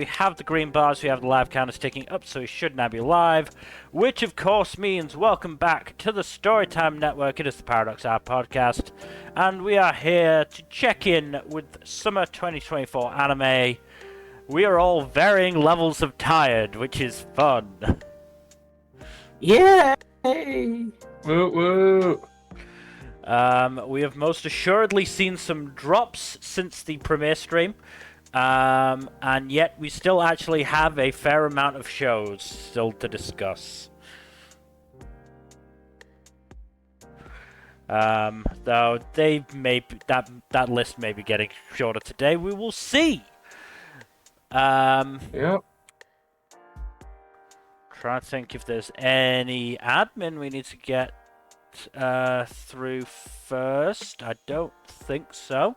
We have the green bars, we have the live counters ticking up, so we should now be live. Which, of course, means welcome back to the Storytime Network. It is the Paradox Hour podcast. And we are here to check in with Summer 2024 anime. We are all varying levels of tired, which is fun. Yay! Woo woo! We have most assuredly seen some drops since the premiere stream. And yet we still actually have a fair amount of shows still to discuss. Though they may that list may be getting shorter today. We will see. Yep. Trying to think if there's any admin we need to get through first. I don't think so.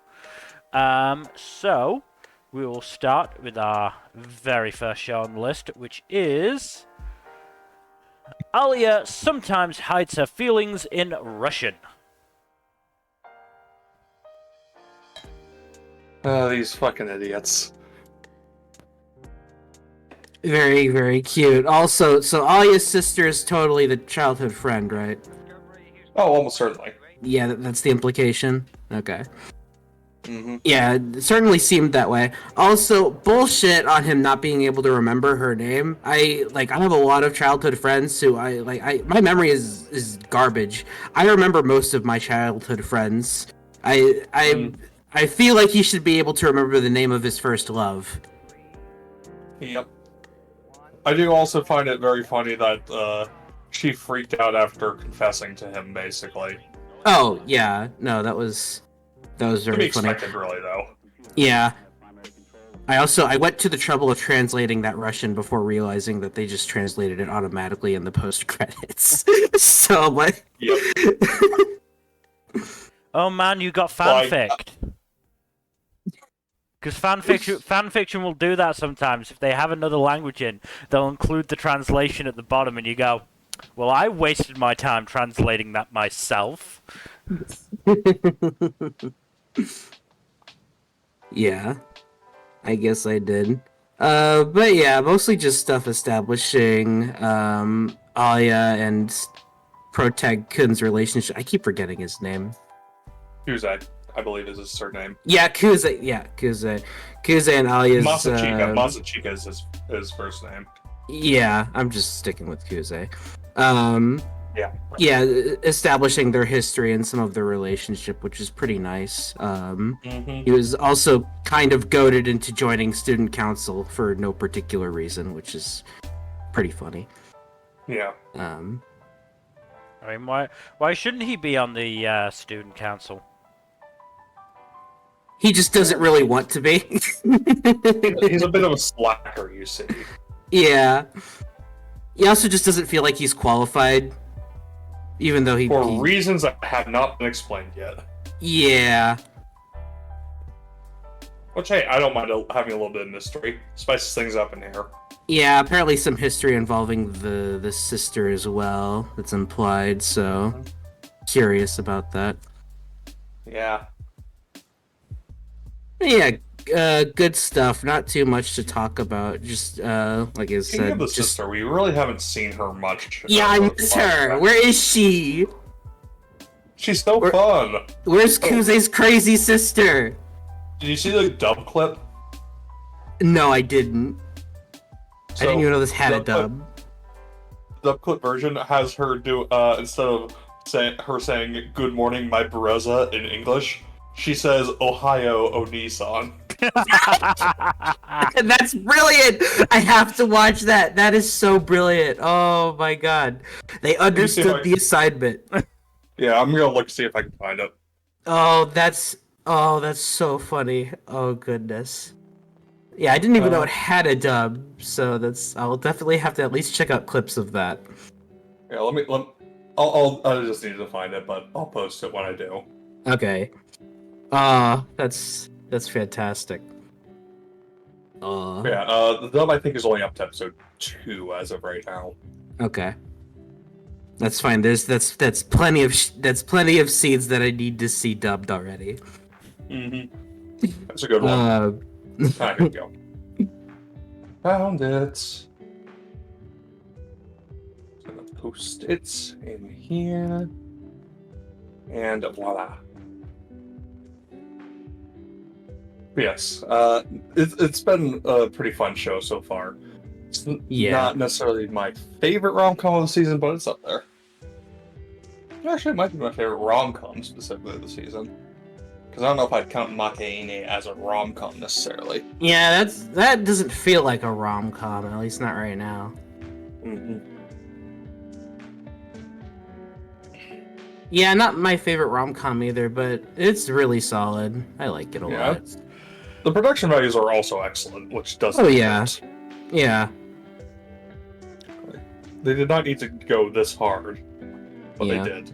So we will start with our very first show on the list, which is Alya sometimes hides her feelings in Russian. These fucking idiots. Very, very cute. Also, so Alya's sister is totally the childhood friend, right? Oh, almost certainly. Yeah, that's the implication. Okay. Mm-hmm. Yeah, it certainly seemed that way. Also, bullshit on him not being able to remember her name. I have a lot of childhood friends who my memory is garbage. I remember most of my childhood friends. I feel like he should be able to remember the name of his first love. Yep. I do also find it very funny that she freaked out after confessing to him, basically. Oh, yeah. No, that was very funny. Expected, really, though. Yeah. I went to the trouble of translating that Russian before realizing that they just translated it automatically in the post credits. So like, Yep. Oh man, you got fanficked. Because fanfiction will do that sometimes. If they have another language in, they'll include the translation at the bottom, and you go, "Well, I wasted my time translating that myself." Yeah, I guess I did. But yeah, mostly just stuff establishing Alya and Protag Kun's relationship. I keep forgetting his name. Crusade, I believe, is his surname. Yeah, Kuze. Yeah, Kuze. Kuze and Alya's... Masachika is his first name. Yeah, I'm just sticking with Kuze. Yeah. Yeah, establishing their history and some of their relationship, which is pretty nice. He was also kind of goaded into joining student council for no particular reason, which is pretty funny. Yeah. I mean, why shouldn't he be on the student council? He just doesn't really want to be. He's a bit of a slacker, you see. Yeah. He also just doesn't feel like he's qualified. Even though For reasons that have not been explained yet. Yeah. Which, hey, I don't mind having a little bit of mystery. Spices things up in here. Yeah, apparently some history involving the sister as well that's implied, so curious about that. Yeah. Yeah, good stuff. Not too much to talk about. Just like I Speaking of said, the sister, we really haven't seen her much. Yeah, I miss her. Where is she? She's so fun. Where's Kuze's crazy sister? Did you see the dub clip? No, I didn't. I didn't even know this had a dub. The clip version has her do instead of saying "Good morning, my Bereza" in English, she says "Ohio, Onisan." That's brilliant! I have to watch that. That is so brilliant. Oh my god. They understood the assignment. Yeah, I'm gonna look to see if I can find it. Oh, that's so funny. Oh goodness. Yeah, I didn't even know it had a dub, so I'll definitely have to at least check out clips of that. Yeah, I just need to find it, but I'll post it when I do. Okay. That's fantastic. Yeah, the dub I think is only up to episode 2 as of right now. Okay. That's fine. That's plenty of seeds that I need to see dubbed already. That's a good one. Time to go. Found it. I'm gonna post it in here. And voila. Yes, it's been a pretty fun show so far. It's not necessarily my favorite rom-com of the season, but it's up there. Actually, it might be my favorite rom-com specifically of the season. Because I don't know if I'd count Makeine as a rom-com necessarily. Yeah, that doesn't feel like a rom-com, at least not right now. Mm-hmm. Yeah, not my favorite rom-com either, but it's really solid. I like it a lot. The production values are also excellent, which does. Oh yeah, yeah. They did not need to go this hard, but they did.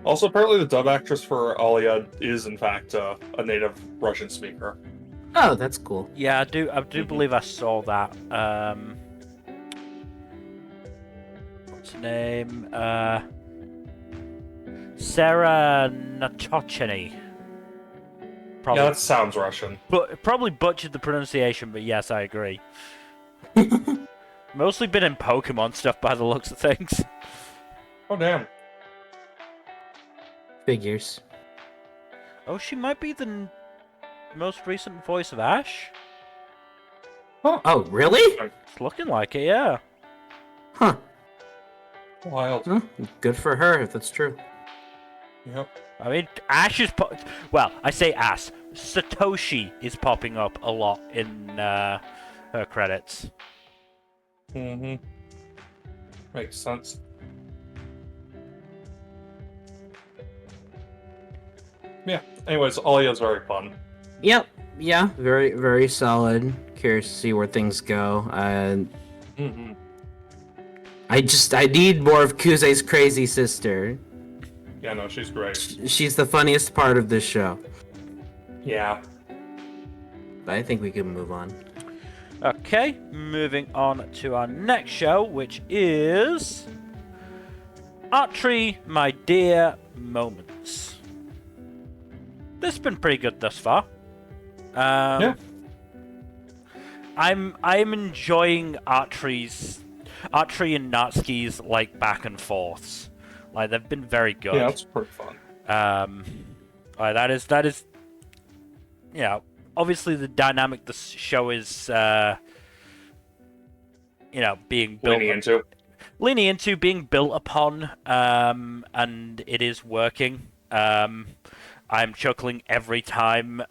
Also, apparently the dub actress for Alya is in fact a native Russian speaker. Oh, that's cool. Yeah, I do believe I saw that. What's her name? Sarah Natocheny. Yeah, that sounds Russian. But probably butchered the pronunciation, but yes, I agree. Mostly been in Pokemon stuff by the looks of things. Oh damn. Figures. Oh, she might be the most recent voice of Ash? Huh. Oh, really? It's looking like it, yeah. Huh. Wild. Huh. Good for her, if that's true. Yep. I mean, Ash is well, I say Ash. Satoshi is popping up a lot in her credits. Mm-hmm. Makes sense. Yeah. Anyways, Alya's very fun. Yep. Yeah. Very, very solid. Curious to see where things go. Mm-hmm. I need more of Kuze's crazy sister. Yeah, no, she's great. She's the funniest part of this show. Yeah. But I think we can move on. Okay, moving on to our next show, which is Atri, My Dear Moments. This has been pretty good thus far. Yeah. I'm enjoying Atri and Natsuki's like back and forths. Like they've been very good. Yeah, that's pretty fun. That is, you know, obviously the dynamic the show is, you know, being built leaning into, being built upon, and it is working. I'm chuckling every time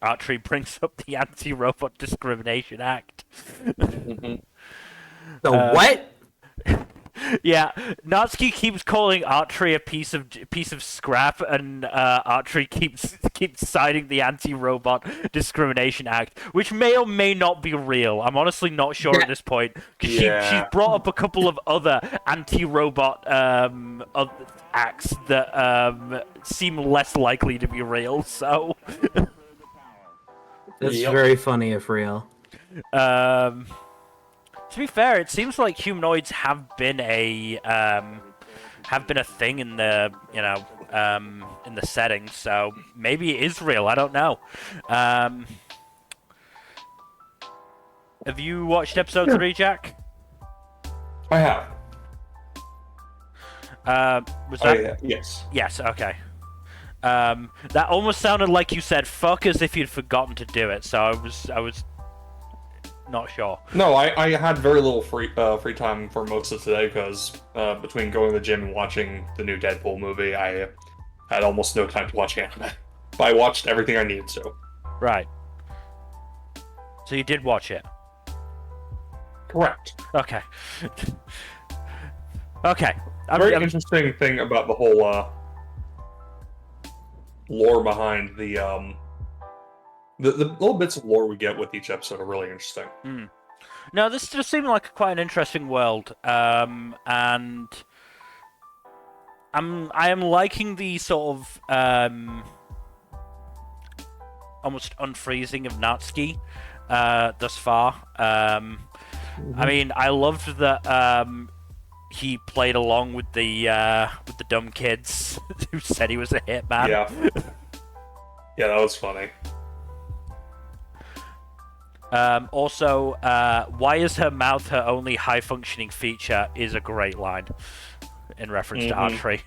Atri brings up the Anti-Robot Discrimination Act. The what? Yeah, Natsuki keeps calling Atri a piece of scrap, and Atri keeps citing the Anti-Robot Discrimination Act, which may or may not be real. I'm honestly not sure at this point, because she's brought up a couple of other anti-robot acts that seem less likely to be real. So that's very funny if real. To be fair, it seems like humanoids have been a thing in the in the setting, so maybe it is real. I don't know. Have you watched episode 3, Jack? I have. Was that? Yeah. Yes. Yes. Okay. That almost sounded like you said "fuck" as if you'd forgotten to do it. So I was not sure. No, I had very little free time for most of today because between going to the gym and watching the new Deadpool movie, I had almost no time to watch anime. But I watched everything I needed to. Right. So you did watch it? Correct. Okay. Okay. Very interesting thing about the whole lore behind the little bits of lore we get with each episode are really interesting. Mm. No, this just seemed like quite an interesting world, and I am liking the sort of almost unfreezing of Natsuki thus far. I mean, I loved that he played along with the dumb kids who said he was a hitman. Yeah, yeah, that was funny. Also, why is her mouth her only high-functioning feature is a great line in reference to Atri.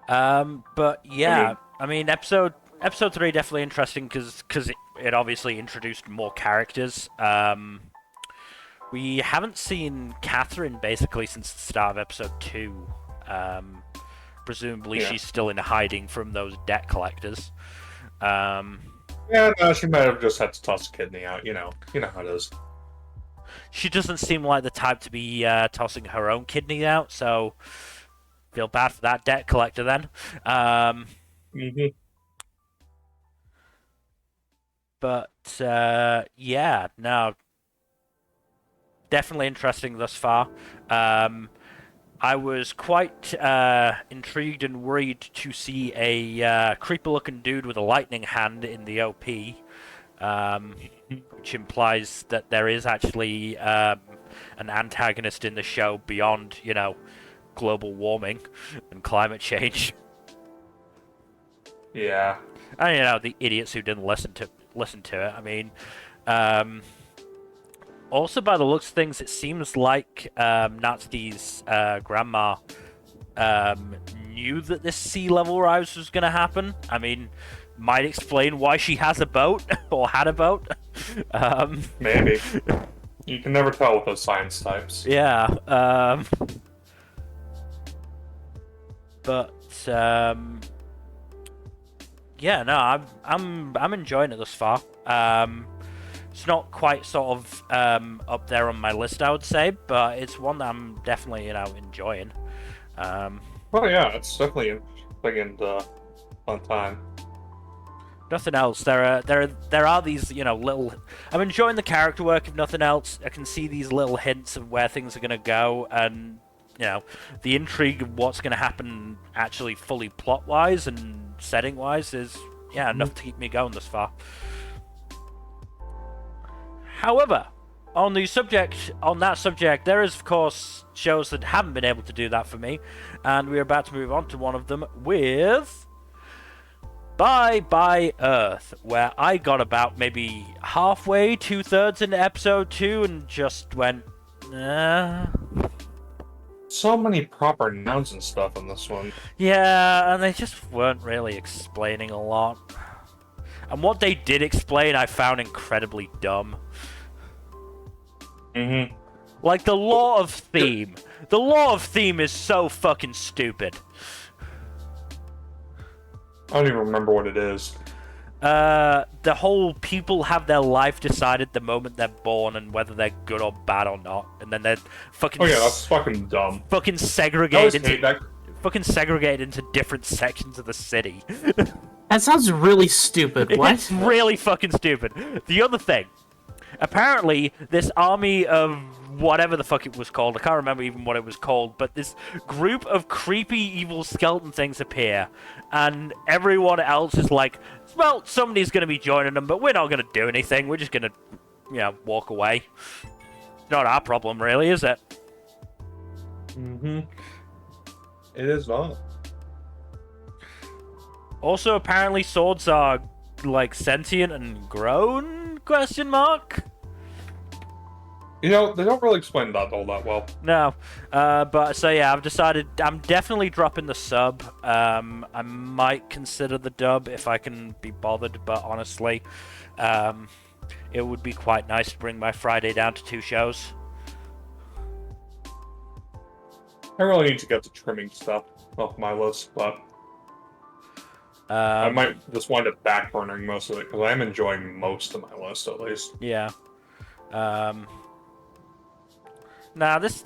But yeah, I mean episode 3 definitely interesting because it obviously introduced more characters. We haven't seen Catherine basically since the start of episode 2. Presumably she's still in hiding from those debt collectors. Yeah, no, she might have just had to toss a kidney out. You know how it is. She doesn't seem like the type to be tossing her own kidney out, so feel bad for that debt collector then. But yeah, no, definitely interesting thus far. I was quite intrigued and worried to see a creepy-looking dude with a lightning hand in the OP, which implies that there is actually an antagonist in the show beyond, global warming and climate change. Yeah. And, the idiots who didn't listen to it. I mean, also, by the looks of things, it seems like Natsuki's grandma knew that this sea level rise was going to happen. I mean, might explain why she has a boat, or had a boat. Maybe. You can never tell with those science types. Yeah. But yeah, no, I'm enjoying it thus far. It's not quite sort of up there on my list, I would say, but it's one that I'm definitely, enjoying. Well, yeah, it's definitely interesting and fun time. Nothing else. There are these, little. I'm enjoying the character work. If nothing else, I can see these little hints of where things are gonna go, and the intrigue of what's gonna happen actually fully plot-wise and setting-wise is enough to keep me going thus far. However, on that subject, there is, of course, shows that haven't been able to do that for me, and we're about to move on to one of them with Bye Bye Earth, where I got about maybe halfway, 2/3 into episode 2, and just went, So many proper nouns and stuff in this one. Yeah, and they just weren't really explaining a lot. And what they did explain, I found incredibly dumb. Like, the law of theme. The law of theme is so fucking stupid. I don't even remember what it is. The whole people have their life decided the moment they're born and whether they're good or bad or not. And then they're fucking... Oh yeah, that's fucking dumb. Fucking segregated into different sections of the city. That sounds really stupid. What? It's really fucking stupid. The other thing, apparently this army of whatever the fuck it was called, I can't remember even what it was called, but this group of creepy evil skeleton things appear, and everyone else is like, well, somebody's going to be joining them, but we're not going to do anything. We're just going to, walk away. It's not our problem, really, is it? It is not. Also, apparently swords are, like, sentient and grown? Question mark? They don't really explain that all that well. No. But, so yeah, I've decided I'm definitely dropping the sub. I might consider the dub if I can be bothered, but honestly, it would be quite nice to bring my Friday down to 2 shows. I really need to get the trimming stuff off my list, but I might just wind up backburnering most of it, because I am enjoying most of my list, at least. Yeah. Nah, this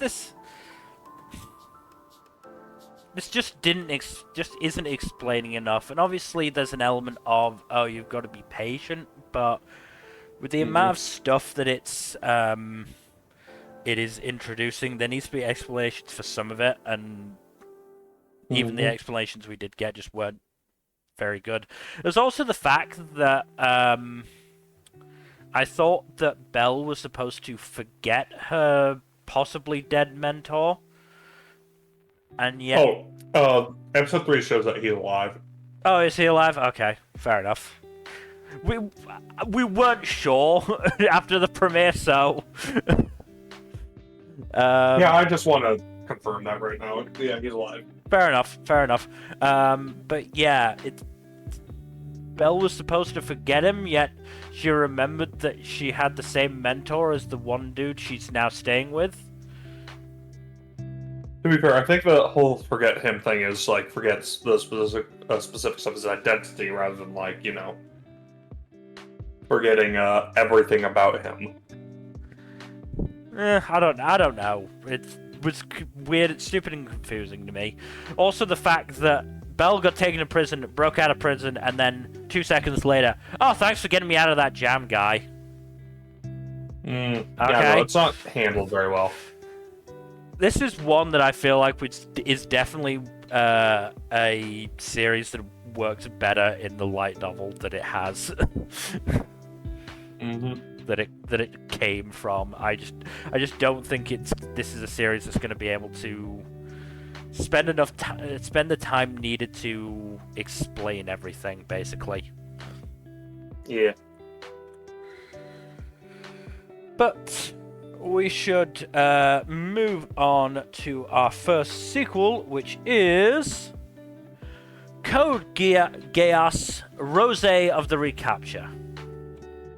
just isn't explaining enough, and obviously there's an element of, oh, you've got to be patient, but with the amount of stuff that it is introducing, there needs to be explanations for some of it, and even the explanations we did get just weren't very good. There's also the fact that I thought that Belle was supposed to forget her possibly dead mentor, and yet... episode 3 shows that he's alive. Oh, is he alive? Okay, fair enough. We weren't sure after the premiere, so... yeah, I just want to confirm that right now. Yeah, he's alive. Fair enough, fair enough. But yeah, Belle was supposed to forget him, yet she remembered that she had the same mentor as the one dude she's now staying with. To be fair, I think the whole forget him thing is like forgets the specifics of his identity rather than like, you know, forgetting everything about him. I don't know. It was weird, it's stupid and confusing to me. Also the fact that Belle got taken to prison, broke out of prison, and then 2 seconds later, oh, thanks for getting me out of that jam, guy. Okay. Yeah, no, it's not handled very well. This is one that I feel like is definitely a series that works better in the light novel that it has. That it came from. I just don't think this is a series that's going to be able to spend the time needed to explain everything, basically. Yeah. But we should move on to our first sequel, which is Code Geass, Roze of the Recapture.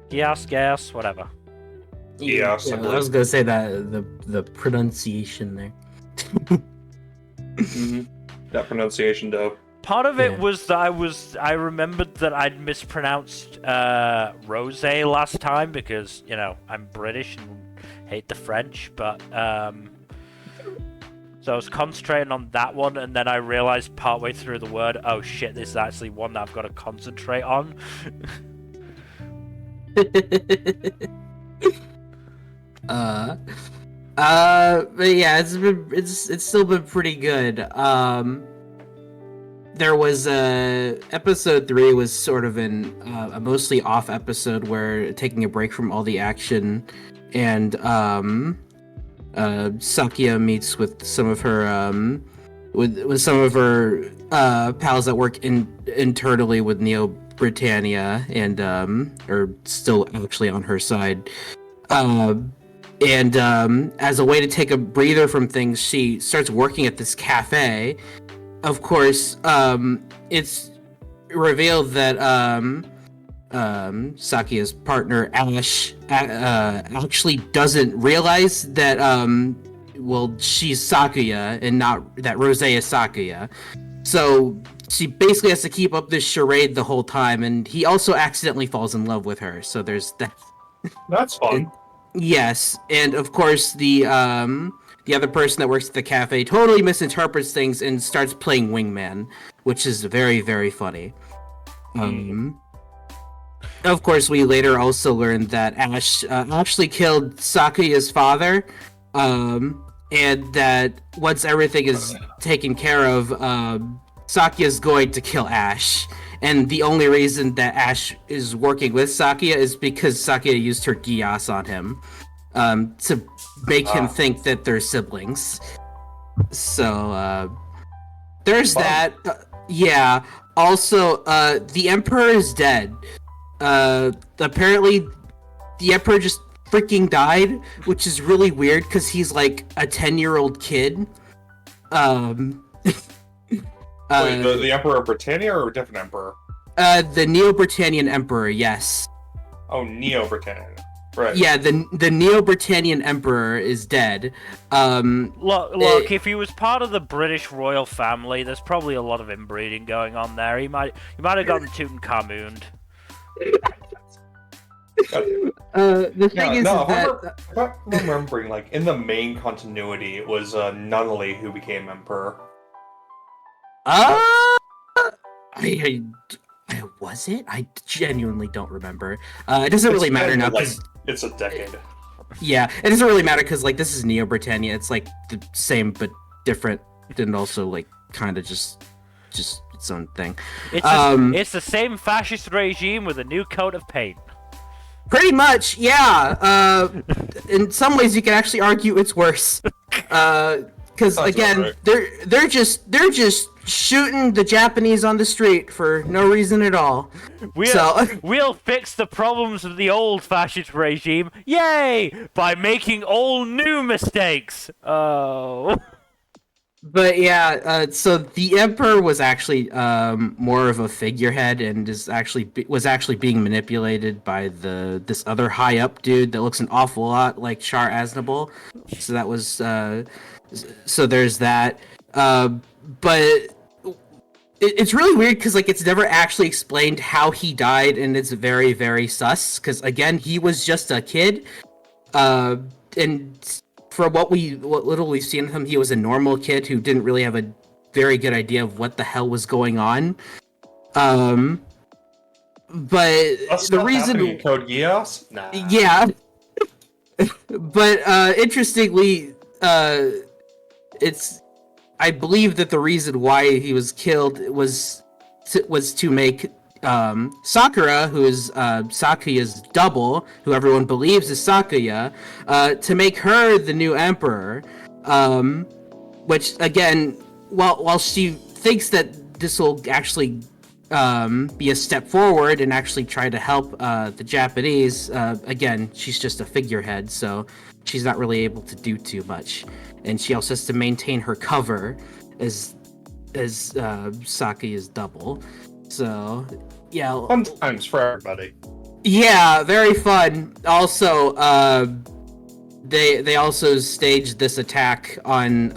Geass, whatever. Yeah, I was gonna say that the pronunciation there. That pronunciation, dope. Part of it was that I remembered that I'd mispronounced Roze last time because, you know, I'm British and hate the French, but so I was concentrating on that one, and then I realized partway through the word, oh shit, this is actually one that I've got to concentrate on. But yeah, it's still been pretty good. There was episode 3 was sort of a mostly off episode where taking a break from all the action, and Sakuna meets with some of her with some of her pals that work internally with Neo Britannia and are still actually on her side. And as a way to take a breather from things, she starts working at this cafe. Of course, it's revealed that Sakuya's partner Ash actually doesn't realize that she's Sakuya and not that Roze is Sakuya. So she basically has to keep up this charade the whole time, and he also accidentally falls in love with her. So there's that. That's fun. Yes, and of course the other person that works at the cafe totally misinterprets things and starts playing wingman, which is very, very funny. Of course, we later also learned that Ash actually killed Sakuya's father, and that once everything is taken care of, Sakuya's going to kill Ash. And the only reason that Ash is working with Sakuya is because Sakuya used her Geass on him to make him think that they're siblings. So, there's that. Yeah. Also, the Emperor is dead. Apparently, the Emperor just freaking died, which is really weird because he's like a 10-year-old kid. Wait, the Emperor of Britannia or a different Emperor? The Neo-Britannian Emperor, yes. Oh, Neo-Britannia. Right. Yeah, the Neo-Britannian Emperor is dead. Look, if he was part of the British royal family, there's probably a lot of inbreeding going on there. He might have gotten Tutankhamun'd. The thing is that... If I'm remembering, like, in the main continuity, it was Nunnally who became Emperor. Was it? I genuinely don't remember. It doesn't really matter now. Like, it's a decade. Yeah, it doesn't really matter because like this is Neo Britannia. It's like the same but different, and also like kind of just its own thing. It's the same fascist regime with a new coat of paint. Pretty much, yeah. In some ways, you can actually argue it's worse. Because again, right. they're just shooting the Japanese on the street for no reason at all. We'll fix the problems of the old fascist regime, yay! By making all new mistakes. Oh. But yeah, so the Emperor was actually more of a figurehead and was actually being manipulated by this other high up dude that looks an awful lot like Char Aznable. So that was so there's that. But it's really weird because like it's never actually explained how he died, and it's very very sus. Because again, he was just a kid, and for what little we've seen of him, he was a normal kid who didn't really have a very good idea of what the hell was going on. But That's the not reason happening in Code Geass? Nah. Yeah. But interestingly, I believe that the reason why he was killed was to make Sakura, who is Sakuya's double, who everyone believes is Sakuya, to make her the new emperor. Which again, while she thinks that this will actually be a step forward and actually try to help the Japanese, again, she's just a figurehead, so she's not really able to do too much. And she also has to maintain her cover as Sakuya's double. So, yeah. Fun times for everybody. Yeah, very fun. Also, they also staged this attack on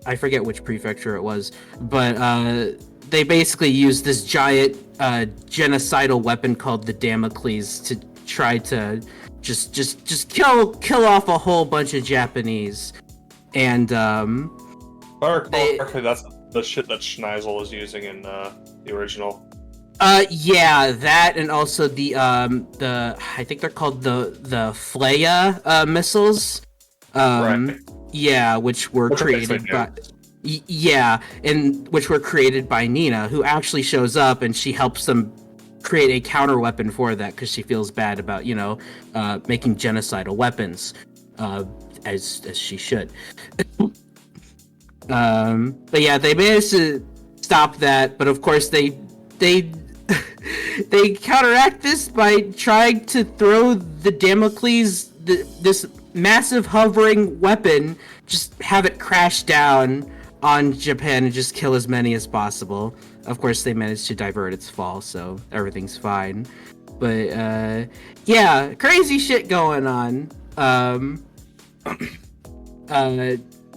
I forget which prefecture it was, but they basically used this giant genocidal weapon called the Damocles to try to just kill off a whole bunch of Japanese, and Okay, that's the shit that Schneisel was using in the original. Yeah, that, and also the I think they're called the Flaya missiles. Right. Yeah, which were created by which were created by Nina, who actually shows up and she helps them create a counter weapon for that because she feels bad about making genocidal weapons, as she should. But yeah, they managed to stop that, but of course they they counteract this by trying to throw the Damocles, this massive hovering weapon, just have it crash down on Japan and just kill as many as possible. Of course, they managed to divert its fall, so everything's fine. But yeah, crazy shit going on.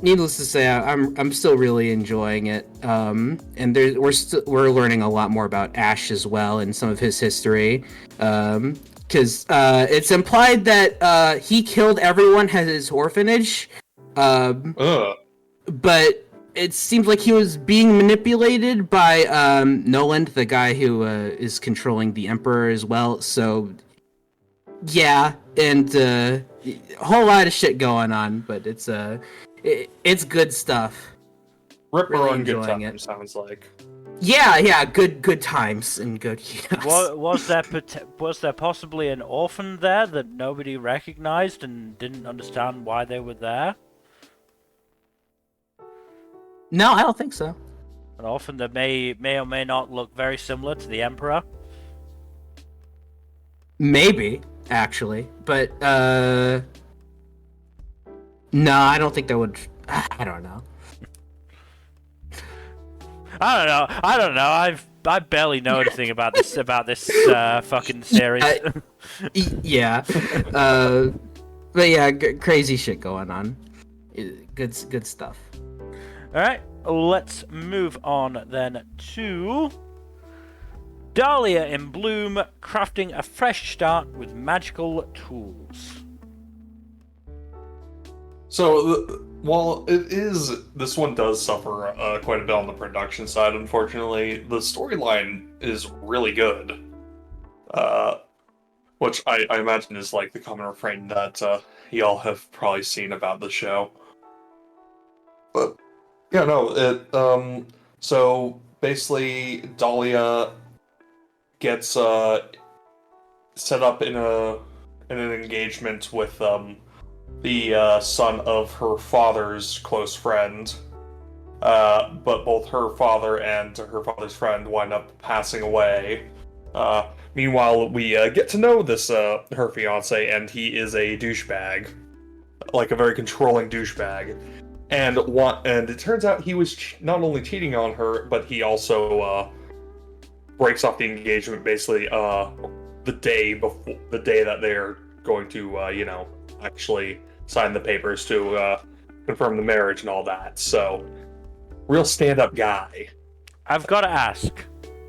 Needless to say, I'm still really enjoying it. And we're learning a lot more about Ash as well and some of his history. Because it's implied that he killed everyone at his orphanage. But it seems like he was being manipulated by Noland, the guy who is controlling the Emperor as well. So yeah, and a whole lot of shit going on, but it's good stuff. Ripper Really on good enjoying time, it. sounds like. Yeah, good times and good. Yes. Was there possibly an orphan there that nobody recognized and didn't understand why they were there? No, I don't think so. An orphan that may or may not look very similar to the Emperor? Maybe, actually. But, no, I don't think that would... I don't know. I don't know. I barely know anything about this fucking series. Yeah. But yeah, crazy shit going on. Good stuff. Alright, let's move on then to Dahlia in Bloom, crafting a fresh start with magical tools. So, while this one does suffer quite a bit on the production side, unfortunately, the storyline is really good. Which I imagine is like the common refrain that y'all have probably seen about the show. But yeah, no, so basically Dahlia gets set up in an engagement with the son of her father's close friend, but both her father and her father's friend wind up passing away. Meanwhile, we get to know this her fiance, and he is a douchebag, like a very controlling douchebag. And it turns out he was not only cheating on her, but he also breaks off the engagement basically the day that they're going to actually sign the papers to confirm the marriage and all that. So, real stand-up guy. I've got to ask,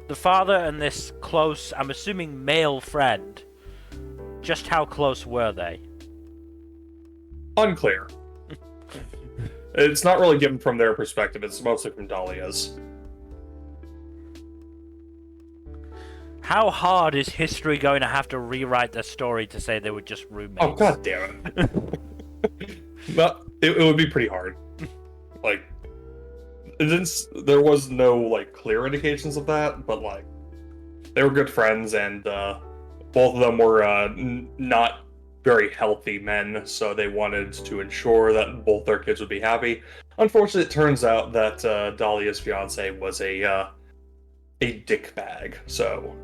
the father and this close, I'm assuming male friend, just how close were they? Unclear. It's not really given from their perspective, it's mostly from Dahlia's. How hard is history going to have to rewrite their story to say they were just roommates? Oh, god damn it. But it would be pretty hard. Like, there was no, like, clear indications of that, but, like, they were good friends, and both of them were not very healthy men, so they wanted to ensure that both their kids would be happy. Unfortunately, it turns out that Dahlia's fiance was a dickbag, so...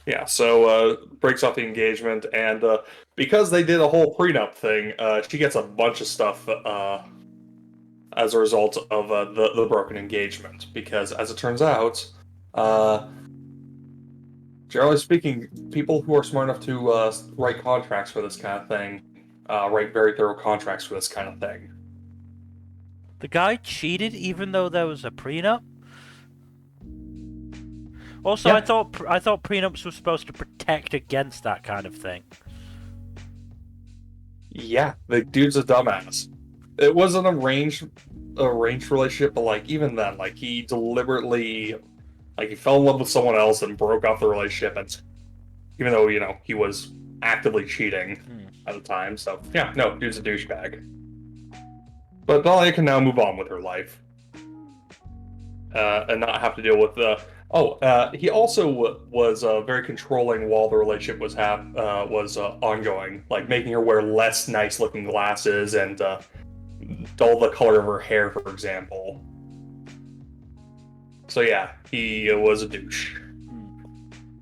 Yeah, so breaks off the engagement, and because they did a whole prenup thing, she gets a bunch of stuff as a result of the broken engagement. Because, as it turns out, generally speaking, people who are smart enough to write contracts for this kind of thing write very thorough contracts for this kind of thing. The guy cheated even though there was a prenup? Also, yeah. I thought prenups were supposed to protect against that kind of thing. Yeah, the dude's a dumbass. It was an arranged relationship, but like even then, like he deliberately, like he fell in love with someone else and broke off the relationship, and even though he was actively cheating at the time. So yeah, no, dude's a douchebag. But Dahlia can now move on with her life and not have to deal with the. He also was very controlling while the relationship was ongoing, like making her wear less nice-looking glasses and dull the color of her hair, for example. So yeah, he was a douche.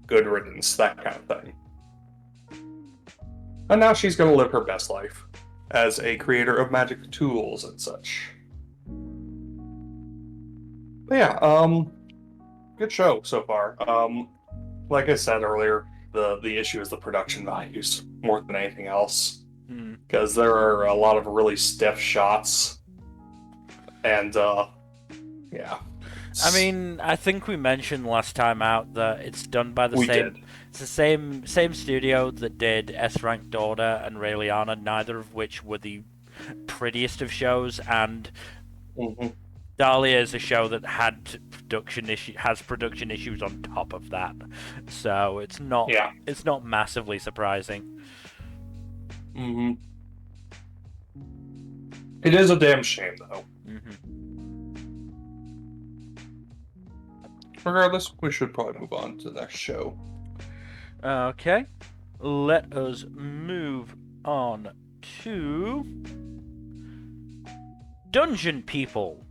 Good riddance, that kind of thing. And now she's going to live her best life as a creator of magic tools and such. But yeah, good show so far. Like I said earlier, the issue is the production values more than anything else, because there are a lot of really stiff shots, and yeah. I mean, I think we mentioned last time out that it's done by the It's the same studio that did S-Rank Daughter and Raeliana, neither of which were the prettiest of shows, and Dahlia is a show that has production issues on top of that, so it's not massively surprising. It is a damn shame, though. Regardless, we should probably move on to the next show. Okay, let us move on to Dungeon People.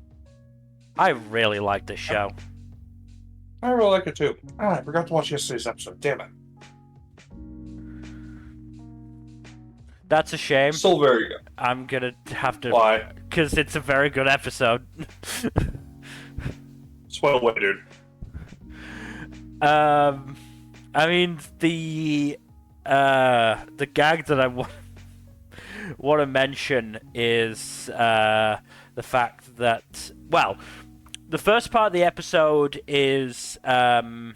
I really like this show. I really like it too. I forgot to watch yesterday's episode. Damn it. That's a shame. Still very good. I'm gonna have to... Why? Because it's a very good episode. Spoil away, dude. I mean, the gag that I want to mention is the fact that, well, the first part of the episode is the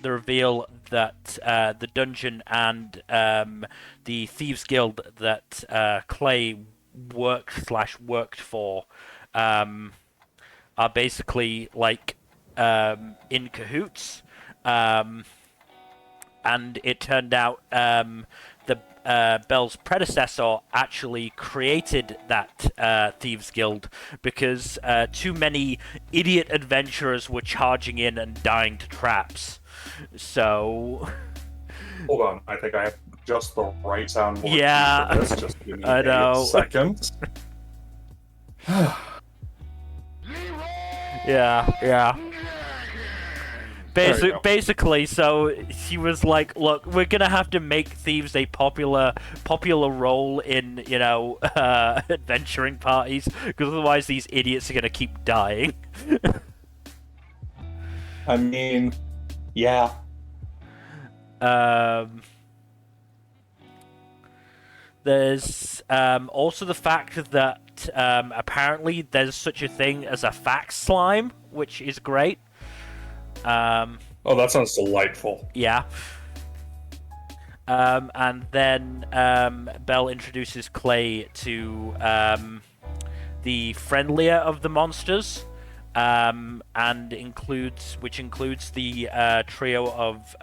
reveal that the dungeon and the Thieves Guild that Clay worked for are basically like in cahoots. And it turned out Bell's predecessor actually created that Thieves Guild because too many idiot adventurers were charging in and dying to traps. So... Hold on, I think I have just the right soundboard. Yeah, for this. Just give me I know. a second. Yeah. Basically, so she was like, "Look, we're gonna have to make thieves a popular role in, adventuring parties, because otherwise these idiots are gonna keep dying." I mean, yeah. There's also the fact that apparently there's such a thing as a fax slime, which is great. Oh, that sounds delightful. Yeah. And then Belle introduces Clay to the friendlier of the monsters, and includes the trio of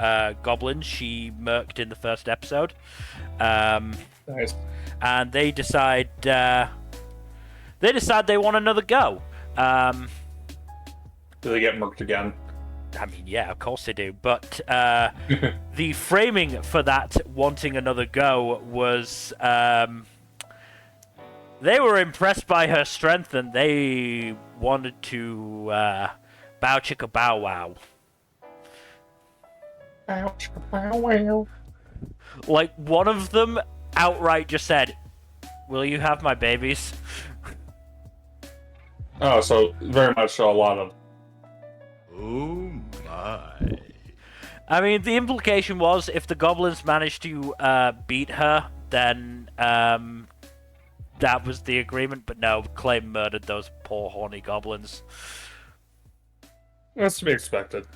goblins she murked in the first episode. Nice. And they decide they want another go. Do they get murked again? I mean, yeah, of course they do. But the framing for that wanting another go was they were impressed by her strength and they wanted to bow chicka bow wow. Bow chicka bow wow. Like, one of them outright just said, "Will you have my babies?" Oh, so very much a lot of... Oh my. I mean, the implication was if the goblins managed to beat her, then that was the agreement. But no, Clay murdered those poor horny goblins. That's to be expected.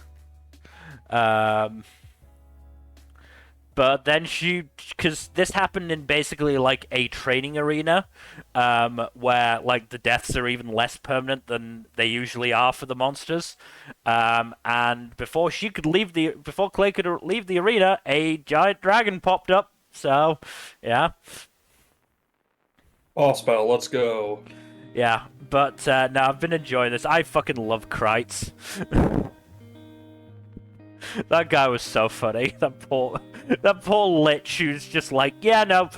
But then because this happened in basically like a training arena, where like the deaths are even less permanent than they usually are for the monsters. And before Clay could leave the arena, a giant dragon popped up. So, yeah. All spell, let's go. Yeah, but no, I've been enjoying this. I fucking love Kreitz. That guy was so funny. That poor lich who's just like, yeah, no.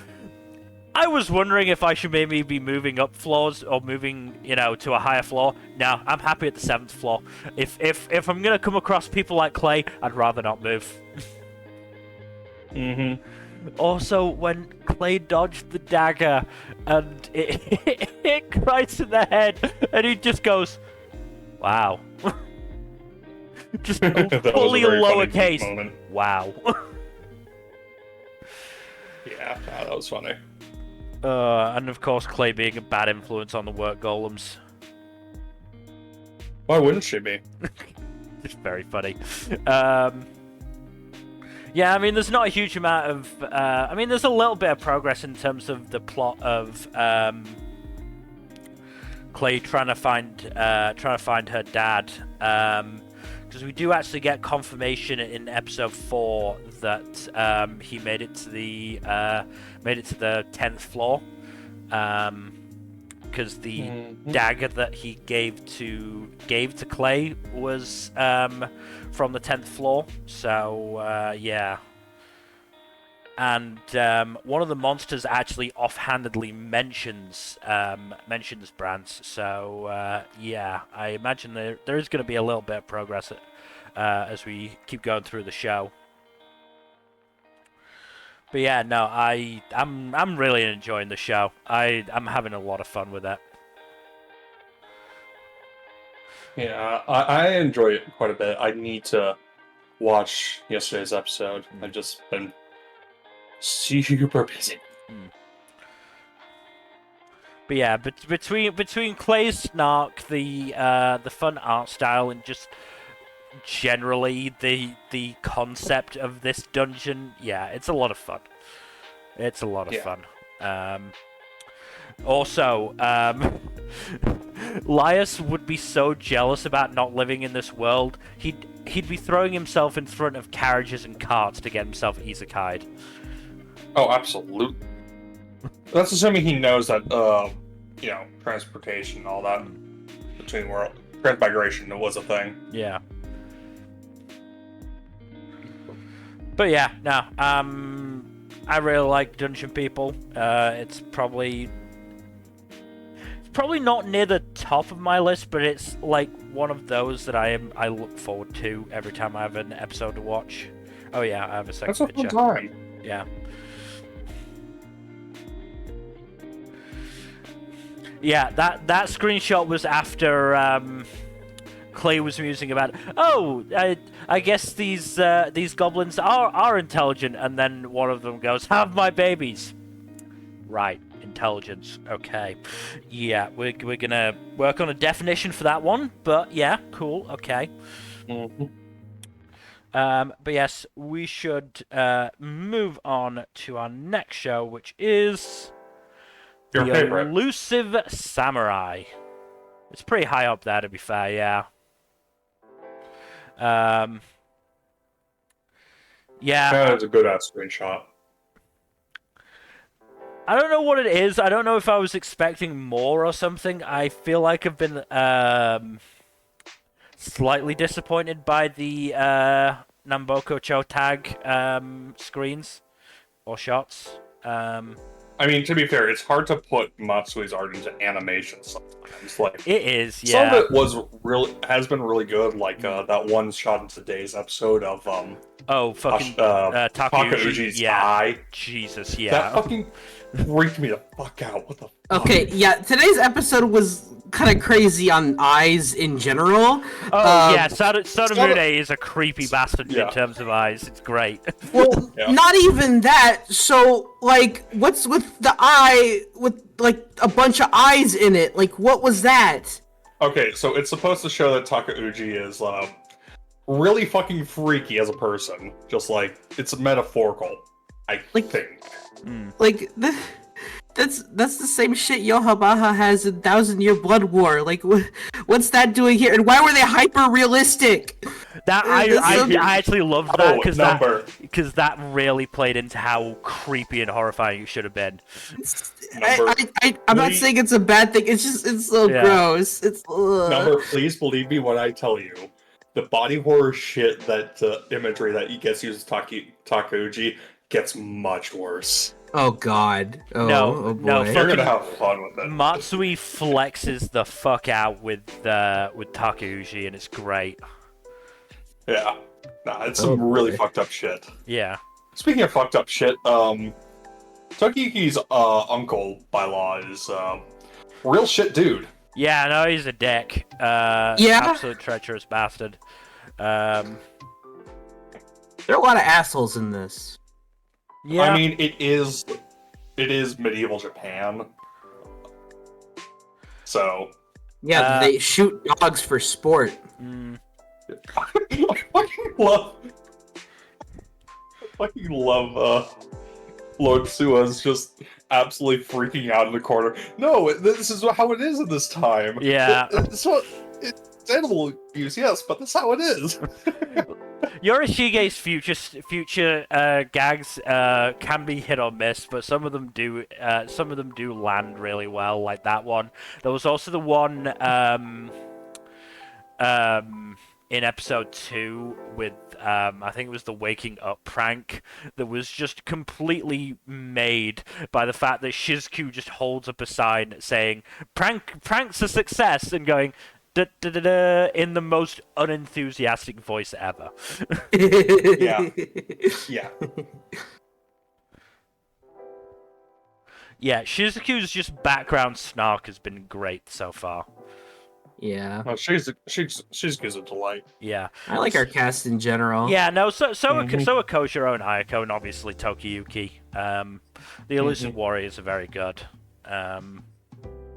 I was wondering if I should maybe be moving up floors or moving, to a higher floor. No, I'm happy at the 7th floor. If I'm gonna come across people like Clay, I'd rather not move. Mm-hmm. Also, when Clay dodged the dagger and it hit Kreitz in the head, and he just goes, "Wow." Just fully lowercase. Wow. Yeah, that was funny. And of course, Clay being a bad influence on the work golems. Why wouldn't she be? It's very funny. Yeah, I mean, there's not a huge amount of. There's a little bit of progress in terms of the plot of Clay trying to find her dad. Because we do actually get confirmation in episode 4 that he made it to the 10th floor. Because the dagger that he gave to Clay was from the 10th floor. So yeah. And one of the monsters actually offhandedly mentions Brands. So yeah, I imagine there is going to be a little bit of progress as we keep going through the show. But yeah, no, I'm really enjoying the show. I'm having a lot of fun with it. Yeah, I enjoy it quite a bit. I need to watch yesterday's episode. I've just been super busy. But yeah, between Clay's snark, the fun art style, and just generally the concept of this dungeon, yeah, it's a lot of fun. It's a lot of fun. Also, Lias would be so jealous about not living in this world. He'd be throwing himself in front of carriages and carts to get himself isekai'd. Oh, absolutely. That's assuming he knows that, transportation and all that between world transmigration was a thing. Yeah. But yeah, no. I really like Dungeon People. It's probably probably not near the top of my list, but it's like one of those that I look forward to every time I have an episode to watch. Oh yeah, I have a second picture. That's a fun time. Yeah. Yeah, that screenshot was after Clay was musing about, oh, I guess these goblins are intelligent, and then one of them goes, have my babies. Right, intelligence. Okay. Yeah, we're gonna work on a definition for that one, but yeah, cool, okay. Mm-hmm. But yes, we should move on to our next show, which is Your the favorite. Elusive Samurai. It's pretty high up there, to be fair, yeah. Yeah. That's a good ass screenshot. I don't know what it is. I don't know if I was expecting more or something. I feel like I've been slightly disappointed by the Namboko Cho tag screens or shots. I mean, to be fair, it's hard to put Matsui's art into animation sometimes. Like it is, yeah. Some of it has been really good, like that one shot in today's episode of Takeuchi's eye. Jesus, yeah. That fucking freaked me the fuck out. What the fuck? Okay, yeah, today's episode was kind of crazy on eyes in general. Oh, yeah, Sadamune is a creepy bastard in terms of eyes. It's great. Well, not even that. So, like, what's with the eye with, like, a bunch of eyes in it? Like, what was that? Okay, so it's supposed to show that Takeuchi is really fucking freaky as a person. Just like, it's metaphorical, I think. Like, that's the same shit Yohabaha has in Thousand Year Blood War. Like, what's that doing here? And why were they hyper realistic? That I actually loved that because that really played into how creepy and horrifying it should have been. I'm not saying it's a bad thing. It's just it's so gross. It's Number, please believe me when I tell you, the body horror shit that imagery that gets used as Takeuchi gets much worse. Oh god. Oh boy. No, you're gonna have fun with it. Matsui flexes the fuck out with Takeuchi, and it's great. Yeah. Nah, it's some really fucked up shit. Yeah. Speaking of fucked up shit, Takeuchi's uncle by law is real shit dude. Yeah, no, he's a dick. Absolute treacherous bastard. There are a lot of assholes in this. Yeah. I mean, it is medieval Japan. So. Yeah, they shoot dogs for sport. I fucking love Lord Sua's just absolutely freaking out in the corner. No, this is how it is at this time. Yeah. It's animal abuse, yes, but that's how it is. Yorishige's future gags can be hit or miss, but some of them do land really well, like that one. There was also the one in episode 2 with I think it was the waking up prank that was just completely made by the fact that Shizuku just holds up a sign saying prank's a success and going da-da-da-da, in the most unenthusiastic voice ever. Yeah. Yeah, Shizuku's just background snark has been great so far. Yeah. Oh, Shizuku's a delight. Yeah. I like our cast in general. Yeah, no, so are Koshiro and Ayako, and obviously Tokiyuki. The Elusive Warriors are very good.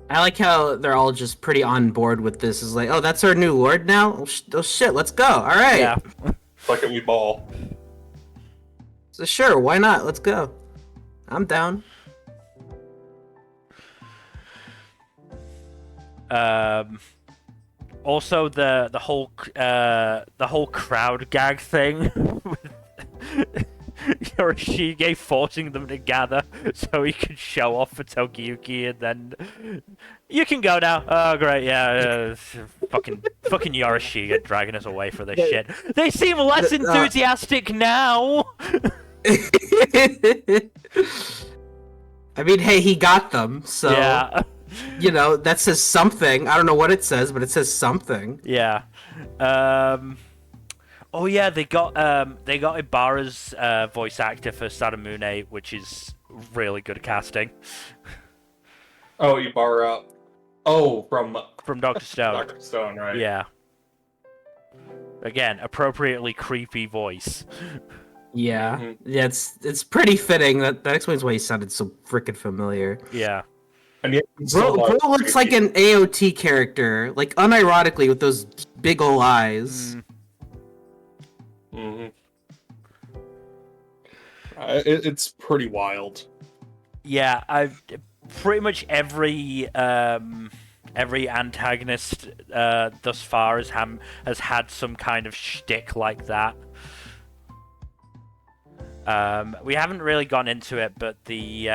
I like how they're all just pretty on board with this. Is like, oh, that's our new lord now? Oh shit, let's go. All right. Yeah. Fuck it, we ball. So sure, why not? Let's go. I'm down. Also, the whole crowd gag thing with Yorishige forcing them to gather so he could show off for Tokiyuki, and then you can go now. Oh great, yeah, fucking Yorishige dragging us away for this shit. They seem less enthusiastic now. I mean, hey, he got them, so yeah. You know, that says something. I don't know what it says, but it says something. Yeah. Oh yeah, they got Ibarra's voice actor for Sadamune, which is really good casting. Oh, Ibarra. Oh, From Dr. Stone. Dr. Stone, right? Yeah. Again, appropriately creepy voice. Yeah, Mm-hmm. yeah, it's pretty fitting. That explains why he sounded so freaking familiar. Yeah. And yet, Bro looks like an AOT character, like unironically with those big ol' eyes. Mm-hmm. It's pretty wild. Yeah, I've pretty much every antagonist thus far has had some kind of shtick like that. We haven't really gone into it, but the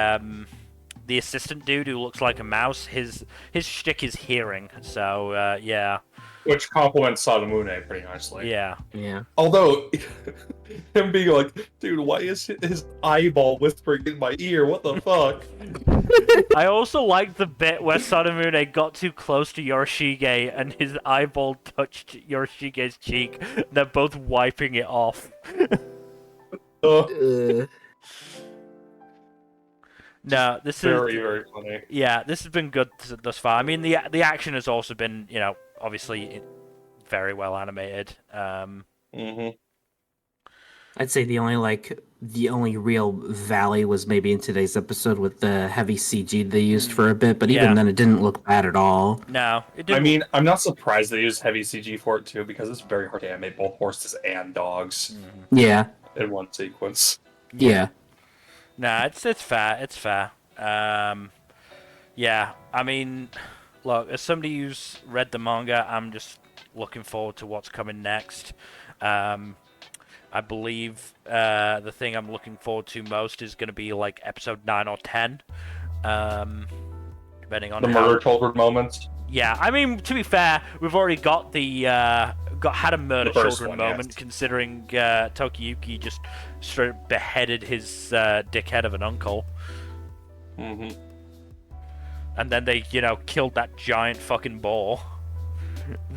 assistant dude who looks like a mouse, his shtick is hearing. So yeah. Which complements Sadamune pretty nicely. Yeah. Yeah. Although, him being like, dude, why is his eyeball whispering in my ear? What the fuck? I also like the bit where Sadamune got too close to Yorishige and his eyeball touched Yorishige's cheek. They're both wiping it off. No, this is very funny. Yeah, this has been good thus far. I mean, the action has also been, you know, obviously very well animated. Mm-hmm. I'd say the only real valley was maybe in today's episode with the heavy CG they used for a bit, but even then it didn't look bad at all. No, it didn't. I mean, I'm not surprised they used heavy CG for it too, because it's very hard to animate both horses and dogs Yeah. in one sequence. Yeah. Nah, it's fair. It's fair. Yeah, I mean, look, as somebody who's read the manga, I'm just looking forward to what's coming next. I believe the thing I'm looking forward to most is going to be like episode 9 or 10, depending on the murder children moments. Yeah, I mean, to be fair, we've already got had a murder children moment, considering Tokiyuki just straight beheaded his dickhead of an uncle. Mm-hmm. And then they, you know, killed that giant fucking boar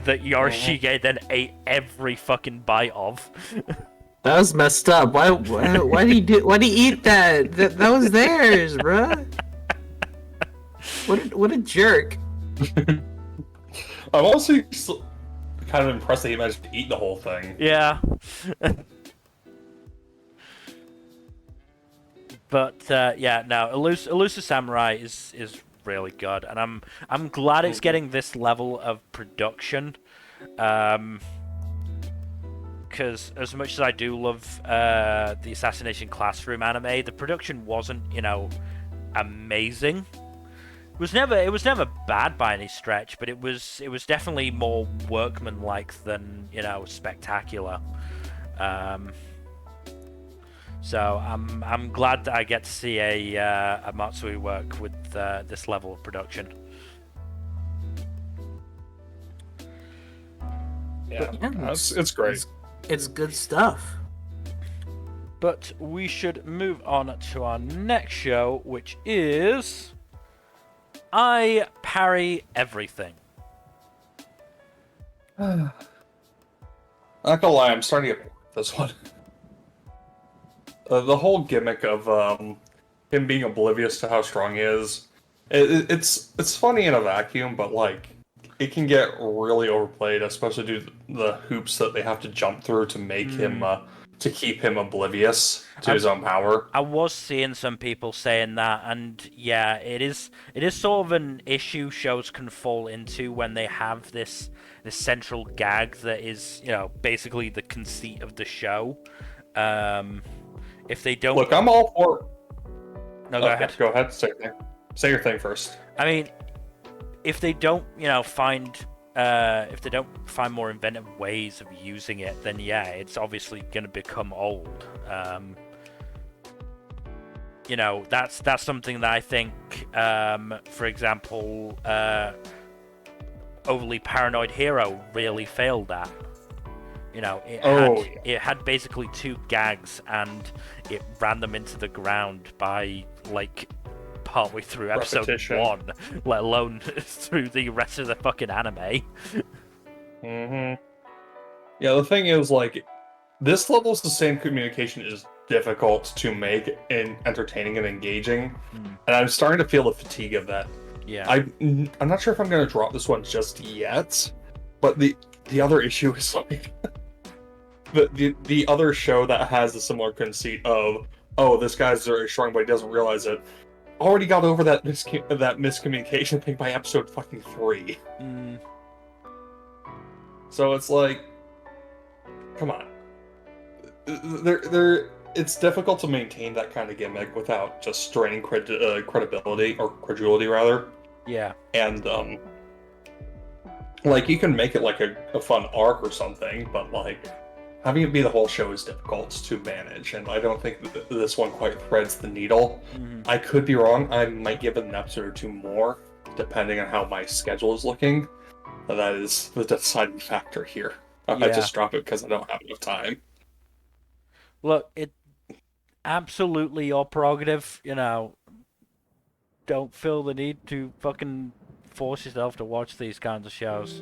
that Yorishige then ate every fucking bite of. That was messed up. Why did he eat that? That was theirs, bruh. What a jerk. I'm also kind of impressed that he managed to eat the whole thing. Yeah. But yeah, no, Elusive Samurai is really good, and I'm glad it's getting this level of production. Because as much as I do love the Assassination Classroom anime, the production wasn't, you know, amazing. It was never bad by any stretch, but it was definitely more workmanlike than, you know, spectacular. So I'm glad that I get to see a Matsui work with this level of production. Yeah, it's great. It's good stuff. But we should move on to our next show, which is I Parry Everything. Not gonna lie, I'm starting to get bored with this one. The whole gimmick of him being oblivious to how strong he is, it's funny in a vacuum, but like it can get really overplayed, especially due to the hoops that they have to jump through to make him to keep him oblivious to his own power. I was seeing some people saying that, and yeah, it is sort of an issue shows can fall into when they have this central gag that is, you know, basically the conceit of the show. If they don't look, I'm all for. No, go ahead. Go ahead. Say your thing first. I mean, if they don't, you know, find more inventive ways of using it, then yeah, it's obviously going to become old. You know, that's something that I think, for example, Overly Paranoid Hero really failed at. You know, it had basically two gags, and it ran them into the ground by like partway through episode Repetition. 1, let alone through the rest of the fucking anime. Yeah, the thing is, like, this level of sustained communication is difficult to make entertaining and engaging, and I'm starting to feel the fatigue of that. Yeah. I'm not sure if I'm going to drop this one just yet, but the other issue is, like, the other show that has a similar conceit of, oh, this guy's very strong, but he doesn't realize it, already got over that miscommunication thing by episode fucking 3. So it's like, come on. It's difficult to maintain that kind of gimmick without just straining credibility, or credulity, rather. Yeah. And, like, you can make it like a fun arc or something, but, like, having it be the whole show is difficult to manage, and I don't think that this one quite threads the needle. I could be wrong. I might give it an episode or 2 more, depending on how my schedule is looking. But that is the deciding factor here. I just drop it because I don't have enough time. Look, it absolutely your prerogative, you know. Don't feel the need to fucking force yourself to watch these kinds of shows.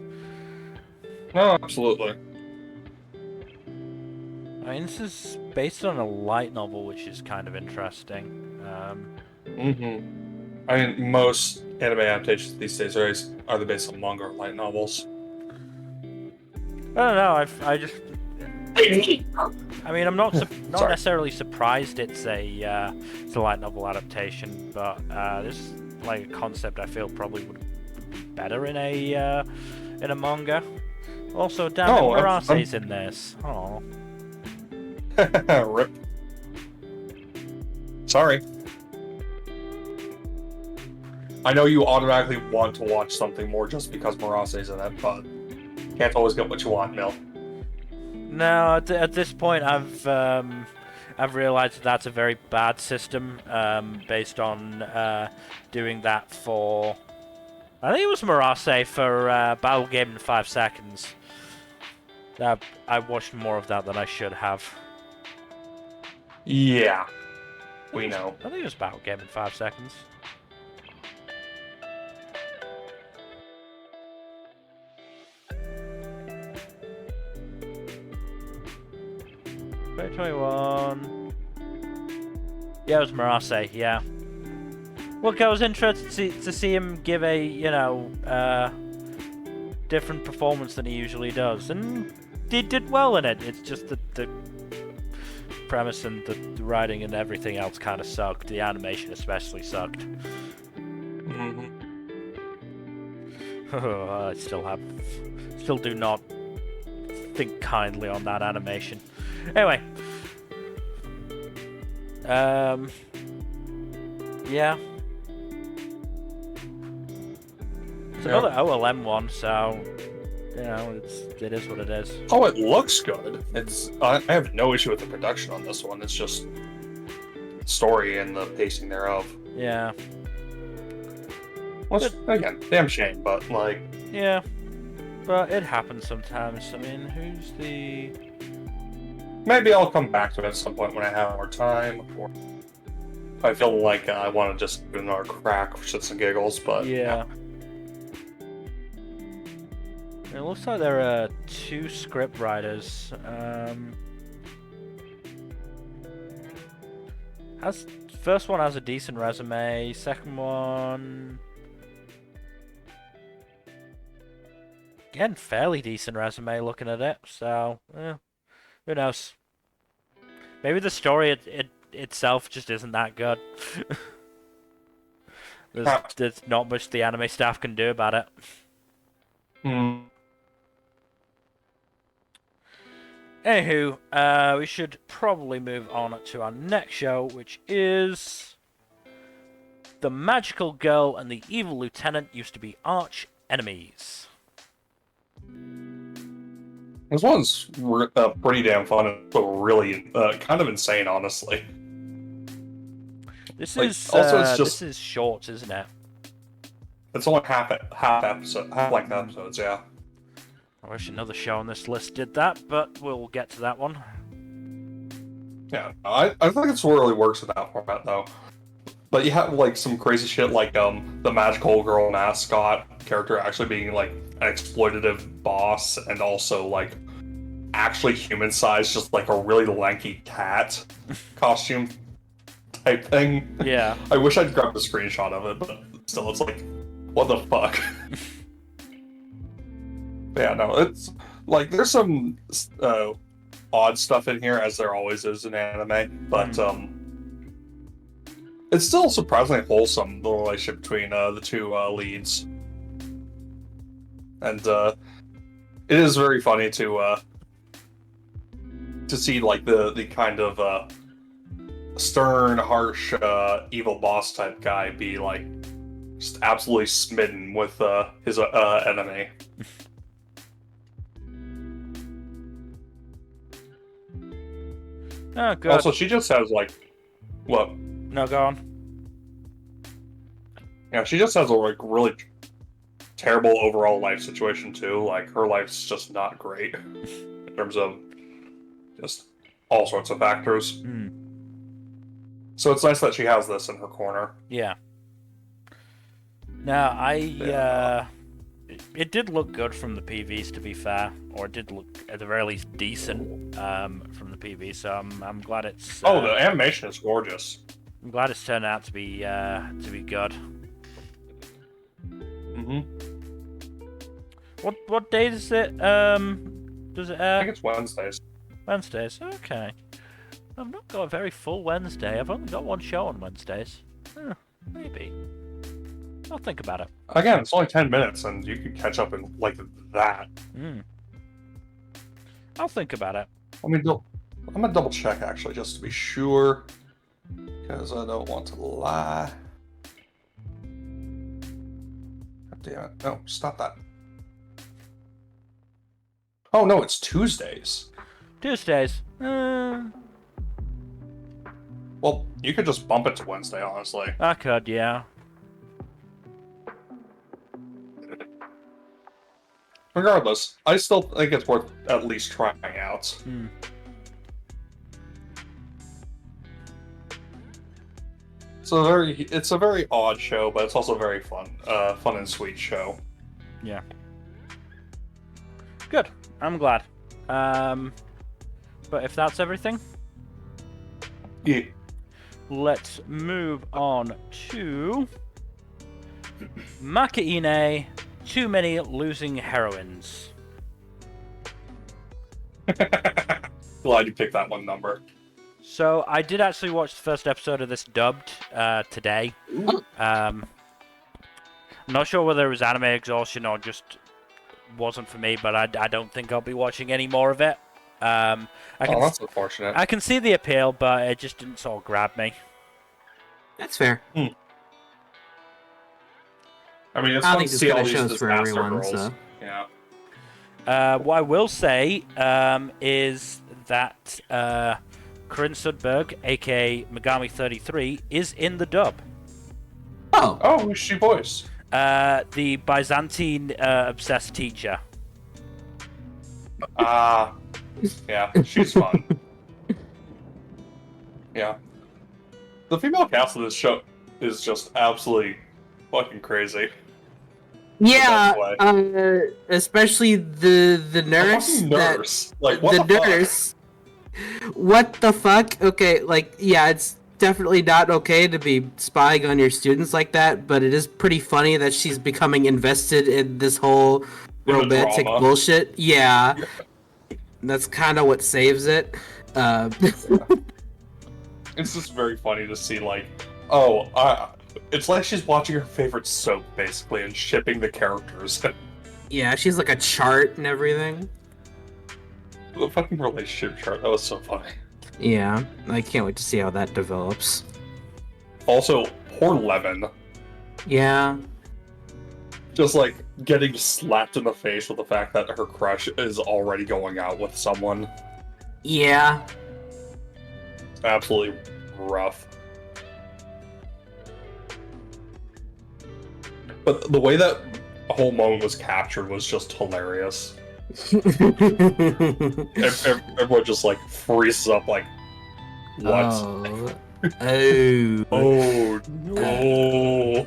No, absolutely. I mean, this is based on a light novel, which is kind of interesting. I mean, most anime adaptations these days are based on manga or light novels. I don't know. I just. I mean, I'm not necessarily surprised it's a light novel adaptation, but this is like a concept I feel probably would be better in a manga. Also, damn it, Murase's in this. Oh. Rip. Sorry. I know you automatically want to watch something more just because Murase's in it, but can't always get what you want, Mil. No, at this point, I've realized that's a very bad system, based on doing that for. I think it was Murase for Battle Game in 5 seconds. I watched more of that than I should have. Yeah, we know. I think it was Battle Game in 5 seconds. '21. Yeah, it was Murase. Yeah. Look, I was interested to see him give a different performance than he usually does, and he did well in it. It's just that the premise and the writing and everything else kind of sucked. The animation especially sucked. I still do not think kindly on that animation. Anyway, yeah. It's another OLM one, so it is what it is. Oh, it looks good. I have no issue with the production on this one. It's just story and the pacing thereof. Yeah. Well, again, damn shame, but like. Yeah, but it happens sometimes. I mean, who's the? Maybe I'll come back to it at some point when I have more time, or if I feel like I want to just do another crack for shits and giggles. But yeah. It looks like there are 2 script writers. First one has a decent resume. Second one, again, fairly decent resume. Looking at it, so who knows? Maybe the story itself just isn't that good. There's not much the anime staff can do about it. Anywho, we should probably move on to our next show, which is The Magical Girl and the Evil Lieutenant Used to Be Arch Enemies. This one's pretty damn fun and really kind of insane, honestly. This is short, isn't it? It's only half length episodes, yeah. I wish another show on this list did that, but we'll get to that one. Yeah, I think it really works with that format, though. But you have like some crazy shit like the magical girl mascot character actually being like an exploitative boss, and also like actually human sized, just like a really lanky cat costume type thing. Yeah. I wish I'd grabbed a screenshot of it, but still, it's like, what the fuck? Yeah, no, it's like there's some odd stuff in here, as there always is in anime, but it's still surprisingly wholesome, the relationship between the two leads, and it is very funny to see like the kind of stern, harsh, evil boss type guy be like just absolutely smitten with his enemy. Oh, good. Also, she just has like, what? No, go on. Yeah, she just has a like really terrible overall life situation too. Like, her life's just not great in terms of just all sorts of factors. Mm. So it's nice that she has this in her corner. Yeah. No, it did look good from the PVs, to be fair, or it did look at the very least decent from the PV. So I'm glad it's. Oh, the animation is gorgeous. I'm glad it's turned out to be good. Mm-hmm. What day is it? Does it air? I think it's Wednesdays. Wednesdays. Okay. I've not got a very full Wednesday. I've only got one show on Wednesdays. Maybe. I'll think about it. Again, it's only 10 minutes, and you could catch up in like that. I'll think about it. I'm gonna double check actually, just to be sure, because I don't want to lie. God damn it! No, stop that. Oh no, it's Tuesdays. Tuesdays. Well, you could just bump it to Wednesday, honestly. I could, yeah. Regardless, I still think it's worth at least trying out. It's a very odd show, but it's also a very fun and sweet show. Yeah. Good. I'm glad. But if that's everything, Yeah. let's move on to Makeine. Too many losing heroines. Glad you picked that one number. So I did actually watch the first episode of this dubbed today. I'm not sure whether it was anime exhaustion or just wasn't for me, but I don't think I'll be watching any more of it. That's unfortunate. I can see the appeal, but it just didn't sort of grab me. That's fair. I mean, it's I fun think to this see all kind of these show's for disaster everyone, girls. so. Yeah. What I will say is that Corinne Sudberg, aka Megami33, is in the dub. Oh, who's she voice? The Byzantine obsessed teacher. Yeah, she's fun. Yeah. The female cast of this show is just absolutely fucking crazy. Yeah, especially the nurse. Nurse. Like, what the the nurse. What the fuck? Okay, like, yeah, it's definitely not okay to be spying on your students like that, but it is pretty funny that she's becoming invested in this whole romantic bullshit. Yeah. That's kind of what saves it. It's just very funny to see, like, it's like she's watching her favorite soap, basically, and shipping the characters. Yeah, she's like a chart and everything. The fucking relationship chart, that was so funny. Yeah, I can't wait to see how that develops. Also, poor Lemon. Yeah. Just, like, getting slapped in the face with the fact that her crush is already going out with someone. Yeah. It's absolutely rough. But the way that whole moment was captured was just hilarious. Everyone just like freezes up, like, what? Oh, Oh. Oh no.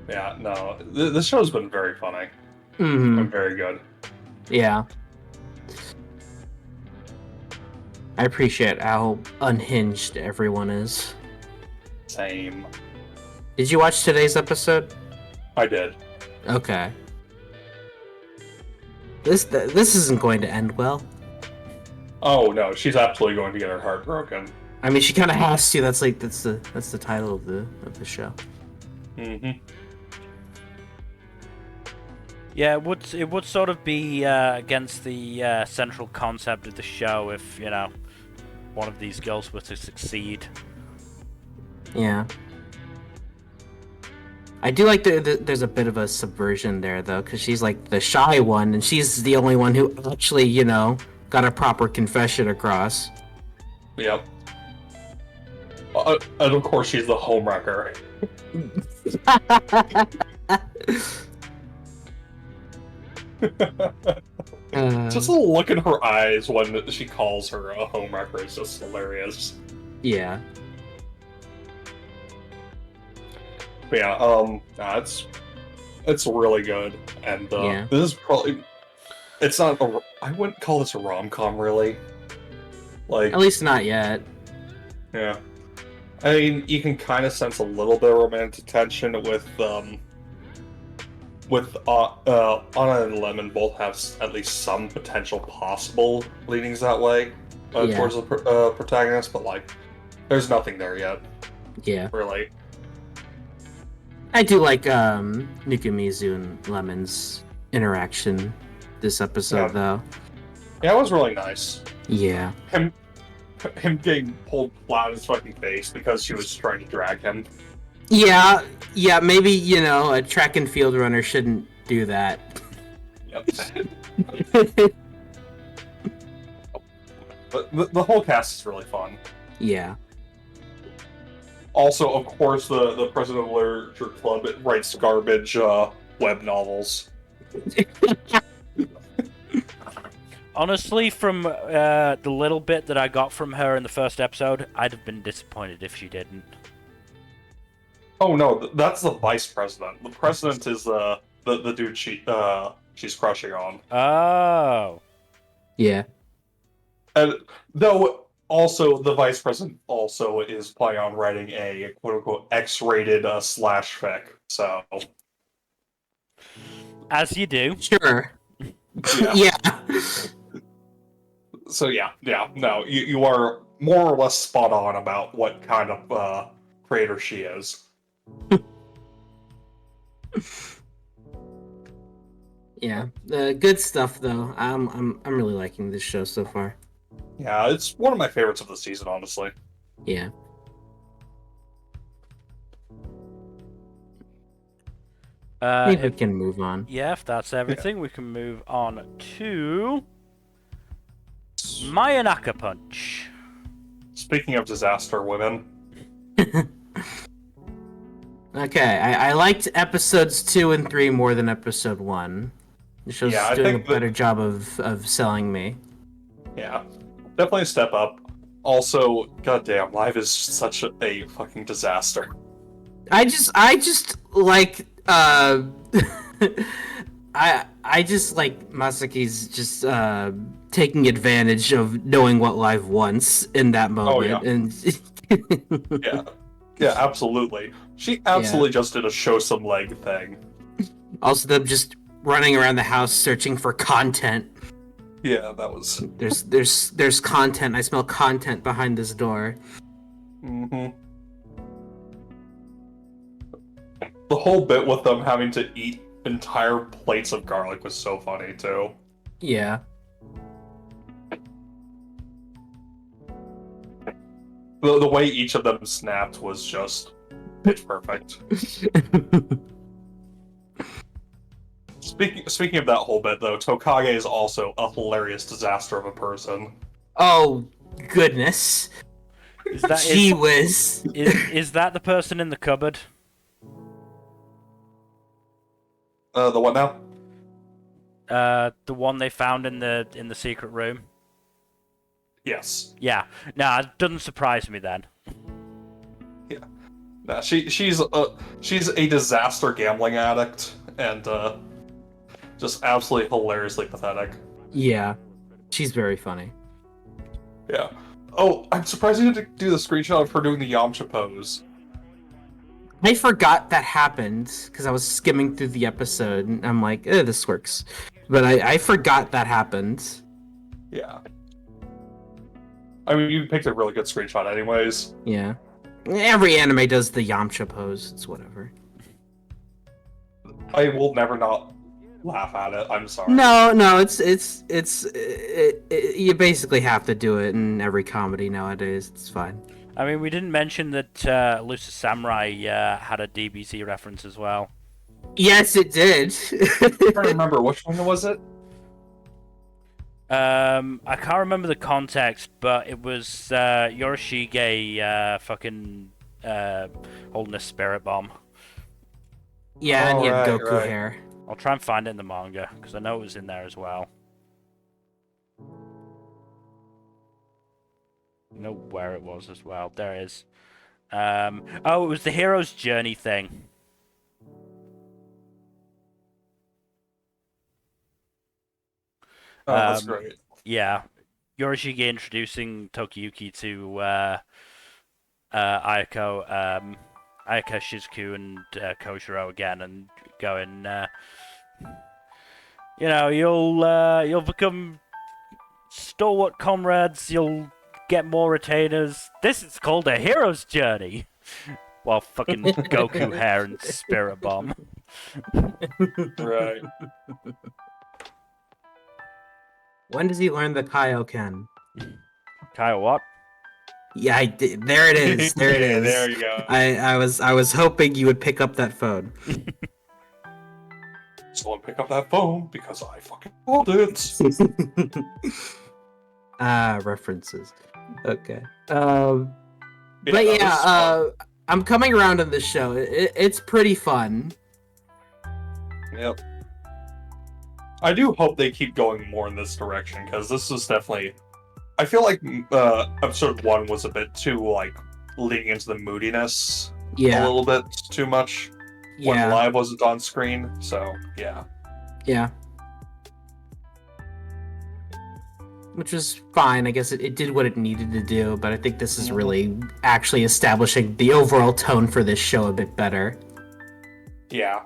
Yeah, no. This show's been very funny. And very good. Yeah. I appreciate how unhinged everyone is. Same. Did you watch today's episode? I did. Okay. This isn't going to end well. Oh no, she's absolutely going to get her heart broken. I mean, she kind of has to. That's the title of the show. Yeah, it would sort of be against the central concept of the show if, you know, one of these girls were to succeed. Yeah. I do like there's a bit of a subversion there, though, because she's like the shy one, and she's the only one who actually, you know, got a proper confession across. Yep. And of course, she's the homewrecker. Just the look in her eyes when she calls her a homewrecker is just hilarious. Yeah. But yeah, it's really good, and this is probably I wouldn't call this a rom-com really. Like, at least not yet. Yeah, I mean, you can kind of sense a little bit of romantic tension with Anna and Lemon both have at least some potential possible leanings that way towards the protagonist, but like, there's nothing there yet. Yeah. Really. I do like Nukumizu and Lemon's interaction this episode, though. Yeah, it was really nice. Yeah. Him getting pulled flat in his fucking face because she was trying to drag him. Yeah, maybe, you know, a track and field runner shouldn't do that. Yep. But the whole cast is really fun. Yeah. Also, of course, the president of the Literature Club writes garbage web novels. Honestly, from the little bit that I got from her in the first episode, I'd have been disappointed if she didn't. Oh no, that's the vice president. The president is the dude she's crushing on. Oh. Yeah. And though also the vice president also is planning on writing a quote unquote X-rated slash fic. So. As you do. Sure. Yeah. So no, you are more or less spot on about what kind of creator she is. Yeah, good stuff though. I'm really liking this show so far. Yeah, it's one of my favorites of the season, honestly. Yeah. I think we can move on. Yeah, if that's everything, we can move on to Mayonaka Punch. Speaking of disaster women. Okay, I liked episodes 2 and 3 more than episode 1. The show's doing a better job of selling me. Yeah, definitely a step up. Also, goddamn, Live is such a fucking disaster. I just like I just like Masaki's just taking advantage of knowing what Live wants in that moment. And yeah, absolutely. She absolutely just did a show some leg thing. Also, them just running around the house searching for content. Yeah, that was. There's content. I smell content behind this door. Mm-hmm. The whole bit with them having to eat entire plates of garlic was so funny too. Yeah. The way each of them snapped was just pitch perfect. Speaking of that whole bit though, Tokage is also a hilarious disaster of a person. Oh goodness. Is that Gee whiz. Is that the person in the cupboard? The what now? The one they found in the secret room. Yes. Yeah. Nah, it doesn't surprise me then. Yeah. Nah, she's a disaster gambling addict and just absolutely hilariously pathetic. Yeah, she's very funny. Yeah. Oh, I'm surprised you didn't do the screenshot of her doing the Yamcha pose. I forgot that happened because I was skimming through the episode and I'm like, this works. But I forgot that happened. Yeah. I mean, you picked a really good screenshot anyways. Yeah. Every anime does the Yamcha pose. It's whatever. I will never not laugh at it. I'm sorry. No, you basically have to do it in every comedy nowadays. It's fine. I mean, we didn't mention that Elusive Samurai had a DBZ reference as well. Yes, it did. I'm trying to remember, which one was it? I can't remember the context, but it was Yorishige fucking holding a spirit bomb. Yeah, and he had right, Goku right. hair. I'll try and find it in the manga, because I know it was in there as well. I know where it was as well. There it is. Oh, it was the hero's journey thing. Oh, that's great. Yeah. Yorishige introducing Tokiyuki to Ayako, Ayaka, Shizuku, and Koshiro again, and going, you'll become stalwart comrades, you'll get more retainers. This is called a hero's journey. While fucking Goku hair and spirit bomb. Right. When does he learn the Kaioken? Kyle, what? Yeah, I did. There it is. There it Yeah, is. there you go. I was hoping you would pick up that phone. So I'll pick up that phone because I fucking called it. References. Okay. Yeah, But that yeah, was fun. I'm coming around on this show. It's pretty fun. Yep. I do hope they keep going more in this direction, because this is definitely... I feel like episode 1 was a bit too, like, leading into the moodiness a Yeah. little bit too much when Yeah. live wasn't on screen, so, yeah. Yeah. Which was fine. I guess it did what it needed to do, but I think this is really actually establishing the overall tone for this show a bit better. Yeah.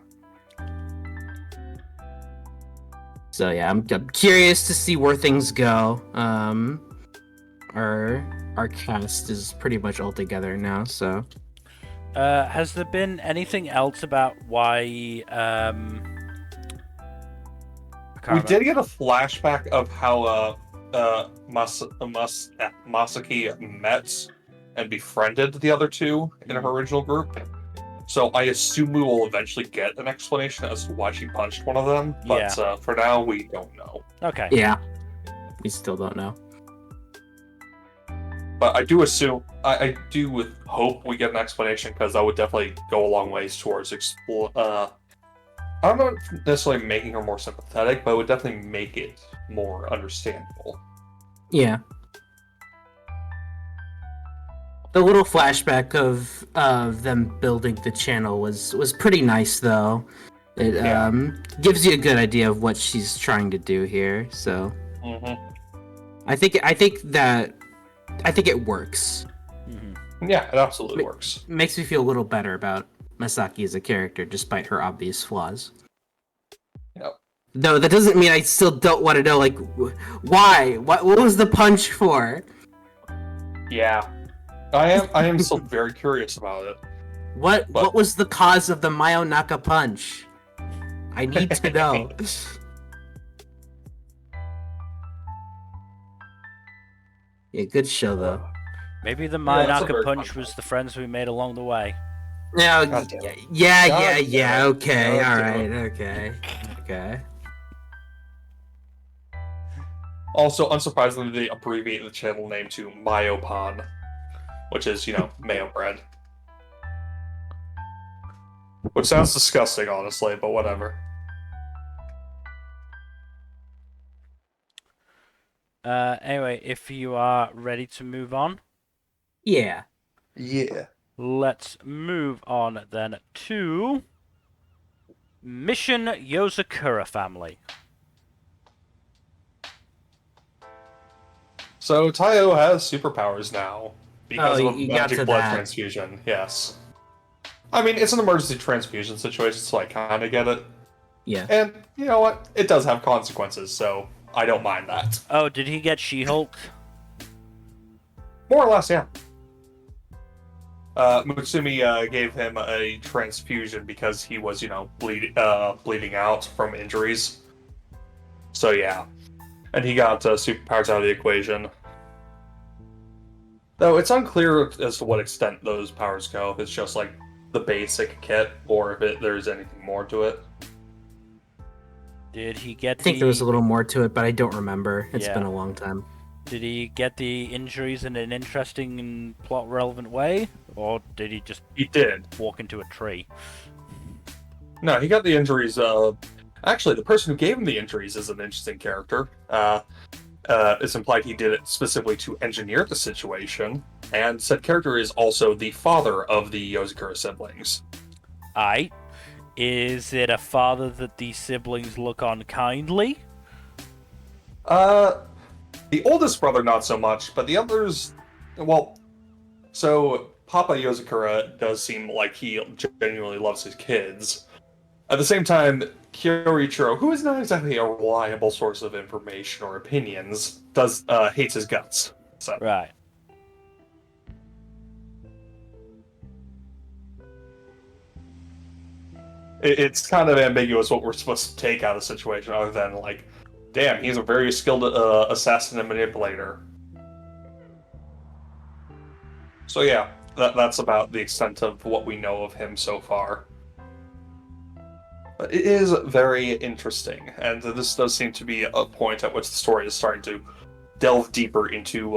So yeah, I'm curious to see where things go. Our cast is pretty much all together now, so. Has there been anything else about why? I can't We remember. did get a flashback of how Masaki met and befriended the other two in her original group. So I assume we will eventually get an explanation as to why she punched one of them, but for now we don't know. Okay. Yeah. We still don't know. But I do assume, I do hope we get an explanation, because that would definitely go a long ways towards I don't know if necessarily making her more sympathetic, but it would definitely make it more understandable. Yeah. The little flashback of them building the channel was pretty nice, though. It gives you a good idea of what she's trying to do here. So I think it works. Yeah, it absolutely works. Makes me feel a little better about Masaki as a character, despite her obvious flaws. Yep. Though that doesn't mean I still don't want to know, like, why? What was the punch for? Yeah. I am still very curious about it. What was the cause of the Mayonaka Punch? I need to know. Yeah, good show though. Maybe the Yeah, that's a Mayonaka very Punch fun was the friends we made along the way. No, God damn it. yeah, God damn it. okay, God all damn right, okay. Also, unsurprisingly, they abbreviated the channel name to Mayopan, which is, mayo bread. Which sounds disgusting, honestly, but whatever. Anyway, if you are ready to move on, Yeah. Yeah. let's move on then to Mission Yozakura Family. So Taiyo has superpowers now because of a you got to magic blood that. transfusion. Yes. I mean, it's an emergency transfusion situation, so I kind of get it. Yeah. And you know what? It does have consequences, so I don't mind that. Oh, did he get She-Hulk? More or less, yeah. Mutsumi gave him a transfusion because he was, bleeding out from injuries. So yeah. And he got superpowers out of the equation. Though it's unclear as to what extent those powers go. If it's just like the basic kit, or if there's anything more to it. Did he get I think there was a little more to it, but I don't remember. It's Yeah. been a long time. Did he get the injuries in an interesting and plot-relevant way? Or did he just He did. walk into a tree? No, he got the injuries. Actually, the person who gave him the injuries is an interesting character. It's implied he did it specifically to engineer the situation, and said character is also the father of the Yozakura siblings. Aight. Is it a father that these siblings look on kindly? The oldest brother, not so much, but the others, well, so Papa Yozakura does seem like he genuinely loves his kids. At the same time, Kyorichiro, who is not exactly a reliable source of information or opinions, hates his guts. So. Right. It's kind of ambiguous what we're supposed to take out of the situation, other than, like, damn, he's a very skilled assassin and manipulator. So yeah, that's about the extent of what we know of him so far. But it is very interesting, and this does seem to be a point at which the story is starting to delve deeper into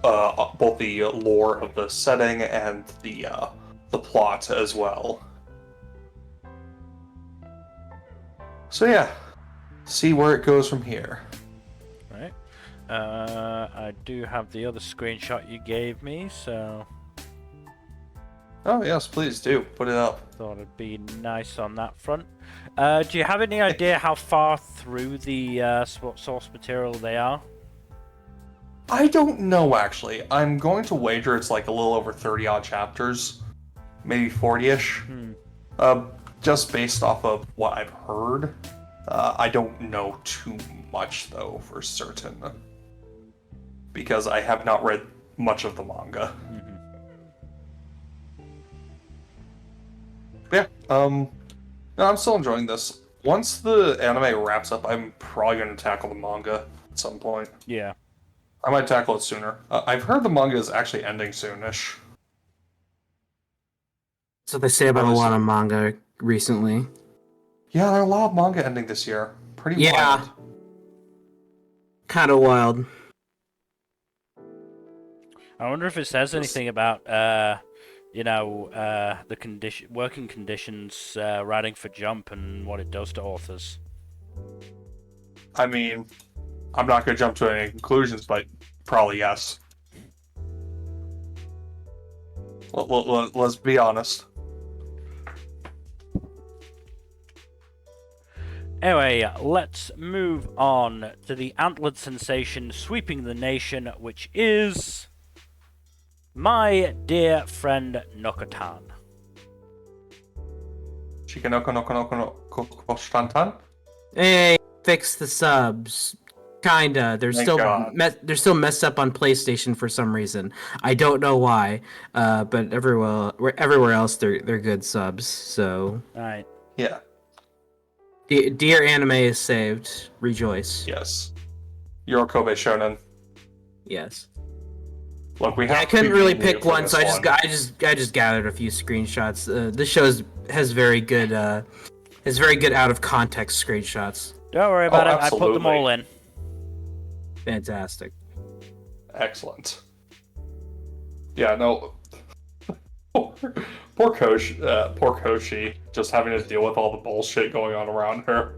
both the lore of the setting and the plot as well. So yeah, see where it goes from here. Right. I do have the other screenshot you gave me, so Oh yes, please do put it up. thought it'd be nice on that front. Do you have any idea how far through the source material they are? I don't know actually. I'm going to wager it's like a little over 30 odd chapters, maybe 40-ish. Just based off of what I've heard. I don't know too much though for certain, because I have not read much of the manga. Yeah, no, I'm still enjoying this. Once the anime wraps up, I'm probably going to tackle the manga at some point. Yeah. I might tackle it sooner. I've heard the manga is actually ending soonish. That's what they say about a lot of manga recently. Yeah, there are a lot of manga ending this year. Pretty Yeah. wild. Kind of wild. I wonder if it says anything about the working conditions writing for Jump and what it does to authors. I mean, I'm not going to jump to any conclusions, but probably yes. Let's be honest. Anyway, let's move on to the antlered sensation sweeping the nation, which is my dear friend Nokotan. Shikanoko no kono kono koshtantan? Hey, fix the subs. Kinda. They're Thank still God. they're still messed up on PlayStation for some reason. I don't know why. But everywhere else they're good subs. So Alright. Yeah. Dear Anime is saved. Rejoice. Yes. Yorokobe Shonen. Yes. Look, we have. I couldn't really to be pick one, so I just gathered a few screenshots. This show has very good out of context screenshots. Don't worry about it, I put them absolutely. all in. Fantastic. Excellent. Yeah, no. Poor Koshi, just having to deal with all the bullshit going on around her.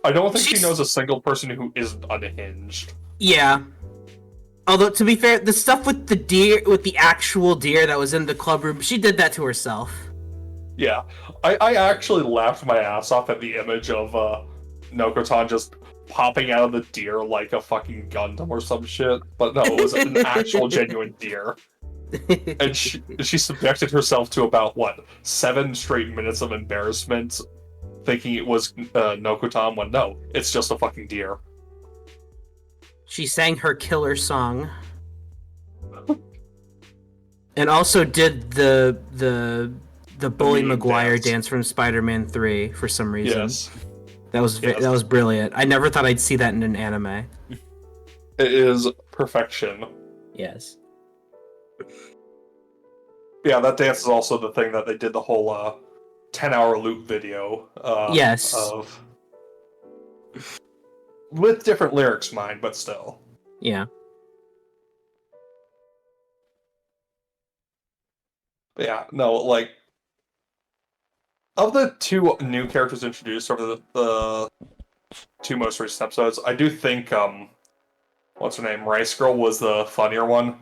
I don't think she knows a single person who isn't unhinged. Yeah. Although, to be fair, the stuff with the deer, with the actual deer that was in the club room, she did that to herself. Yeah. I actually laughed my ass off at the image of Nokotan just popping out of the deer like a fucking Gundam or some shit. But no, it was an actual genuine deer. And she subjected herself to about, 7 straight minutes of embarrassment, thinking it was Nokotan, when no, it's just a fucking deer. She sang her killer song. And also did the Bully Maguire dance from Spider-Man 3 for some reason. Yes. That was brilliant. I never thought I'd see that in an anime. It is perfection. Yes. Yeah, that dance is also the thing that they did the whole 10-hour loop video yes. of. With different lyrics, mind, but still. Yeah. Yeah, no, like, of the 2 new characters introduced over the 2 most recent episodes, I do think, what's her name, Rice Girl was the funnier one.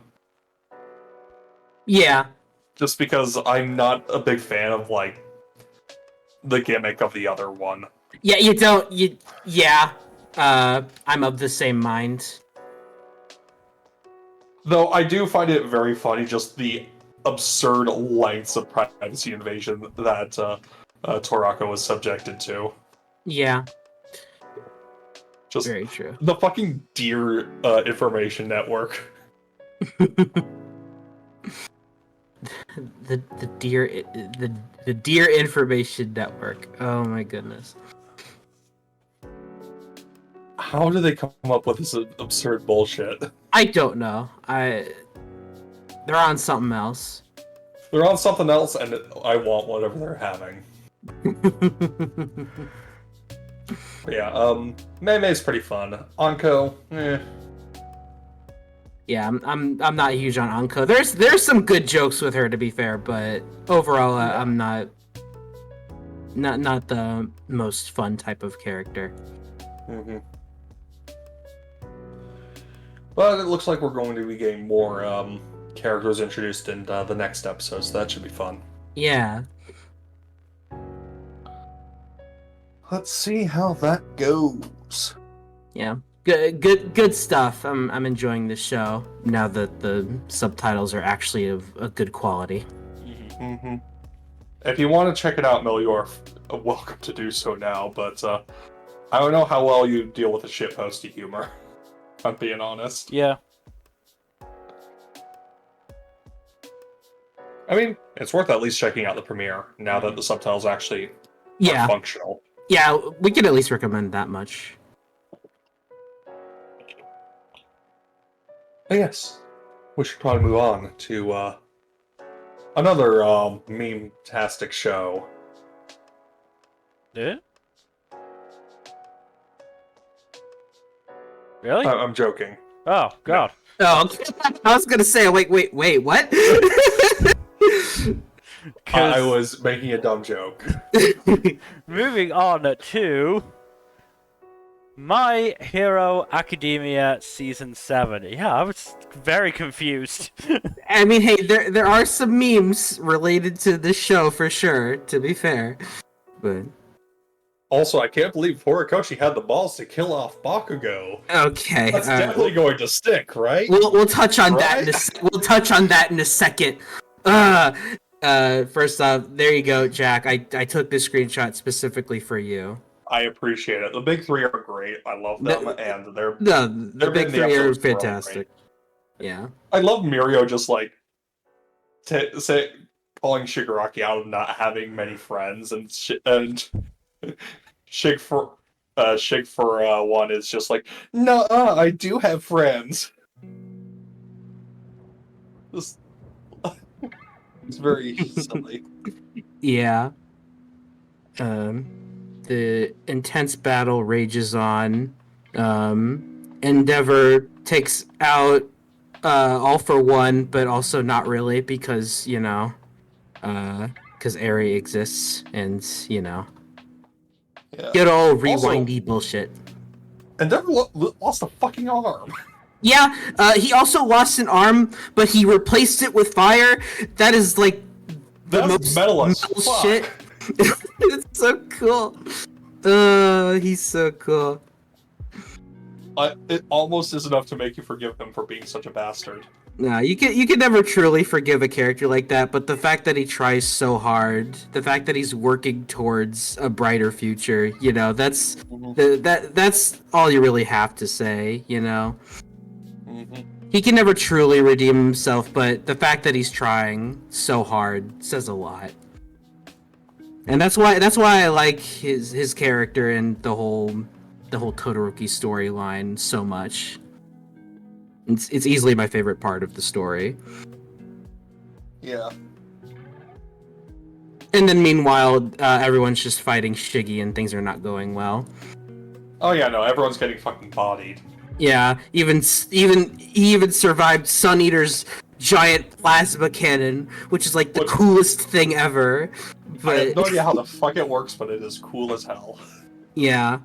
Yeah. Just because I'm not a big fan of, like, the gimmick of the other one. Yeah, I'm of the same mind. Though I do find it very funny, just the absurd lengths of privacy invasion that Torako was subjected to. Yeah. Just very true. The fucking deer information network. the deer information network. Oh my goodness. How do they come up with this absurd bullshit? I don't know. They're on something else. They're on something else, and I want whatever they're having. Yeah, Mei's pretty fun. Anko, eh. Yeah, I'm not huge on Anko. There's some good jokes with her, to be fair, but overall, I'm not the most fun type of character. Mm-hmm. But it looks like we're going to be getting more characters introduced in the next episode, so that should be fun. Yeah. Let's see how that goes. Yeah. Good stuff. I'm enjoying this show now that the subtitles are actually of a good quality. Mm-hmm. If you want to check it out, Mel, you're welcome to do so now, but I don't know how well you deal with the shitposty humor, if I'm being honest. Yeah. I mean, it's worth at least checking out the premiere, now that the subtitles actually are functional. Yeah, we can at least recommend that much. But yes, we should probably move on to another meme-tastic show. Yeah? Really? I'm joking. Oh, God. Oh, I was gonna say, wait, what? I was making a dumb joke. Moving on to My Hero Academia Season 7. Yeah, I was very confused. I mean, hey, there are some memes related to this show for sure, to be fair. But also, I can't believe Horikoshi had the balls to kill off Bakugo. Okay. That's definitely going to stick, right? We'll touch on that we'll touch on that in a second. First off, there you go, Jack. I took this screenshot specifically for you. I appreciate it. The big 3 are great. I love them, and they're the big 3 are fantastic. Yeah. I love Mirio just like calling Shigaraki out of not having many friends, and Shig for one is just like, no, I do have friends. It's very silly. Yeah. The intense battle rages on. Endeavor takes out All for One, but also not really because, because Eri exists and, Yeah. Good old rewindy bullshit. And never lost a fucking arm. Yeah, he also lost an arm, but he replaced it with fire. That is like the That's most metal as metal fuck. shit. It's so cool. He's so cool. It almost is enough to make you forgive him for being such a bastard. No, you can never truly forgive a character like that, but the fact that he tries so hard, the fact that he's working towards a brighter future, that's that's all you really have to say, He can never truly redeem himself, but the fact that he's trying so hard says a lot. And that's why I like his character and the whole Todoroki storyline so much. It's easily my favorite part of the story. Yeah. And then meanwhile, everyone's just fighting Shiggy and things are not going well. Oh yeah, no, everyone's getting fucking bodied. Yeah, he even survived Sun Eater's giant plasma cannon, which is like the coolest thing ever. But I have no idea how the fuck it works, but it is cool as hell. Yeah.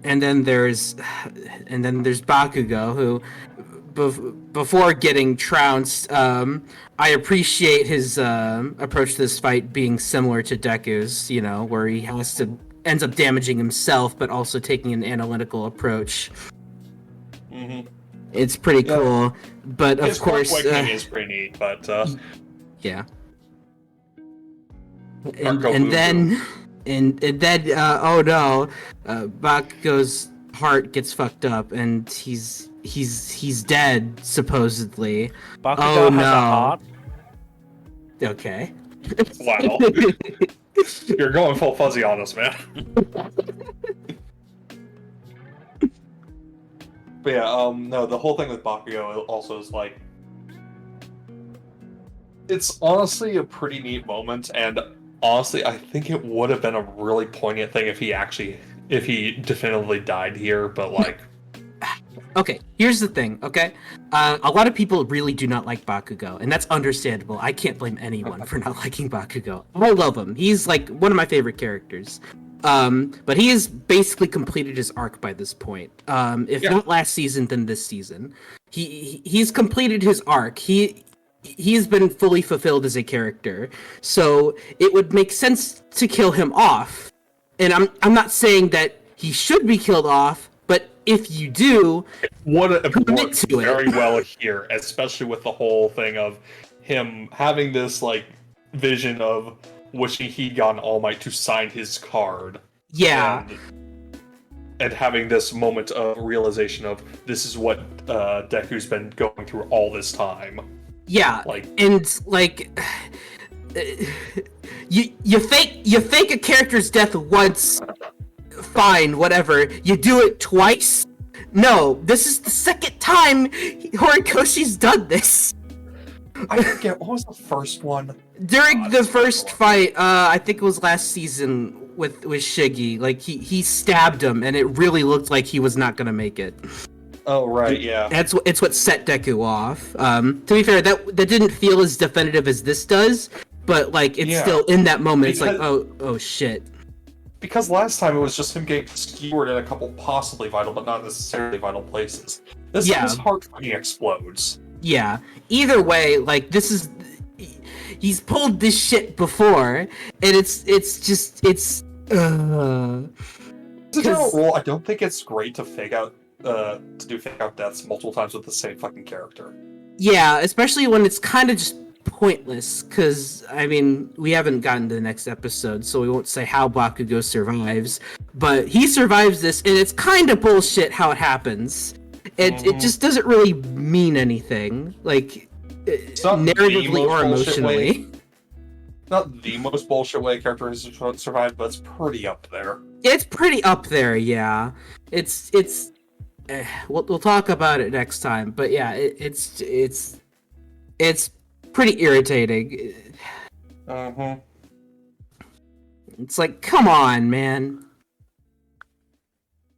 And then there's Bakugo, who before getting trounced, I appreciate his approach to this fight being similar to Deku's, where he ends up damaging himself, but also taking an analytical approach. Mm-hmm. It's pretty cool, but his of course, is pretty neat, but yeah. And then oh no, Bakugo's heart gets fucked up, and he's dead supposedly. Bakugo has a heart. Okay. Wow. You're going full fuzzy on us, man. But yeah, no, the whole thing with Bakugo also is like, it's honestly a pretty neat moment, and honestly, I think it would have been a really poignant thing if he definitively died here, but like... Okay, here's the thing, okay? A lot of people really do not like Bakugo, and that's understandable. I can't blame anyone for not liking Bakugo. I love him. He's like one of my favorite characters. But he has basically completed his arc by this point. If not last season, then this season. He's completed his arc. He's been fully fulfilled as a character, so it would make sense to kill him off. And I'm not saying that he should be killed off, but if you do, would have commit worked to very it. well here, especially with the whole thing of him having this like vision of wishing he'd gotten All Might to sign his card. Yeah. And having this moment of realization of this is what Deku's been going through all this time. Yeah, you fake a character's death once, fine, whatever. You do it twice? No, this is the second time Horikoshi's done this. I forget, what was the first one? During the first fight, I think it was last season with Shiggy, like he stabbed him, and it really looked like he was not gonna make it. Oh right, yeah. It's what set Deku off. To be fair, that didn't feel as definitive as this does, but like it's still in that moment. It's like oh shit. Because last time it was just him getting skewered in a couple possibly vital, but not necessarily vital places. This time his heart fucking explodes. Yeah. Either way, like he's pulled this shit before, and it's As a general rule, I don't think it's great to fake out deaths multiple times with the same fucking character. Yeah, especially when it's kind of just pointless, because, I mean, we haven't gotten to the next episode, so we won't say how Bakugo survives, but he survives this, and it's kind of bullshit how it happens. It just doesn't really mean anything, like, narratively or emotionally. Not the most bullshit way a character has survived, but it's pretty up there. It's pretty up there, yeah. We'll talk about it next time, but yeah, it's pretty irritating. It's like, come on, man.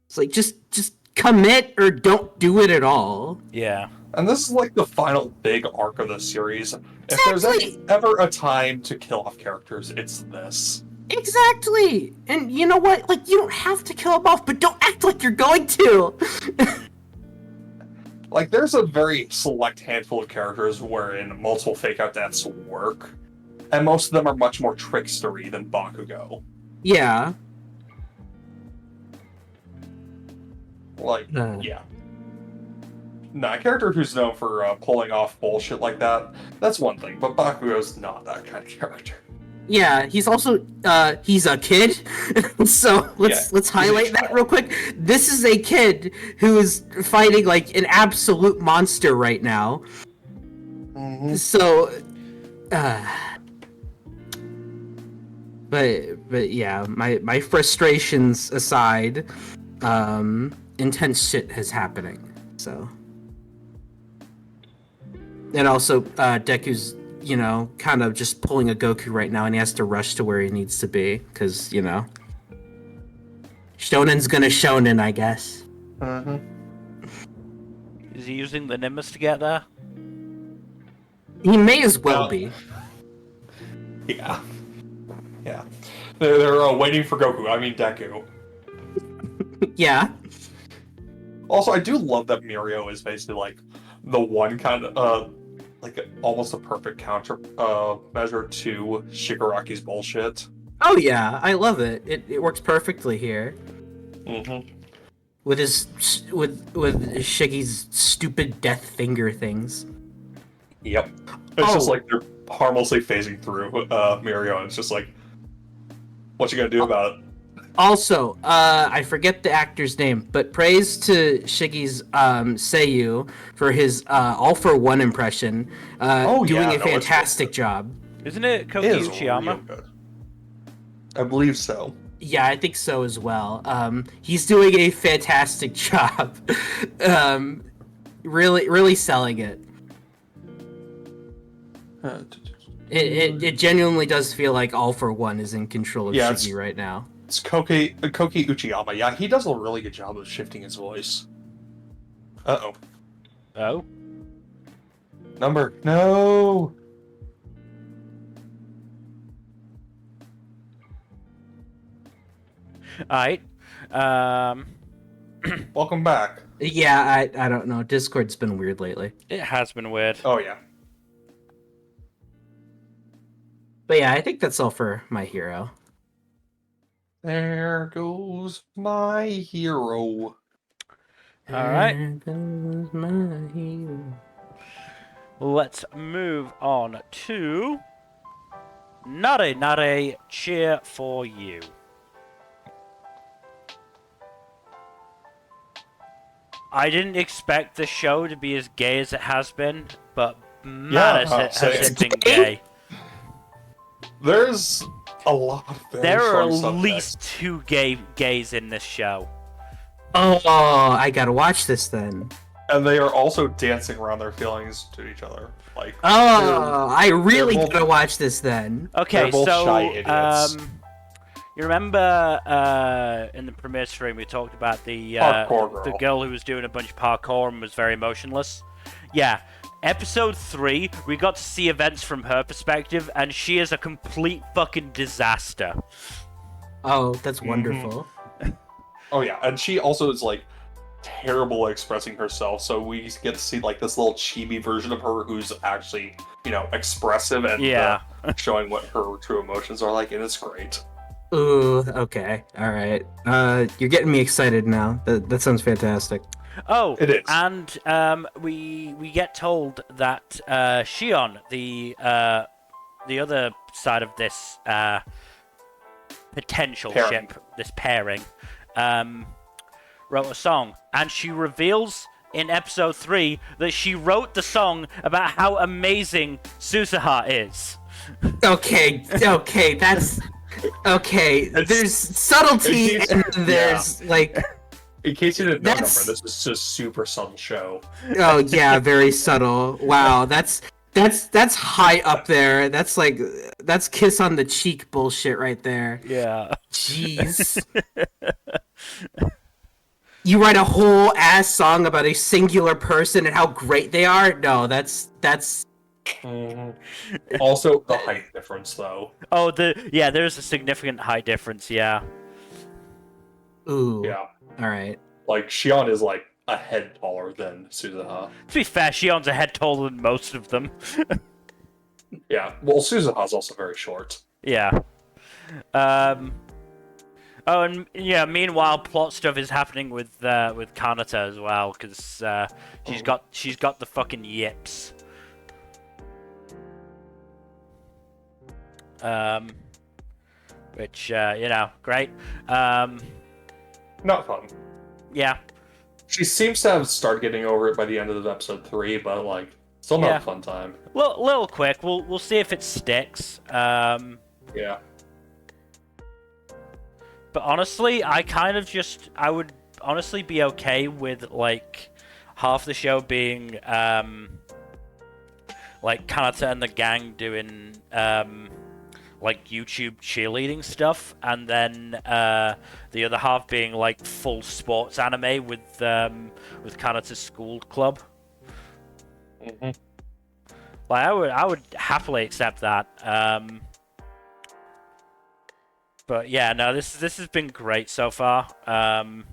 It's like just commit or don't do it at all. Yeah. And this is like the final big arc of the series. If there's ever a time to kill off characters, it's this. Exactly! And you know what? Like, you don't have to kill him off, but don't act like you're going to! Like, there's a very select handful of characters wherein multiple fake-out deaths work, and most of them are much more trickstery than Bakugo. Yeah. Like, yeah. Nah, a character who's known for pulling off bullshit like that, that's one thing, but Bakugo's not that kind of character. Yeah, he's also he's a kid, so let's highlight that real quick. This is a kid who is fighting like an absolute monster right now. Mm-hmm. So, but yeah, my frustrations aside, intense shit is happening. So, and also Deku's, you know, kind of just pulling a Goku right now, and he has to rush to where he needs to be, because, you know, Shonen's gonna Shonen, I guess. Mm-hmm. Is he using the Nimbus to get there? He may as well be. Yeah. Yeah. They're waiting for Goku, I mean Deku. Yeah. Also, I do love that Mirio is basically, like, the one kind of, like, almost a perfect counter measure to Shigaraki's bullshit. Oh yeah, I love it. It works perfectly here. Mm-hmm. With his with Shiggy's stupid death finger things. Yep. It's just like they're harmlessly phasing through Mirio, and it's just like, what you gonna do about it? Also, I forget the actor's name, but praise to Shiggy's Seiyu for his All for One impression, doing a fantastic job. Isn't it Koki It is Uchiyama? real good. I believe so. Yeah, I think so as well. He's doing a fantastic job. Really selling it. It genuinely does feel like All for One is in control of Shiggy right now. It's Koki Uchiyama. Yeah, he does a really good job of shifting his voice. Uh-oh. Oh? Number. No! Alright. Welcome back. Yeah, I don't know. Discord's been weird lately. It has been weird. Oh, yeah. But yeah, I think that's all for my hero. There goes my hero. Alright. There goes my hero. Let's move on to Naranare Cheer For You. I didn't expect the show to be as gay as it has been, but man, has it been gay. There's a lot of There are at least 2 gays in this show. Oh, I gotta watch this then. And they are also dancing around their feelings to each other. Like, I really gotta watch this then. Okay, they're both so shy idiots. you remember in the premiere stream we talked about the girl who was doing a bunch of parkour and was very emotionless? Yeah. Episode 3, we got to see events from her perspective, and she is a complete fucking disaster. Oh, that's wonderful. Oh yeah, and she also is like terrible at expressing herself, so we get to see like this little chibi version of her who's actually, you know, expressive and showing what her true emotions are like, and it's great. Ooh, okay, all right. You're getting me excited now. That sounds fantastic. Oh, it is. And we get told that Shion, the other side of this potential ship, this pairing, wrote a song, and she reveals in episode 3 that she wrote the song about how amazing Susaha is. Okay, that's okay. There's subtlety and there's like. In case you didn't know, this is just a super subtle show. Oh yeah, very subtle. Wow, that's high up there. That's kiss on the cheek bullshit right there. Yeah. Jeez. You write a whole ass song about a singular person and how great they are? No, that's Also, the height difference, though. Oh, there's a significant height difference, yeah. Ooh. Yeah. All right. Like, Shion is, like, a head taller than Suzuha. To be fair, Shion's a head taller than most of them. Yeah. Well, Suzuha's also very short. Yeah. Oh, and yeah. Meanwhile, plot stuff is happening with Kanata as well, because she's got the fucking yips. Which great. Not fun. Yeah. She seems to have started getting over it by the end of episode 3, but like, still not a fun time. Little quick. We'll see if it sticks. Yeah. But honestly, I would honestly be okay with like half the show being like Kanata and the gang doing like YouTube cheerleading stuff, and then the other half being like full sports anime with Kanata's school club. Mm-hmm. Like I would happily accept that. But yeah, no, this has been great so far. I mean,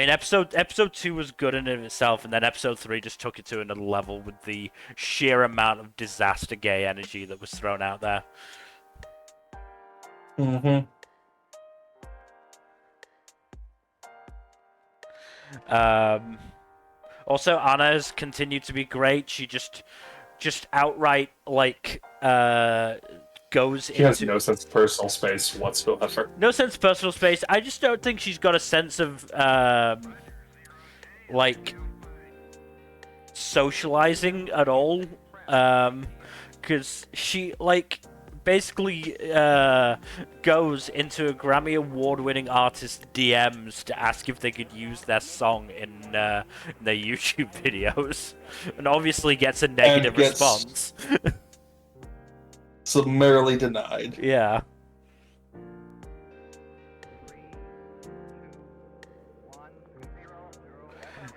episode 2 was good in and of itself, and then episode 3 just took it to another level with the sheer amount of disaster gay energy that was thrown out there. Mm-hmm. Also, Anna has continued to be great. She just outright like goes She into has no sense of personal space whatsoever. no sense of personal space. I just don't think she's got a sense of like socializing at all. Because she like basically goes into a Grammy Award-winning artist's DMs to ask if they could use their song in their YouTube videos, and obviously gets a negative response. Summarily denied. Yeah.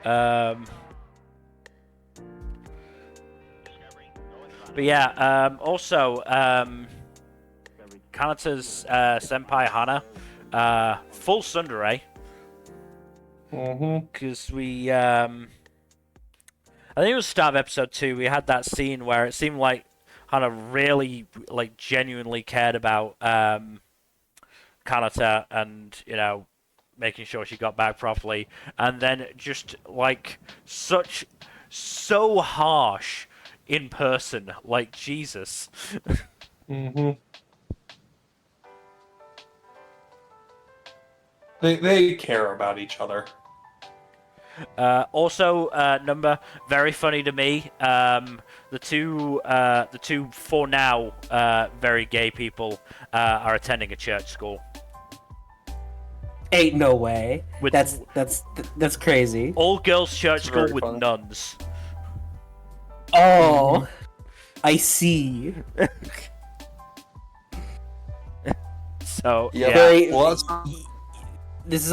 But yeah, also, Kanata's senpai Hana, full tsundere. Because we, I think it was start of episode 2, we had that scene where it seemed like Hana really, like, genuinely cared about Kanata and, making sure she got back properly. And then just, like, so harsh in person, like Jesus. They care about each other. Also, Nmbr, very funny to me. The two for now very gay people are attending a church school. Ain't no way. With That's crazy. all girls church It's school very with funny. nuns. Oh, I see. So Yeah. yeah. Very- Well, that's... This is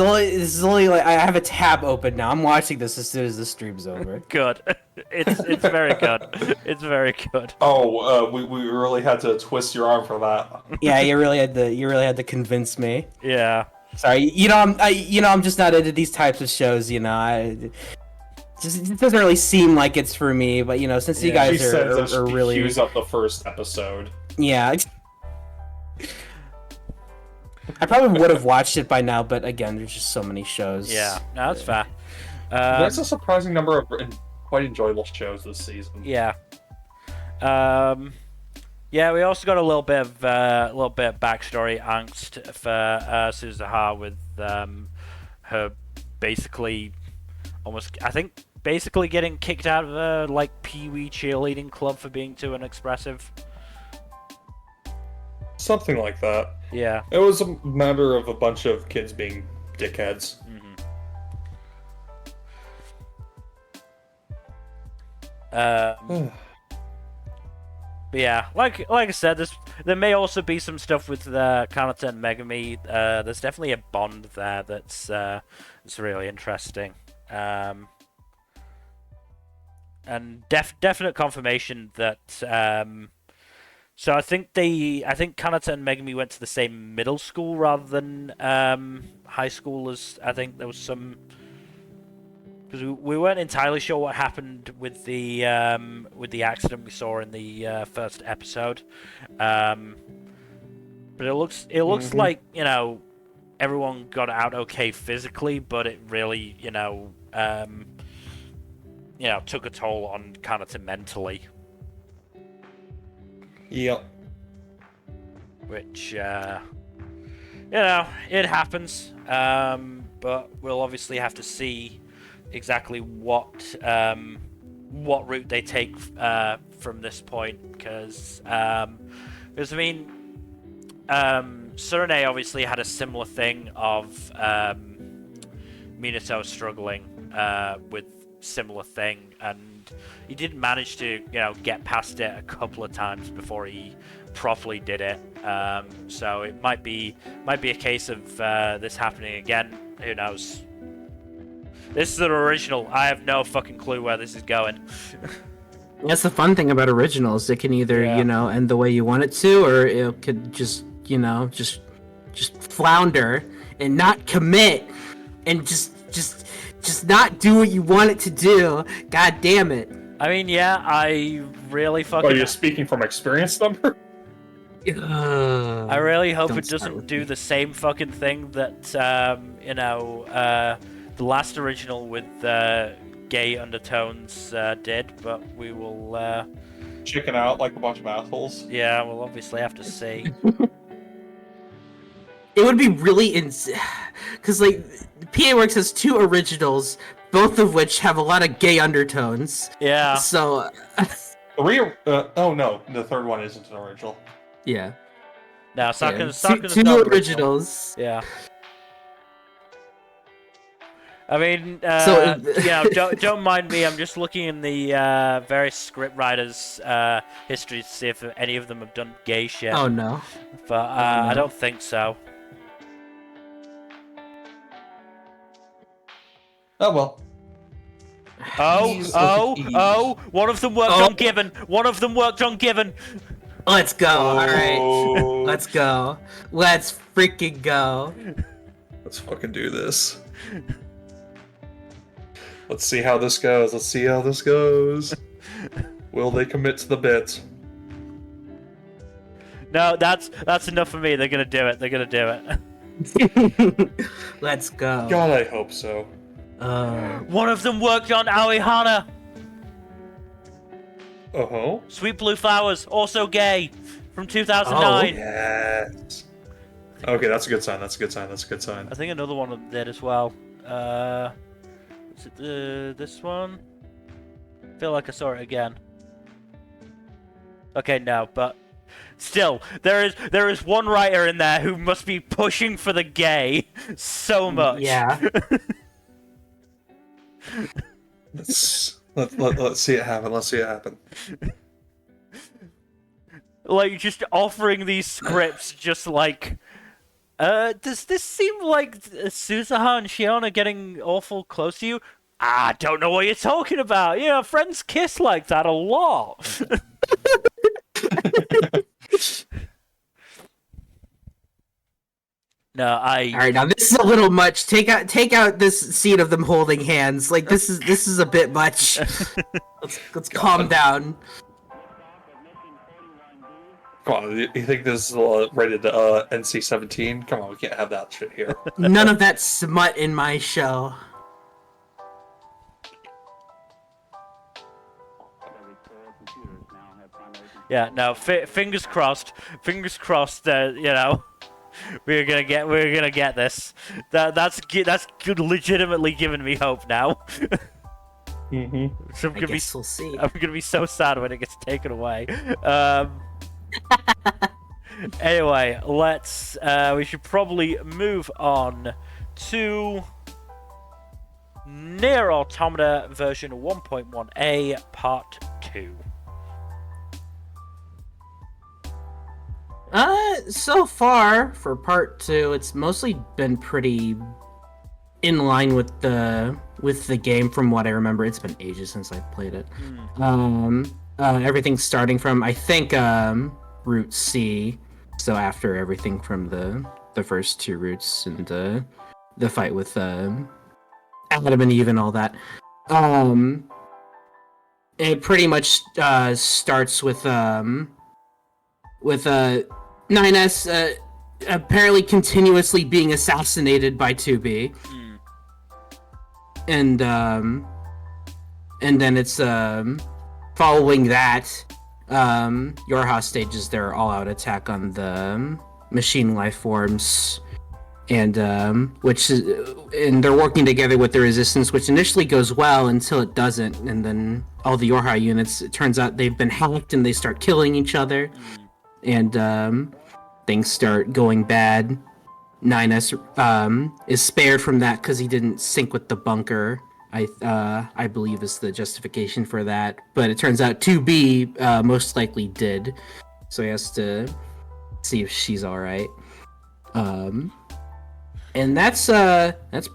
only like I have a tab open now. I'm watching this as soon as the stream's over. Good. It's very good. It's very good. Oh, we really had to twist your arm for that. Yeah, you really had to convince me. Yeah. Sorry, I'm just not into these types of shows. It doesn't really seem like it's for me. But since you Yeah. She guys said that are she really cues up the first episode. yeah. I probably would have watched it by now, but again, there's just so many shows. Yeah. No, that's fair. There's a surprising number of quite enjoyable shows this season. Yeah. Yeah, we also got a little bit of backstory angst for Suzuha with her basically basically getting kicked out of a like pee-wee cheerleading club for being too unexpressive. Something like that. Yeah. It was a matter of a bunch of kids being dickheads. But yeah, like I said, there may also be some stuff with Kanata and Megami. There's definitely a bond there that's really interesting. and definite confirmation that. So I think Kanata and Megumi went to the same middle school rather than high school. As I think there was some, because we weren't entirely sure what happened with the accident we saw in the first episode. But it looks like, you know, everyone got out okay physically, but it really, took a toll on Kanata mentally. Yep. Which, it happens. But we'll obviously have to see exactly what route they take from this point, because Tsurune obviously had a similar thing of Minato struggling with similar thing, and he did manage to get past it a couple of times before he properly did it. So it might be a case of this happening again. Who knows? This is an original. I have no fucking clue where this is going. That's the fun thing about originals. It can either, end the way you want it to, or it could just flounder and not commit and just not do what you want it to do. God damn it. I mean, yeah, I really fucking... Are you speaking from experience, Nmbr? I really hope it doesn't do the same fucking thing that, the last original with gay undertones did, but we will... Chicken out like a bunch of assholes? Yeah, we'll obviously have to see. It would be really because PA Works has 2 originals, both of which have a lot of gay undertones. Yeah. So. Oh no, the third one isn't an original. Yeah. No, Sakuna's two not originals. Yeah. I mean, don't mind me. I'm just looking in the various script writers' histories to see if any of them have done gay shit. Oh no. But I don't think so. Oh well. Oh! One of them worked on Given. One of them worked on Given. Let's go. All right. Let's go. Let's freaking go. Let's fucking do this. Let's see how this goes. Will they commit to the bit? No, that's enough for me. They're gonna do it. Let's go. God, I hope so. One of them worked on Aoihana. Uh-huh. Sweet Blue Flowers, also gay, from 2009. Oh, yes. Okay, that's a good sign. I think another one of them did as well. Is it this one? I feel like I saw it again. Okay, no, but still, there is one writer in there who must be pushing for the gay so much. Yeah. Let's see it happen. Like, just offering these scripts, just like, does this seem like Suzuha and Shiona getting awful close to you? I don't know what you're talking about. Yeah, friends kiss like that a lot. No, All right, now this is a little much. Take out this scene of them holding hands. Like this is a bit much. let's calm down. Come on, you think this is rated NC-17? Come on, we can't have that shit here. None of that smut in my show. Yeah, no, fingers crossed. We're gonna get this. That's legitimately giving me hope now. So I guess we'll see. I'm gonna be so sad when it gets taken away. Anyway, let's. We should probably move on to Nier Automata version 1.1a Part 2. So far for Part 2, it's mostly been pretty in line with the game from what I remember. It's been ages since I've played it. Everything's starting from, I think, Route C. So after everything from the first two routes and the fight with Adam and Eve and all that. It pretty much starts with 9S apparently continuously being assassinated by 2B. And then it's following that, Yorha stages their all-out attack on the machine life forms, and and they're working together with the resistance, which initially goes well until it doesn't, and then all the Yorha units, it turns out they've been hacked and they start killing each other, and things start going bad. 9S is spared from that because he didn't sync with the bunker. I believe is the justification for that, but it turns out 2B most likely did, so he has to see if she's all right. And that's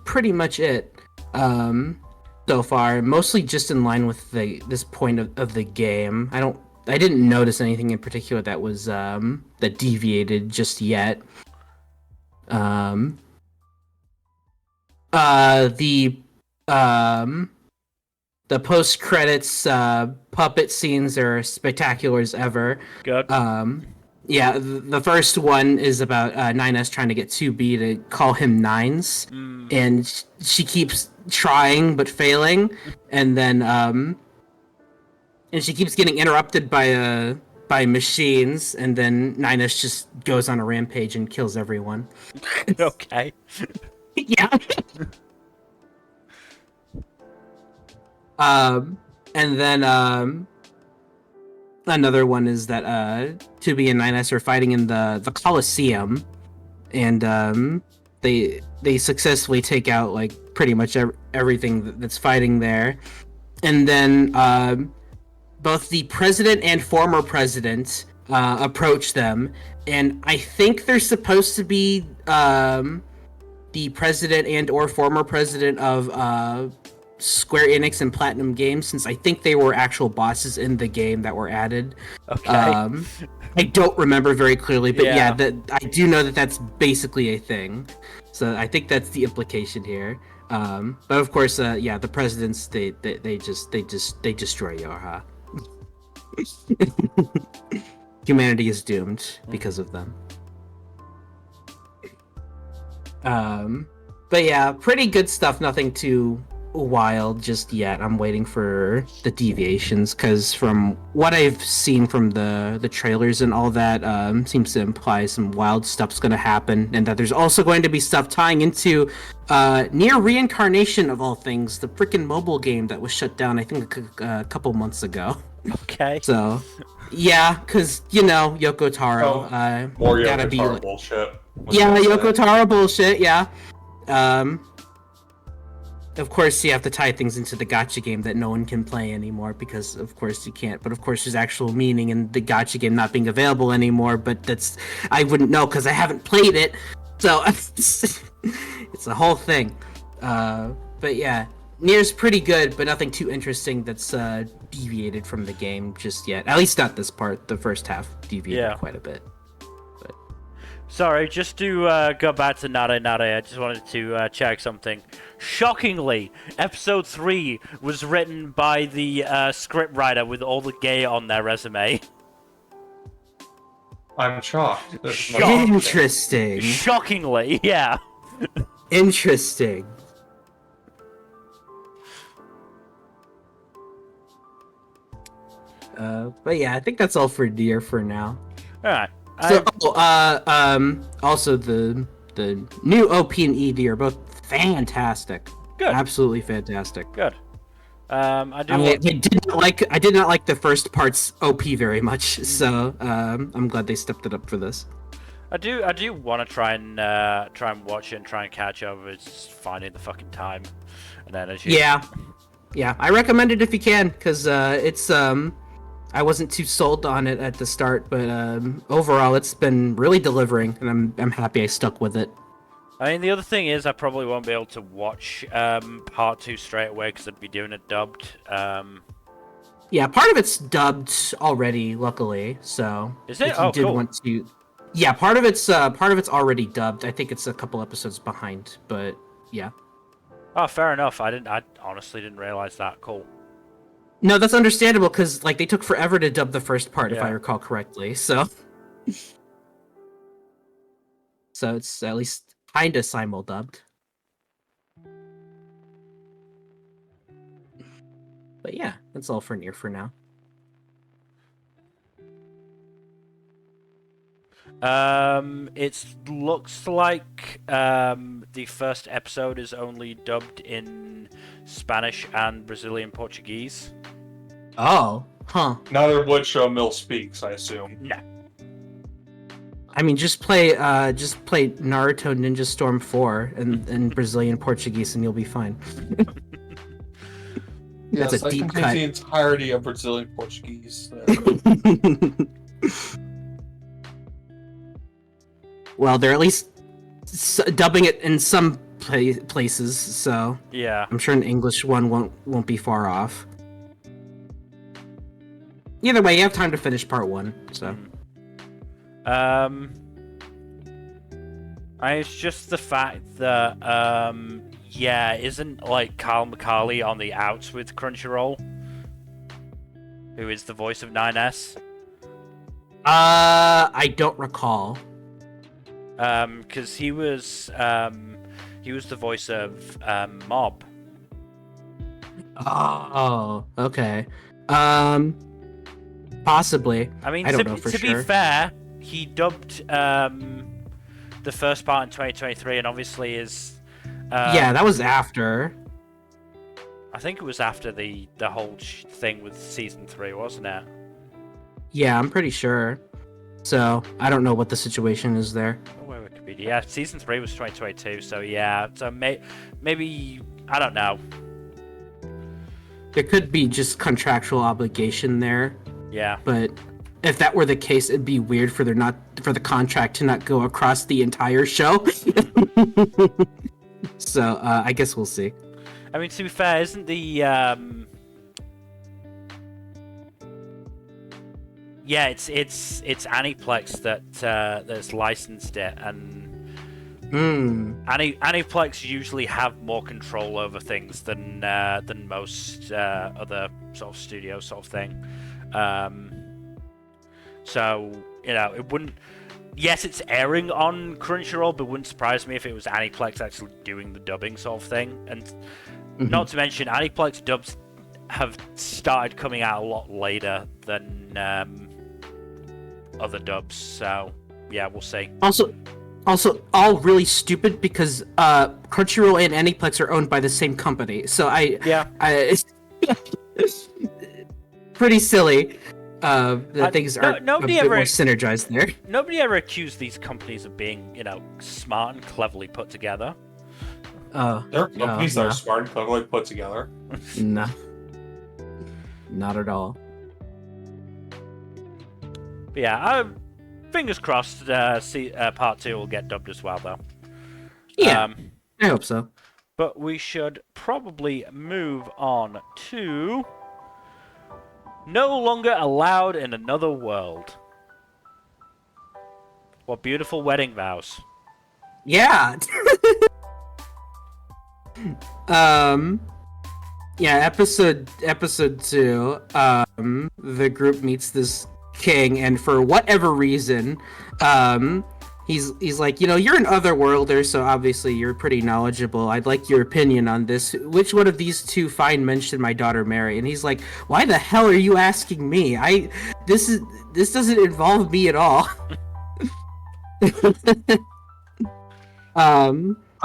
pretty much it so far. Mostly just in line with this point of the game. I didn't notice anything in particular that was that deviated just yet. The post credits puppet scenes are spectacular as ever. Good. Yeah, the first one is about 9S trying to get 2B to call him Nines, and she keeps trying but failing, and then and she keeps getting interrupted by machines, and then 9S just goes on a rampage and kills everyone. Okay. Yeah. And then another one is that 2B and 9S are fighting in the Coliseum, and they successfully take out like pretty much everything that's fighting there, and then both the president and former president approach them, and I think they're supposed to be the president and or former president of Square Enix and Platinum Games, since I think they were actual bosses in the game that were added. Okay. I don't remember very clearly, but yeah, I do know that that's basically a thing. So I think that's the implication here. But of course, the presidents they destroy Yorha. Humanity is doomed because of them. But yeah, pretty good stuff. Nothing too wild just yet. I'm waiting for the deviations, because from what I've seen from the trailers and all that, seems to imply some wild stuff's going to happen, and that there's also going to be stuff tying into Nier Reincarnation, of all things, the freaking mobile game that was shut down I think a couple months ago. Okay. So yeah, because Yoko Taro more gotta Yoko be Taro like, bullshit. yeah, Yoko Taro bullshit, yeah. Of course, you have to tie things into the gacha game that no one can play anymore, because of course you can't. But of course, there's actual meaning in the gacha game not being available anymore. But I wouldn't know because I haven't played it. So it's a whole thing. But yeah, Nier's pretty good, but nothing too interesting that's deviated from the game just yet. At least not this part. The first half deviated quite a bit. But sorry, just to go back to Naranare, I just wanted to check something. Shockingly, episode 3 was written by the scriptwriter with all the gay on their resume. I'm shocked. Interesting. Shockingly, yeah. Interesting. But yeah, I think that's all for Nier for now. Alright. So, also the new OP and ED are both fantastic. Good. Absolutely fantastic. Good. I did not like the first part's OP very much, so I'm glad they stepped it up for this. I do want to try and watch it and try and catch up. It's finding the fucking time, and then yeah, I recommend it if you can, because it's I wasn't too sold on it at the start, but overall it's been really delivering, and I'm happy I stuck with it. I mean, the other thing is I probably won't be able to watch part 2 straight away because I'd be doing it dubbed. Yeah, part of it's dubbed already, luckily. So is it? if you Oh, did cool. want to, yeah, part of it's already dubbed. I think it's a couple episodes behind, but yeah. Oh, fair enough. I honestly didn't realize that. Cool. No, that's understandable because like they took forever to dub the first part, if I Yeah. recall correctly. So it's at least kinda simul-dubbed. But yeah, that's all for Nier for now. It looks like the first episode is only dubbed in Spanish and Brazilian Portuguese. Oh, huh. Neither of which Mill speaks, I assume. No. I mean, just play Naruto Ninja Storm 4 in Brazilian Portuguese and you'll be fine. That's Yes, a deep contains cut. the entirety of Brazilian Portuguese. Well, they're at least dubbing it in some places, so Yeah. I'm sure an English one won't be far off. Either way, you have time to finish part 1, so. It's just the fact that yeah, isn't like Carl McCarley on the outs with Crunchyroll, who is the voice of 9S? I don't recall. Because he was the voice of Mob. Oh, okay. Possibly. I mean, I don't know for to sure. be fair, he dubbed the first part in 2023, and obviously is. Yeah, that was after. I think it was after the whole thing with season 3, wasn't it? Yeah, I'm pretty sure. So I don't know what the situation is there. Where Wikipedia? Yeah, season 3 was 2022. So yeah, so maybe I don't know. There could be just contractual obligation there, Yeah. but if that were the case, it'd be weird for the contract to not go across the entire show. So I guess we'll see. I mean, to be fair, isn't the yeah, it's Aniplex that's licensed it, and Aniplex usually have more control over things than most other sort of studio sort of thing. So it wouldn't. Yes, it's airing on Crunchyroll, but it wouldn't surprise me if it was Aniplex actually doing the dubbing sort of thing. And not to mention, Aniplex dubs have started coming out a lot later than other dubs. So yeah, we'll see. Also, all really stupid because Crunchyroll and Aniplex are owned by the same company. So it's pretty silly. That things are a bit more synergized there. Nobody ever accused these companies of being, smart and cleverly put together. There are companies that are smart and cleverly put together. No. Not at all. But yeah, fingers crossed part 2 will get dubbed as well, though. Yeah, I hope so. But we should probably move on to No Longer Allowed in Another World. What beautiful wedding vows. Yeah. Yeah, episode 2, the group meets this king, and for whatever reason, he's like, you're an otherworlder, so obviously you're pretty knowledgeable. I'd like your opinion on this. Which one of these two fine men should my daughter marry? And he's like, why the hell are you asking me? This doesn't involve me at all.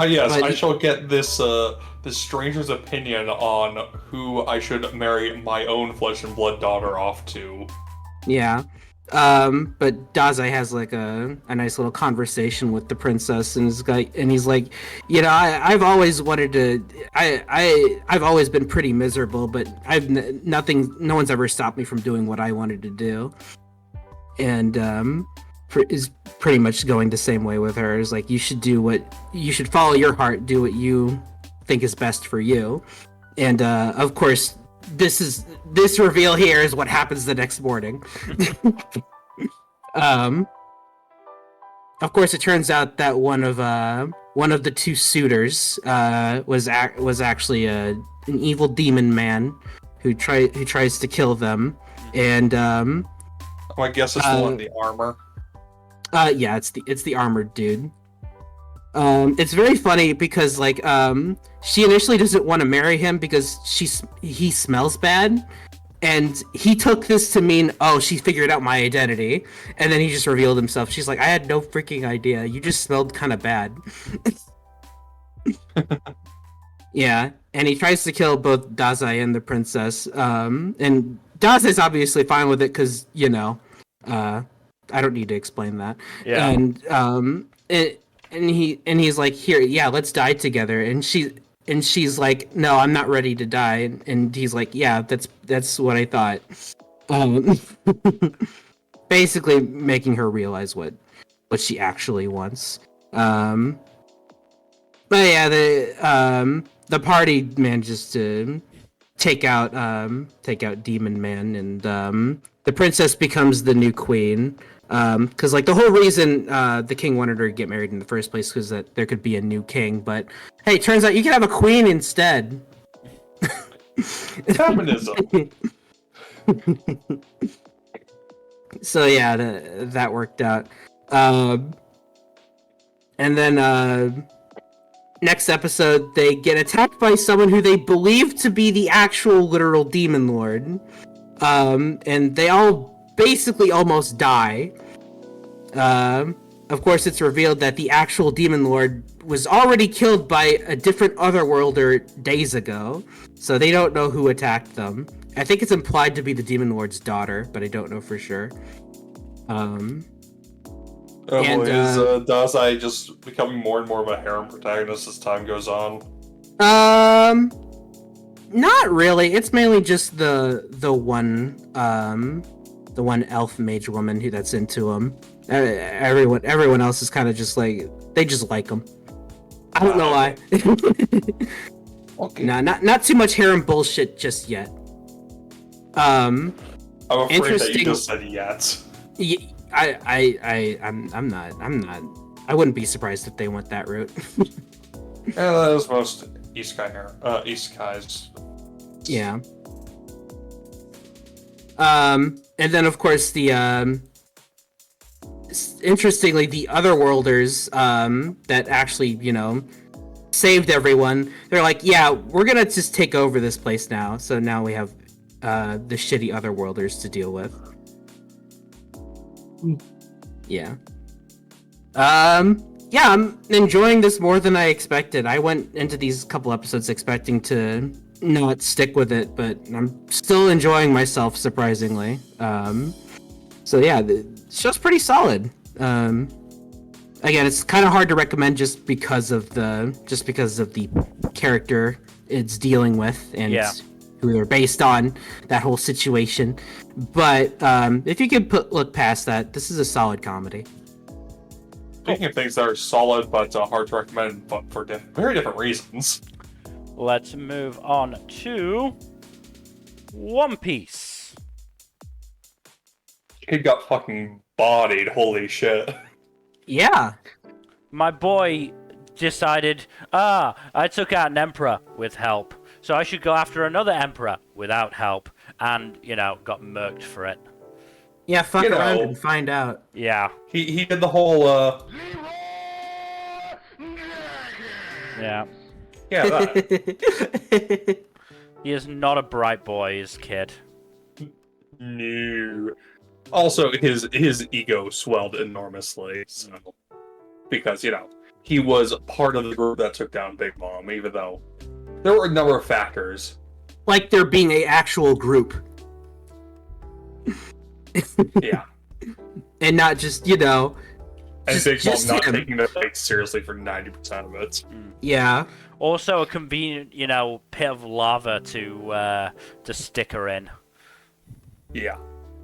Yes, I shall get this stranger's opinion on who I should marry my own flesh and blood daughter off to. Yeah. But Dazai has like a nice little conversation with the princess, and he's like, I've always wanted to. I've always been pretty miserable, but no one's ever stopped me from doing what I wanted to do. And is pretty much going the same way with her. Is like you should follow your heart, do what you think is best for you, and of course this reveal here is what happens the next morning. Of course, it turns out that one of the two suitors was actually an evil demon man who tries to kill them, and I guess it's the one in the armor. Yeah, it's the armored dude. It's very funny because like she initially doesn't want to marry him because he smells bad, and he took this to mean, oh, she figured out my identity, and then he just revealed himself. She's like, I had no freaking idea. You just smelled kind of bad. Yeah, and he tries to kill both Dazai and the princess. And Dazai's obviously fine with it because I don't need to explain that. Yeah. And he's like, here, yeah, let's die together. And she's like, no, I'm not ready to die. And he's like, yeah, that's what I thought. Basically making her realize what she actually wants. But yeah, the party manages to take out Demon Man, and the princess becomes the new queen. Because like the whole reason the king wanted her to get married in the first place was that there could be a new king, but hey, turns out you can have a queen instead. Feminism. So yeah, that worked out. And then next episode, they get attacked by someone who they believe to be the actual literal demon lord. And they all basically almost die. Of course, it's revealed that the actual demon lord was already killed by a different otherworlder days ago, so they don't know who attacked them. I think it's implied to be the demon lord's daughter, but I don't know for sure. Is Dazai just becoming more and more of a harem protagonist as time goes on? Not really. It's mainly just the one elf mage woman that's into him. Everyone else is kind of just like, they just like him. I don't know why. Okay. Nah, not too much harem bullshit just yet. I'm afraid that you interesting. just said yet. I'm not. I wouldn't be surprised if they went that route. Yeah, that is most isekais. Yeah. And then of course the interestingly, the otherworlders that actually, saved everyone, they're like, yeah, we're gonna just take over this place now. So now we have the shitty otherworlders to deal with. Yeah. Yeah, I'm enjoying this more than I expected. I went into these couple episodes expecting to not stick with it, but I'm still enjoying myself surprisingly. So yeah, the show's pretty solid. Again, it's kind of hard to recommend just because of the character it's dealing with and who they're based on, that whole situation. But if you could look past that, this is a solid comedy. Speaking of things that are solid but hard to recommend, but for very different reasons. Let's move on to One Piece. Kid got fucking bodied, holy shit. Yeah. My boy decided, I took out an emperor with help, so I should go after another emperor without help, and, got murked for it. Yeah, fuck around and find out. Yeah. He did the whole, Yeah. Yeah, that. He is not a bright boy, his kid. No. Also, his ego swelled enormously, so... Because, he was part of the group that took down Big Mom, even though there were a number of factors. Like there being an actual group. Yeah. And not just, And Big Mom not him. taking the fight seriously for 90% of it. Yeah. Also a convenient, pit of lava to stick her in. Yeah.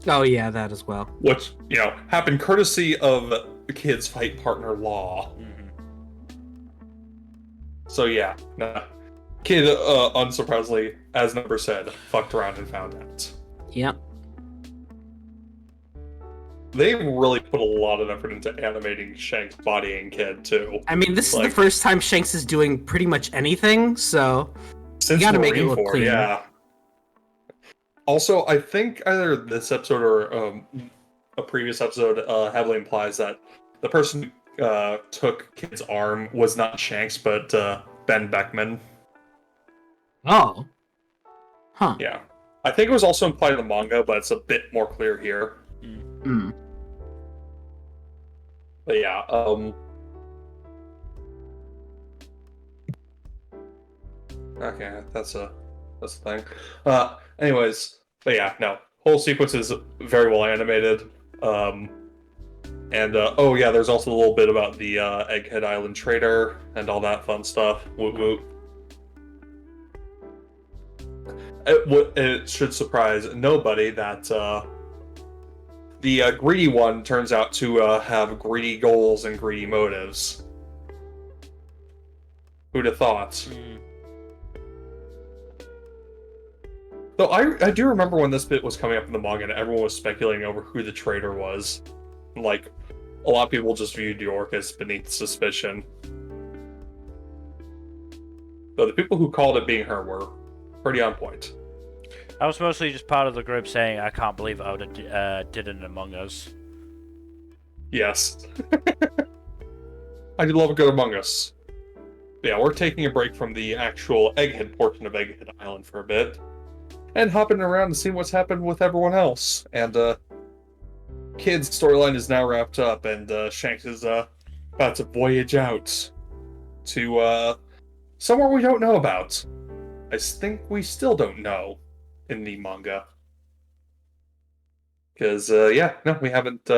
Oh yeah, that as well. Which, happened courtesy of Kid's fight partner Law. Mm-hmm. So yeah, nah. Kid, unsurprisingly, as Nmbr said, fucked around and found out. Yep. They really put a lot of effort into animating Shank's body and Kid, too. I mean, this is the first time Shanks is doing pretty much anything, so you gotta make it look clean. Yeah. Also, I think either this episode or a previous episode heavily implies that the person who took Kid's arm was not Shanks, but Ben Beckman. Oh. Huh. Yeah. I think it was also implied in the manga, but it's a bit more clear here. Mm. But yeah, okay, that's the thing. Anyways, but yeah, no. Whole sequence is very well animated. And oh yeah, there's also a little bit about the Egghead Island trader and all that fun stuff. Woot woot. It should surprise nobody that the greedy one turns out to have greedy goals and greedy motives. Who'd have thought? Mm. Though I do remember when this bit was coming up in the manga and everyone was speculating over who the traitor was. Like, a lot of people just viewed York as beneath suspicion. Though the people who called it being her were pretty on point. I was mostly just part of the group saying, I can't believe Oda did it Among Us. Yes. I do love a good Among Us. Yeah, we're taking a break from the actual Egghead portion of Egghead Island for a bit. And hopping around and seeing what's happened with everyone else. And, Kid's storyline is now wrapped up, and Shanks is about to voyage out to somewhere we don't know about. I think we still don't know in the manga. Because, yeah, no, we haven't...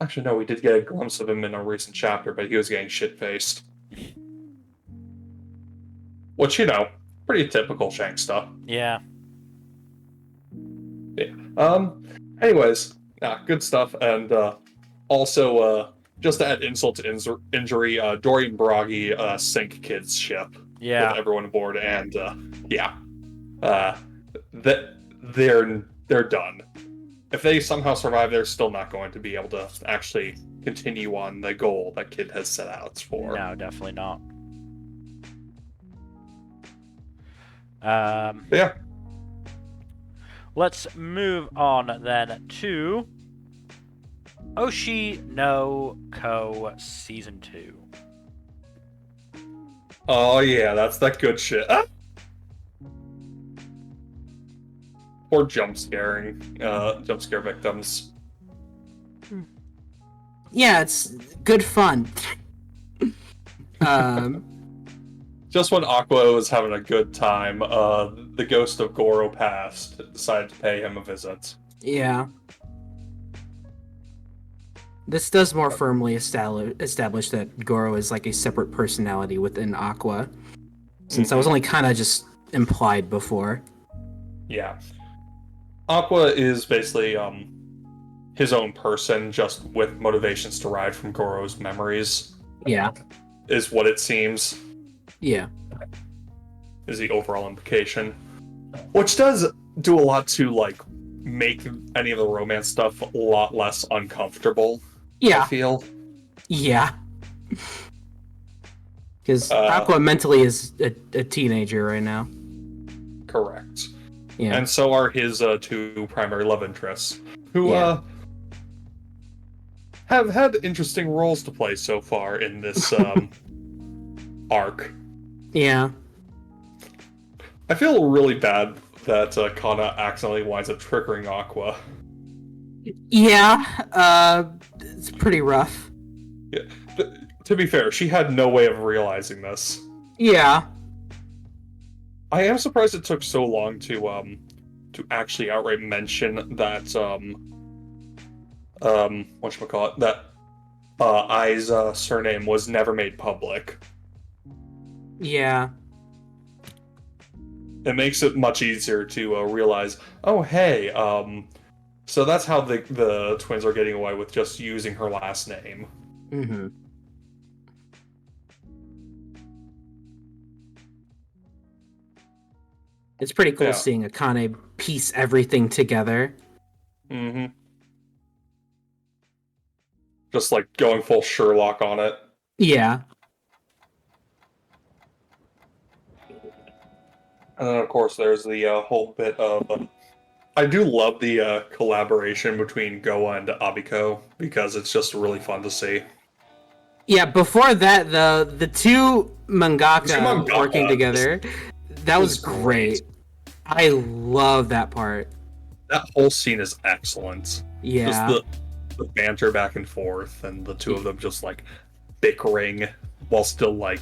Actually, no, we did get a glimpse of him in a recent chapter, but he was getting shit-faced. Which, pretty typical Shanks stuff. Yeah. Yeah. Anyways, good stuff, and also, just to add insult to injury, Dorian Baragi sank Kid's ship with everyone aboard, and yeah, they're done. If they somehow survive, they're still not going to be able to actually continue on the goal that Kid has set out for. No, definitely not. Yeah. Let's move on then to Oshi No Ko Season 2. Oh yeah, that's that good shit. Ah! Or jump scare victims. Yeah, it's good fun. Just when Aqua was having a good time, the ghost of Goro passed, decided to pay him a visit. Yeah. This does more firmly establish that Goro is like a separate personality within Aqua, since that was only kind of just implied before. Yeah. Aqua is basically his own person, just with motivations derived from Goro's memories. Yeah. Is what it seems. Yeah. Is the overall implication. Which does do a lot to, like, make any of the romance stuff a lot less uncomfortable. Yeah. I feel. Yeah. Because Aqua mentally is a teenager right now. Correct. Yeah. And so are his two primary love interests, who have had interesting roles to play so far in this arc. Yeah. I feel really bad that Kana accidentally winds up triggering Aqua. Yeah, it's pretty rough. Yeah. To be fair, she had no way of realizing this. Yeah. I am surprised it took so long to actually outright mention that whatchamacallit, that Ai's surname was never made public. Yeah. It makes it much easier to realize, oh hey, So that's how the twins are getting away with just using her last name. Mm-hmm. It's pretty cool seeing Akane piece everything together. Mm-hmm. Just like going full Sherlock on it. Yeah. And then, of course, there's the whole bit of... I do love the collaboration between Goa and Abiko, because it's just really fun to see. Yeah, before that, the two mangaka working together, that was great. I love that part. That whole scene is excellent. Yeah. Just the banter back and forth, and the two of them just, like, bickering while still, like,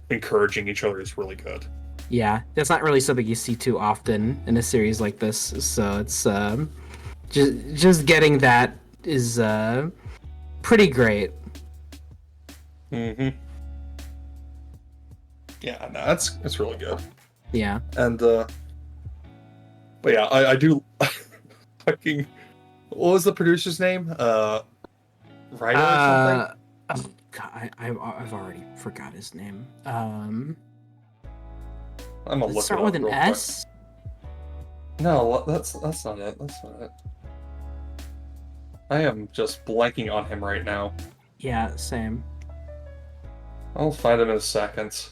encouraging each other is really good. Yeah, that's not really something you see too often in a series like this, so it's just getting that is pretty great. Mm-hmm. Yeah, no, it's really good. Yeah. And but yeah, I do fucking what was the producer's name? Ryder or something? Oh God, I've already forgot his name. I'm gonna look start it up with an real S? Quick. No, that's not it. That's not it. I am just blanking on him right now. Yeah, same. I'll find him in a second.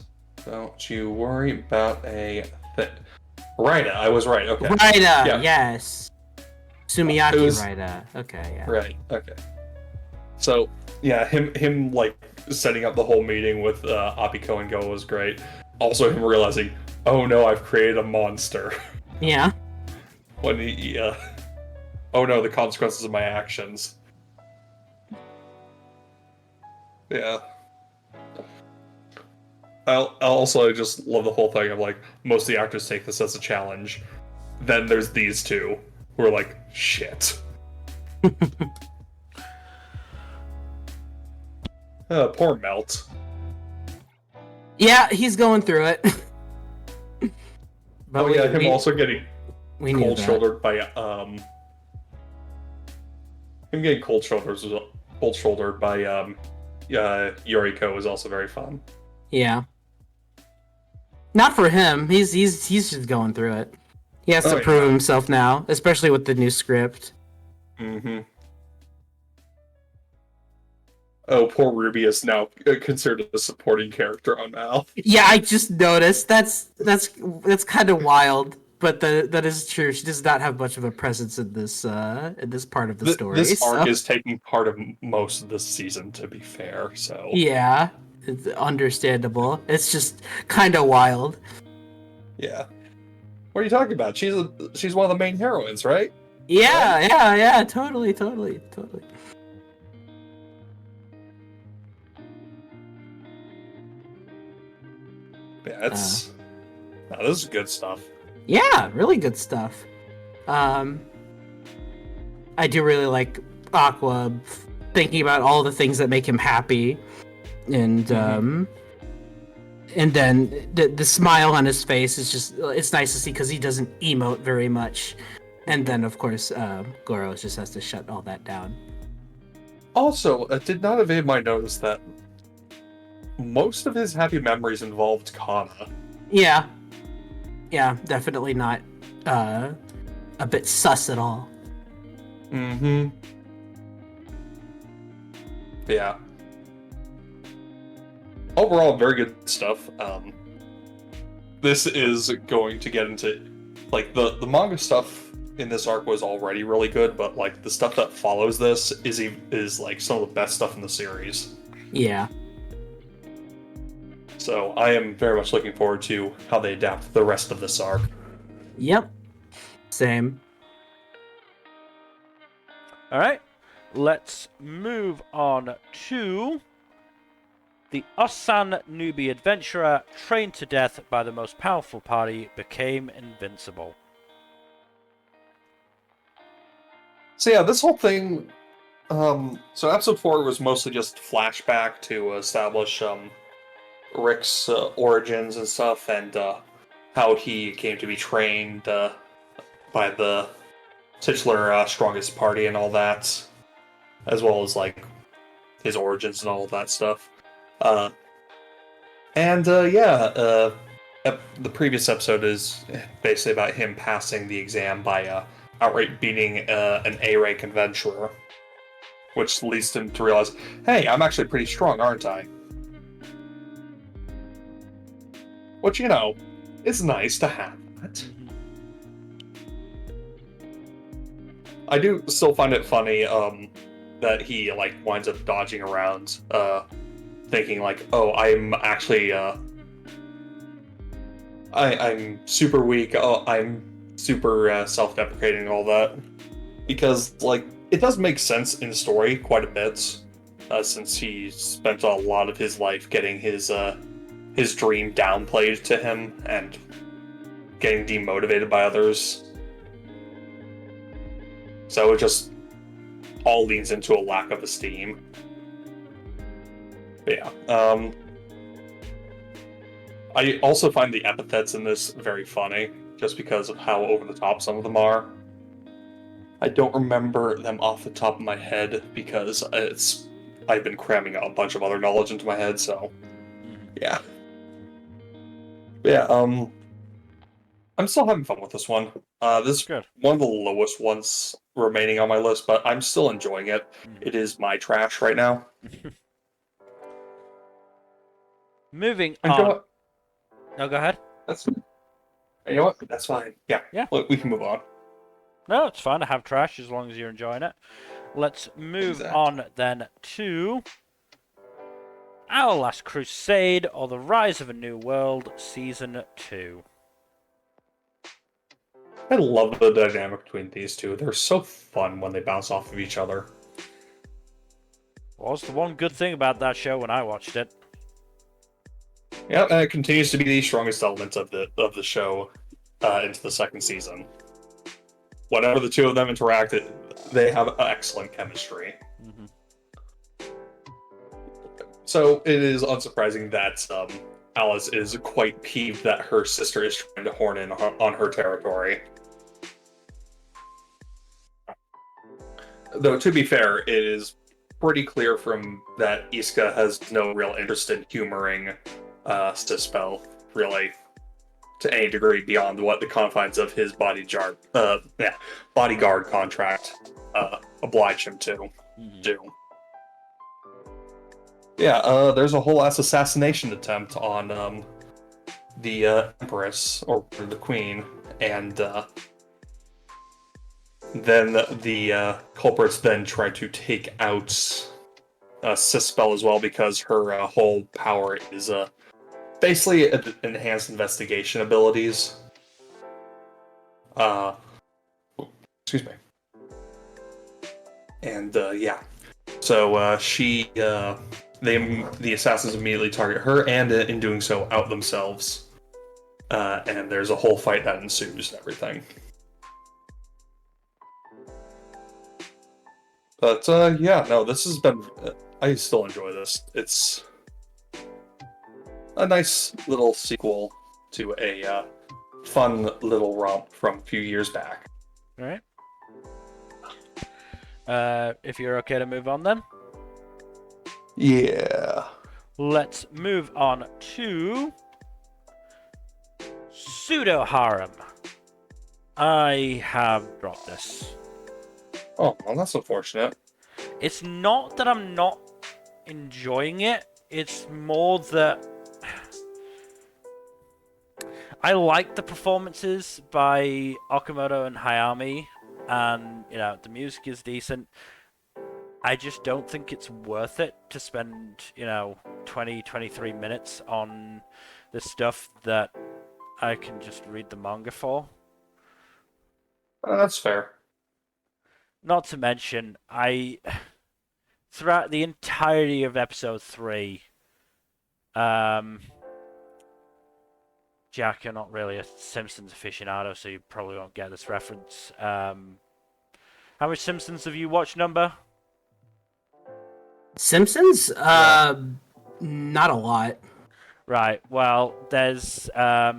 Don't you worry about a thing. Raida, I was right. Okay. Raida, yes. Sumiyaki was... Raida. Okay, yeah. Right. Okay. So yeah, him like setting up the whole meeting with Abiko and Go was great. Also, him realizing, oh no, I've created a monster. Yeah. When he, oh no, the consequences of my actions. Yeah. I just love the whole thing of like, most of the actors take this as a challenge. Then there's these two who are like, shit. Poor Melt. Yeah, he's going through it. But him also getting cold-shouldered by him getting cold-shouldered by Yoriko is also very fun. Yeah. Not for him. He's just going through it. He has to prove himself now, especially with the new script. Mm-hmm. Oh, poor Ruby is now considered a supporting character on Mal. Yeah, I just noticed. That's kind of wild, but that is true. She does not have much of a presence in this part of the story. This arc is taking part of most of this season, to be fair. So yeah, it's understandable. It's just kind of wild. Yeah. What are you talking about? She's one of the main heroines, right? Yeah, right? yeah, totally. Yeah, this is good stuff. Yeah, really good stuff. I do really like Aqua thinking about all the things that make him happy, and and then the smile on his face is it's nice to see because he doesn't emote very much, and then of course Goro just has to shut all that down. Also, it did not evade my notice that most of his happy memories involved Kana. Yeah, definitely not a bit sus at all. Mm-hmm. Yeah. Overall, very good stuff. This is going to get into, like, the manga stuff in this arc was already really good, but like the stuff that follows this is like some of the best stuff in the series. Yeah. So I am very much looking forward to how they adapt the rest of this arc. Yep. Same. All right, let's move on to the Ossan newbie adventurer trained to death by the most powerful party became invincible. So yeah, this whole thing. So episode 4 was mostly just flashback to establish Rick's origins and stuff, and how he came to be trained by the titular strongest party and all that, as well as like his origins and all of that stuff. The previous episode is basically about him passing the exam by outright beating an A-rank adventurer, which leads him to realize, hey, I'm actually pretty strong, aren't I? Which, you know, is nice to have that. I do still find it funny that he like winds up dodging around, thinking like, "Oh, I'm actually I'm super weak. Oh, I'm super self-deprecating and all that." Because like it does make sense in the story quite a bit, since he spent a lot of his life getting his dream downplayed to him and getting demotivated by others. So it just all leans into a lack of esteem. But yeah. I also find the epithets in this very funny, just because of how over the top some of them are. I don't remember them off the top of my head because I've been cramming a bunch of other knowledge into my head, so yeah. Yeah, I'm still having fun with this one. This is Good. one of the lowest ones remaining on my list, but I'm still enjoying it. It is my trash right now. Moving And you know on. what? No, go ahead. You know what? That's fine. Yeah. We can move on. No, it's fine to have trash as long as you're enjoying it. Let's move on then to Our Last Crusade, or The Rise of a New World, Season 2. I love the dynamic between these two. They're so fun when they bounce off of each other. Was the one good thing about that show when I watched it. Yeah, and it continues to be the strongest element of the show into the second season. Whenever the two of them interact, they have excellent chemistry. So it is unsurprising that Alice is quite peeved that her sister is trying to horn in on her territory. Though, to be fair, it is pretty clear from that Isuka has no real interest in humoring Sispel, really, to any degree beyond what the confines of his bodyguard contract oblige him to do. Yeah, there's a whole ass assassination attempt on the Empress, or the Queen, and then the culprits then try to take out Sispel as well, because her whole power is basically enhanced investigation abilities. Excuse me. And yeah, so the assassins immediately target her, and in doing so, out themselves. And there's a whole fight that ensues and everything. But yeah, no, this has been. I still enjoy this. It's a nice little sequel to a fun little romp from a few years back. All right. If you're okay to move on then. Yeah. Let's move on to Pseudo Harem. I have dropped this. Oh, well, that's unfortunate. It's not that I'm not enjoying it. It's more that I like the performances by Okamoto and Hayami, and you know the music is decent. I just don't think it's worth it to spend 20-23 minutes on the stuff that I can just read the manga for. That's fair. Not to mention, throughout the entirety of episode 3, Jack, you're not really a Simpsons aficionado, so you probably won't get this reference. How much Simpsons have you watched, Nmbr? Simpsons? Not a lot. Right. Well, there's a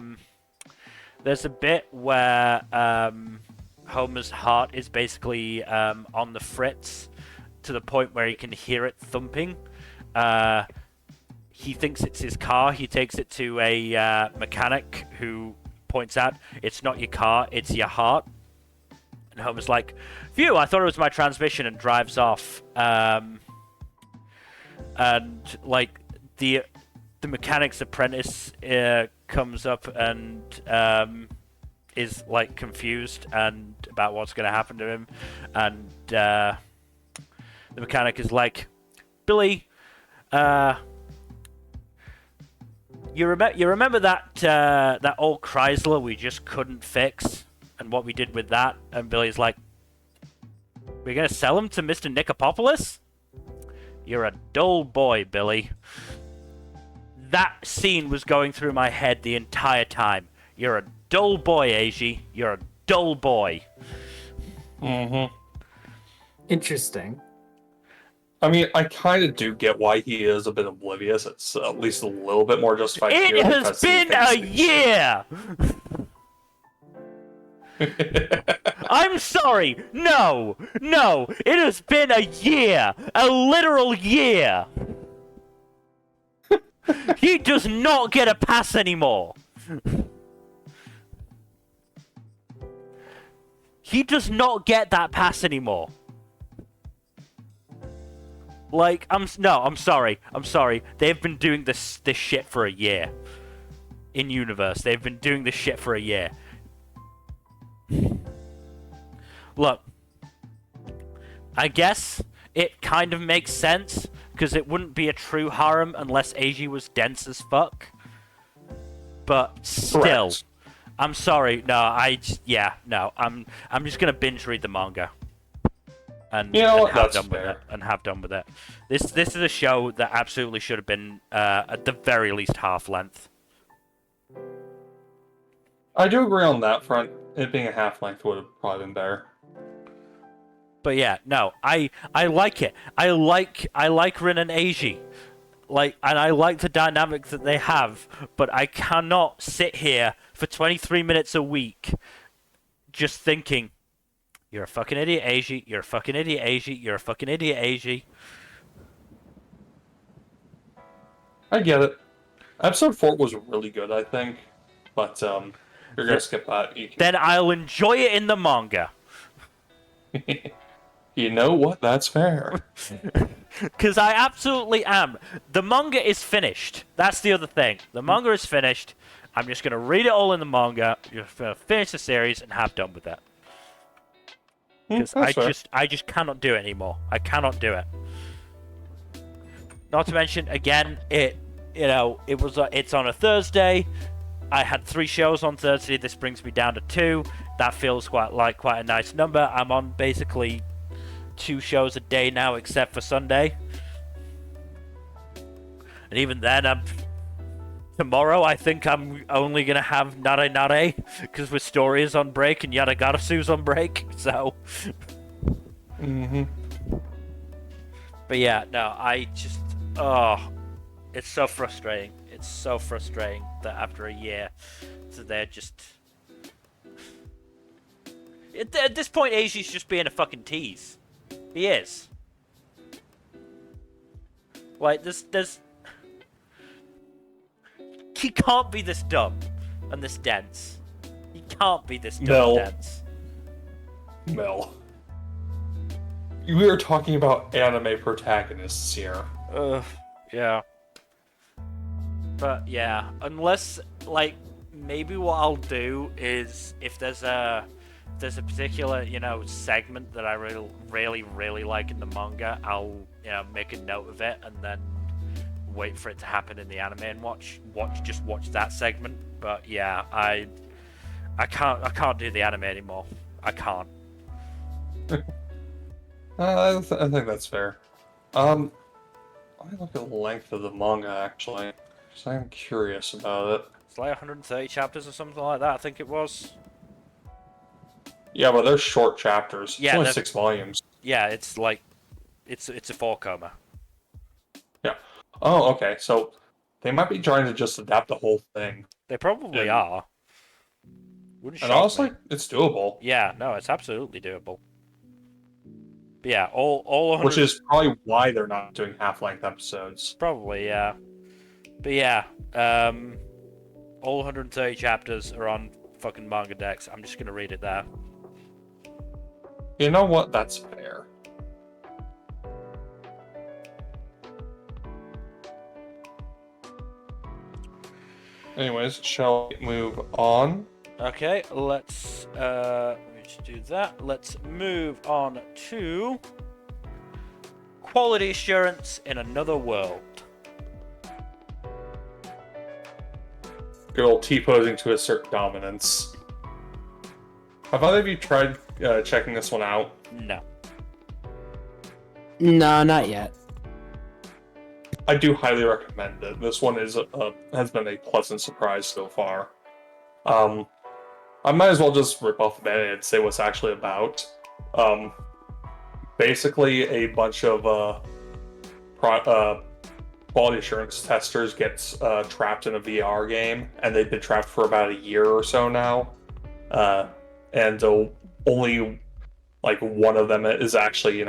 bit where Homer's heart is basically on the fritz to the point where he can hear it thumping. He thinks it's his car. He takes it to a mechanic who points out, it's not your car, it's your heart. And Homer's like, phew, I thought it was my transmission, and drives off. And, like, the mechanic's apprentice comes up and is, like, confused and about what's going to happen to him. And the mechanic is like, Billy, you remember that old Chrysler we just couldn't fix, and what we did with that? And Billy's like, we're gonna sell him to Mr. Nicopopolis? You're a dull boy, Billy. That scene was going through my head the entire time. You're a dull boy, Eiji. You're a dull boy. Mm-hmm. Interesting. I mean, I kind of do get why he is a bit oblivious. It's at least a little bit more justified. It has been a year! I'm sorry! No! It has been a year! A literal year! He does not get a pass anymore! He does not get that pass anymore. Like, I'm sorry. They've been doing this shit for a year. In universe, they've been doing this shit for a year. Look, I guess it kind of makes sense, because it wouldn't be a true harem unless Eiji was dense as fuck. But still, Correct. I'm sorry. No, I'm just gonna binge read the manga. And, You know what? have That's done fair. with it. And have done with it. This is a show that absolutely should have been at the very least half length. I do agree on that front. It being a half length would have probably been better. But yeah, no, I like it. I like Rin and Eiji. And I like the dynamic that they have, but I cannot sit here for 23 minutes a week just thinking, you're a fucking idiot, Eiji. You're a fucking idiot, Eiji. You're a fucking idiot, Eiji. I get it. Episode 4 was really good, I think. But, you're gonna skip that. Then I'll enjoy it in the manga. You know what? That's fair. Because I absolutely am. The manga is finished. That's the other thing. The manga is finished. I'm just going to read it all in the manga, just finish the series, and have done with it. Because I just cannot do it anymore. I cannot do it. Not to mention, again, it's on a Thursday. I had 3 shows on Thursday. This brings me down to 2. That feels quite a nice number. I'm on basically 2 shows a day now, except for Sunday. And even then, tomorrow I think I'm only gonna have Naranare because with Story is on break and Yadagarasu's on break. So. Mm-hmm. But yeah, no, it's so frustrating. It's so frustrating that after a year, so they're just. At this point, Eiji's just being a fucking tease. He is. Like, there's... He can't be this dumb and this dense. He can't be this dumb and dense. Mel. We are talking about anime protagonists here. Yeah. But, yeah, unless, like, maybe what I'll do is, if there's a particular, segment that I really like in the manga, I'll, make a note of it and then wait for it to happen in the anime and watch that segment. But yeah, I can't do the anime anymore. I can't. I think that's fair. Let me look at the length of the manga actually, because I'm curious about it. It's like 130 chapters or something like that. I think it was. Yeah, but they're short chapters. Yeah, it's only 6 volumes. Yeah, it's like, it's a 4-coma. Yeah. Oh, okay. So they might be trying to just adapt the whole thing. They probably are. Wouldn't And shock honestly, me. it's doable. Yeah, no, it's absolutely doable. But yeah, all 100... Which is probably why they're not doing half-length episodes. Probably, yeah. But yeah, all 130 chapters are on fucking Manga Dex. I'm just gonna read it there. You know what? That's fair. Anyways, shall we move on? Okay, let's do that. Let's move on to quality assurance in another world. Good old T-posing to assert dominance. Have either of you tried checking this one out? No. No, not yet. I do highly recommend it. This one is has been a pleasant surprise so far. I might as well just rip off the band-aid and say what's actually about. Basically, a bunch of quality assurance testers gets trapped in a VR game, and they've been trapped for about a year or so now. And only like one of them is actually,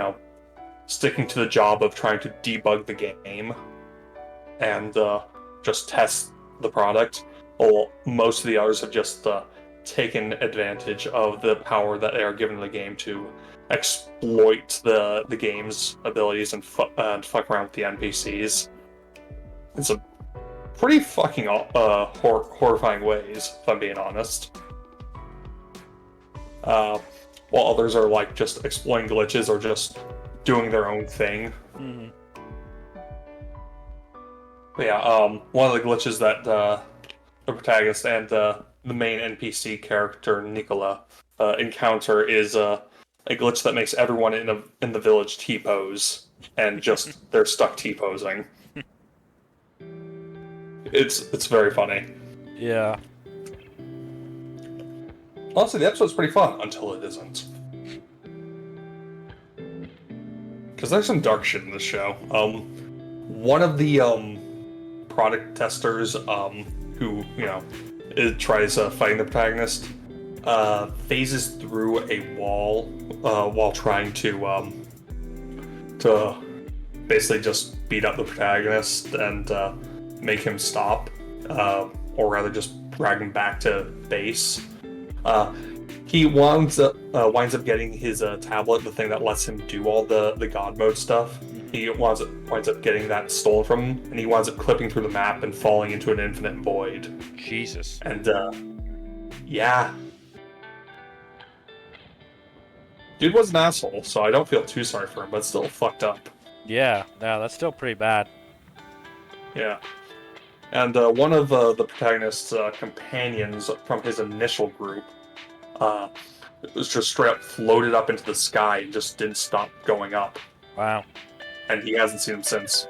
sticking to the job of trying to debug the game and just test the product. Well, most of the others have just taken advantage of the power that they are given the game to exploit the game's abilities and fuck around with the NPCs. It's a pretty fucking horrifying ways, if I'm being honest. While others are like just exploiting glitches or just doing their own thing. Mm-hmm. But yeah, one of the glitches that the protagonist and the main NPC character Nicola encounter is a glitch that makes everyone in the village T-pose, and just they're stuck T-posing. It's very funny. Yeah. Honestly, the episode's pretty fun until it isn't. Because there's some dark shit in this show. One of the product testers who tries fighting the protagonist phases through a wall while trying to basically just beat up the protagonist and make him stop, or rather just drag him back to base. He winds up getting his tablet, the thing that lets him do all the God mode stuff. He winds up getting that stolen from him, and he winds up clipping through the map and falling into an infinite void. Jesus. And yeah, dude was an asshole, so I don't feel too sorry for him, but still fucked up. Yeah, no, that's still pretty bad. Yeah. And one of the protagonist's companions from his initial group was just straight up floated up into the sky and just didn't stop going up. Wow. And he hasn't seen him since.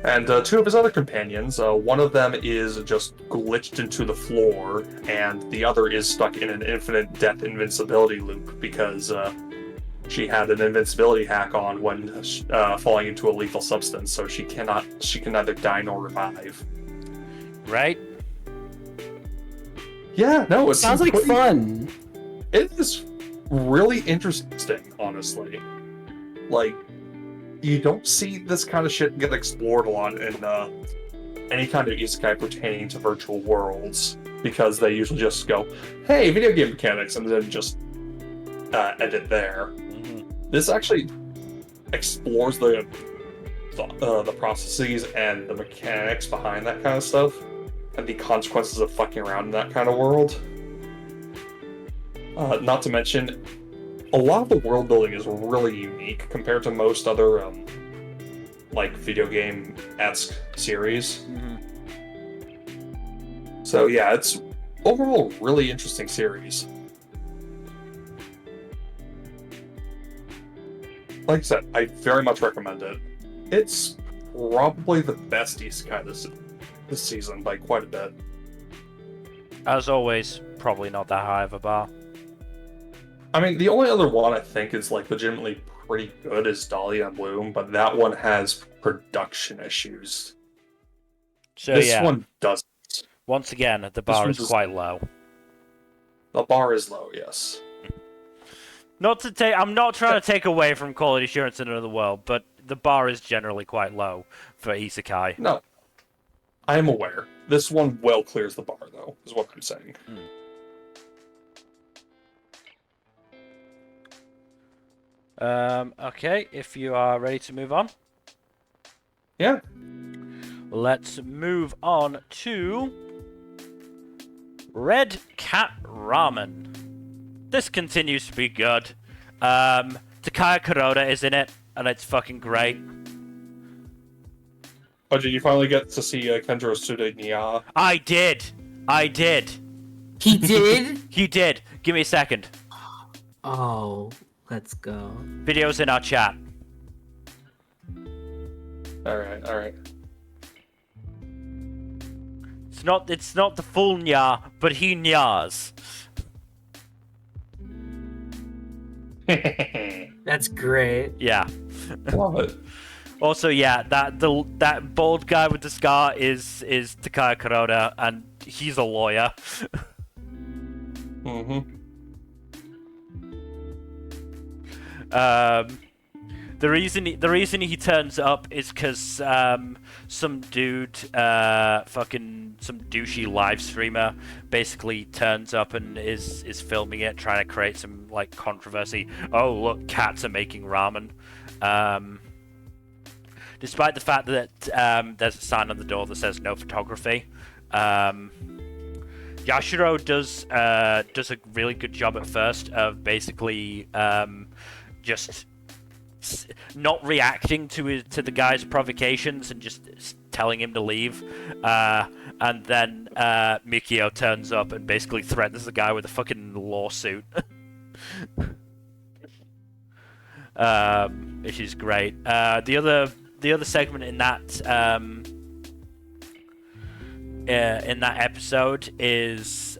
And two of his other companions, one of them is just glitched into the floor, and the other is stuck in an infinite death invincibility loop because she had an invincibility hack on when falling into a lethal substance, so she can neither die nor revive. Right? Yeah, no, it Sounds like fun. It is really interesting, honestly. Like, you don't see this kind of shit get explored a lot in any kind of isekai pertaining to virtual worlds, because they usually just go, hey, video game mechanics, and then just edit there. Mm-hmm. This actually explores the processes and the mechanics behind that kind of stuff, and the consequences of fucking around in that kind of world. Not to mention, a lot of the world building is really unique compared to most other video game-esque series. Mm-hmm. So yeah, it's overall a really interesting series. Like I said, I very much recommend it. It's probably the best isekai this season by quite a bit. As always, probably not that high of a bar. I mean, the only other one I think is legitimately pretty good is Dahlia and Bloom, but that one has production issues. So this one doesn't. Once again, the bar is quite low. The bar is low, yes. Not to take, I'm not trying to take away from quality assurance in another world, but the bar is generally quite low for isekai. No, I am aware. This one well clears the bar, though, is what I'm saying. Okay, if you are ready to move on. Yeah. Let's move on to Red Cat Ramen. This continues to be good. Takaya Kuroda is in it, and it's fucking great. Oh, did you finally get to see Kenjiro Tsude Nya? I did! He did? He did! Give me a second. Oh, let's go. Video's in our chat. Alright. It's not the full Nya, but he Nyas. That's great. Yeah. Love it. Also, yeah, that bald guy with the scar is Takaya Kuroda, and he's a lawyer. The reason he turns up is because some dude, some douchey live streamer, basically turns up and is filming it, trying to create some like controversy. Oh, look, cats are making ramen. Despite the fact that there's a sign on the door that says no photography. Yashiro does a really good job at first of basically just not reacting to the guy's provocations and just telling him to leave. And then Mikio turns up and basically threatens the guy with a fucking lawsuit. Which is great. The other segment in that episode is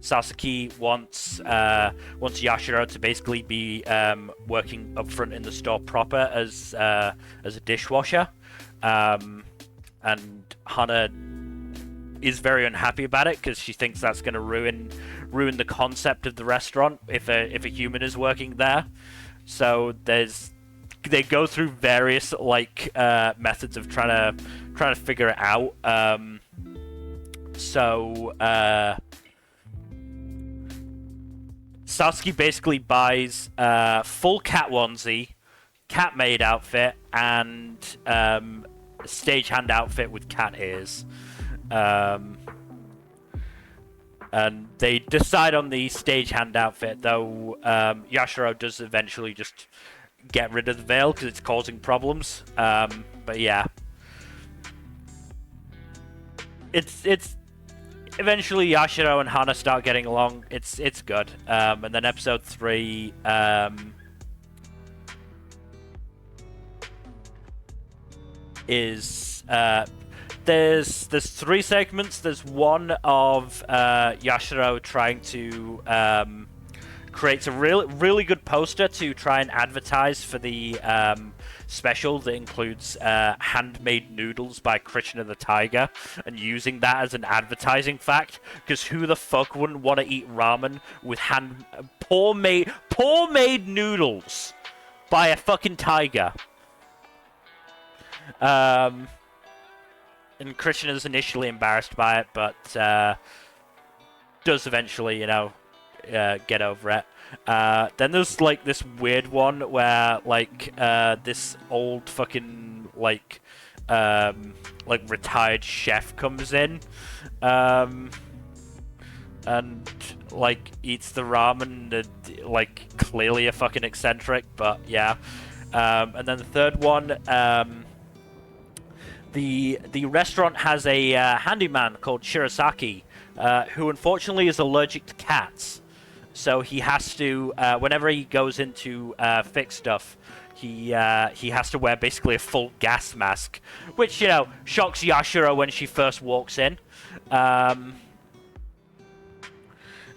Sasaki wants Yashiro to basically be working up front in the store proper as a dishwasher, and Hana is very unhappy about it because she thinks that's going to ruin the concept of the restaurant if a human is working there. So they go through various like methods of trying to figure it out. Sasuke basically buys full cat onesie, cat maid outfit, and stagehand outfit with cat ears. And they decide on the stagehand outfit, though Yashiro does eventually just get rid of the veil because it's causing problems. But yeah, it's eventually Yashiro and Hana start getting along. It's good. And then episode 3 is there's 3 segments. There's one of Yashiro trying to create a really good poster to try and advertise for the special that includes handmade noodles by Krishna the Tiger, and using that as an advertising fact, because who the fuck wouldn't want to eat ramen with poor made noodles by a fucking tiger? And Krishna is initially embarrassed by it, but does eventually, get over it. Then there's like this weird one where like this old fucking like retired chef comes in, and like eats the ramen, and, like clearly a fucking eccentric, but yeah. And then the third one, the restaurant has a handyman called Shirasaki, who unfortunately is allergic to cats. So he has to, whenever he goes in to fix stuff, he has to wear basically a full gas mask, which, shocks Yashiro when she first walks in.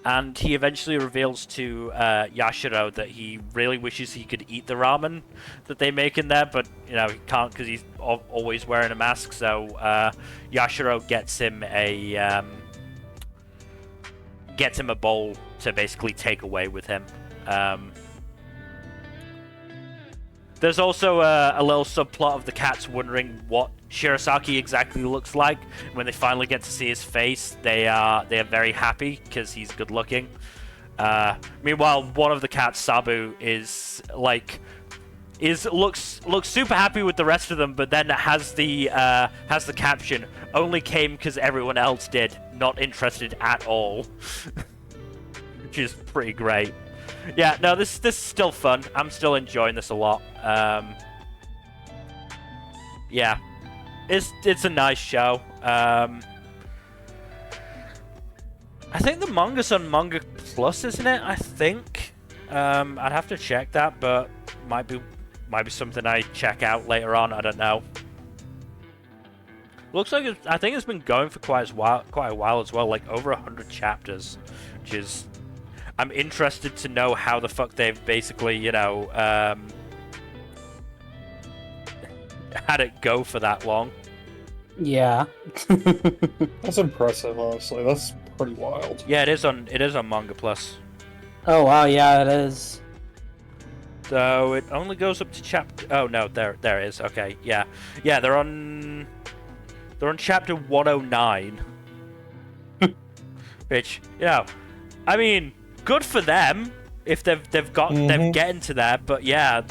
and he eventually reveals to Yashiro that he really wishes he could eat the ramen that they make in there, but he can't because he's always wearing a mask. So Yashiro gets him a bowl to basically take away with him. There's also a little subplot of the cats wondering what Shirasaki exactly looks like. When they finally get to see his face, they are very happy because he's good looking. Meanwhile, one of the cats, Sabu, looks super happy with the rest of them, but then has the caption "Only came because everyone else did, not interested at all," which is pretty great. Yeah, no, this is still fun. I'm still enjoying this a lot. Yeah, it's a nice show. I think the manga's on Manga Plus, isn't it? I think. I'd have to check that, but might be something I check out later on. I don't know. Looks like I think it's been going for quite a while as well, like over 100 chapters, which is. I'm interested to know how the fuck they've basically, had it go for that long. Yeah. That's impressive, honestly. That's pretty wild. Yeah, it is on Manga Plus. Oh wow, yeah, it is. So it only goes up to chapter. Oh no, there it is. Okay, yeah, they're on chapter 109, which I mean. Good for them if they've getting to that, but yeah,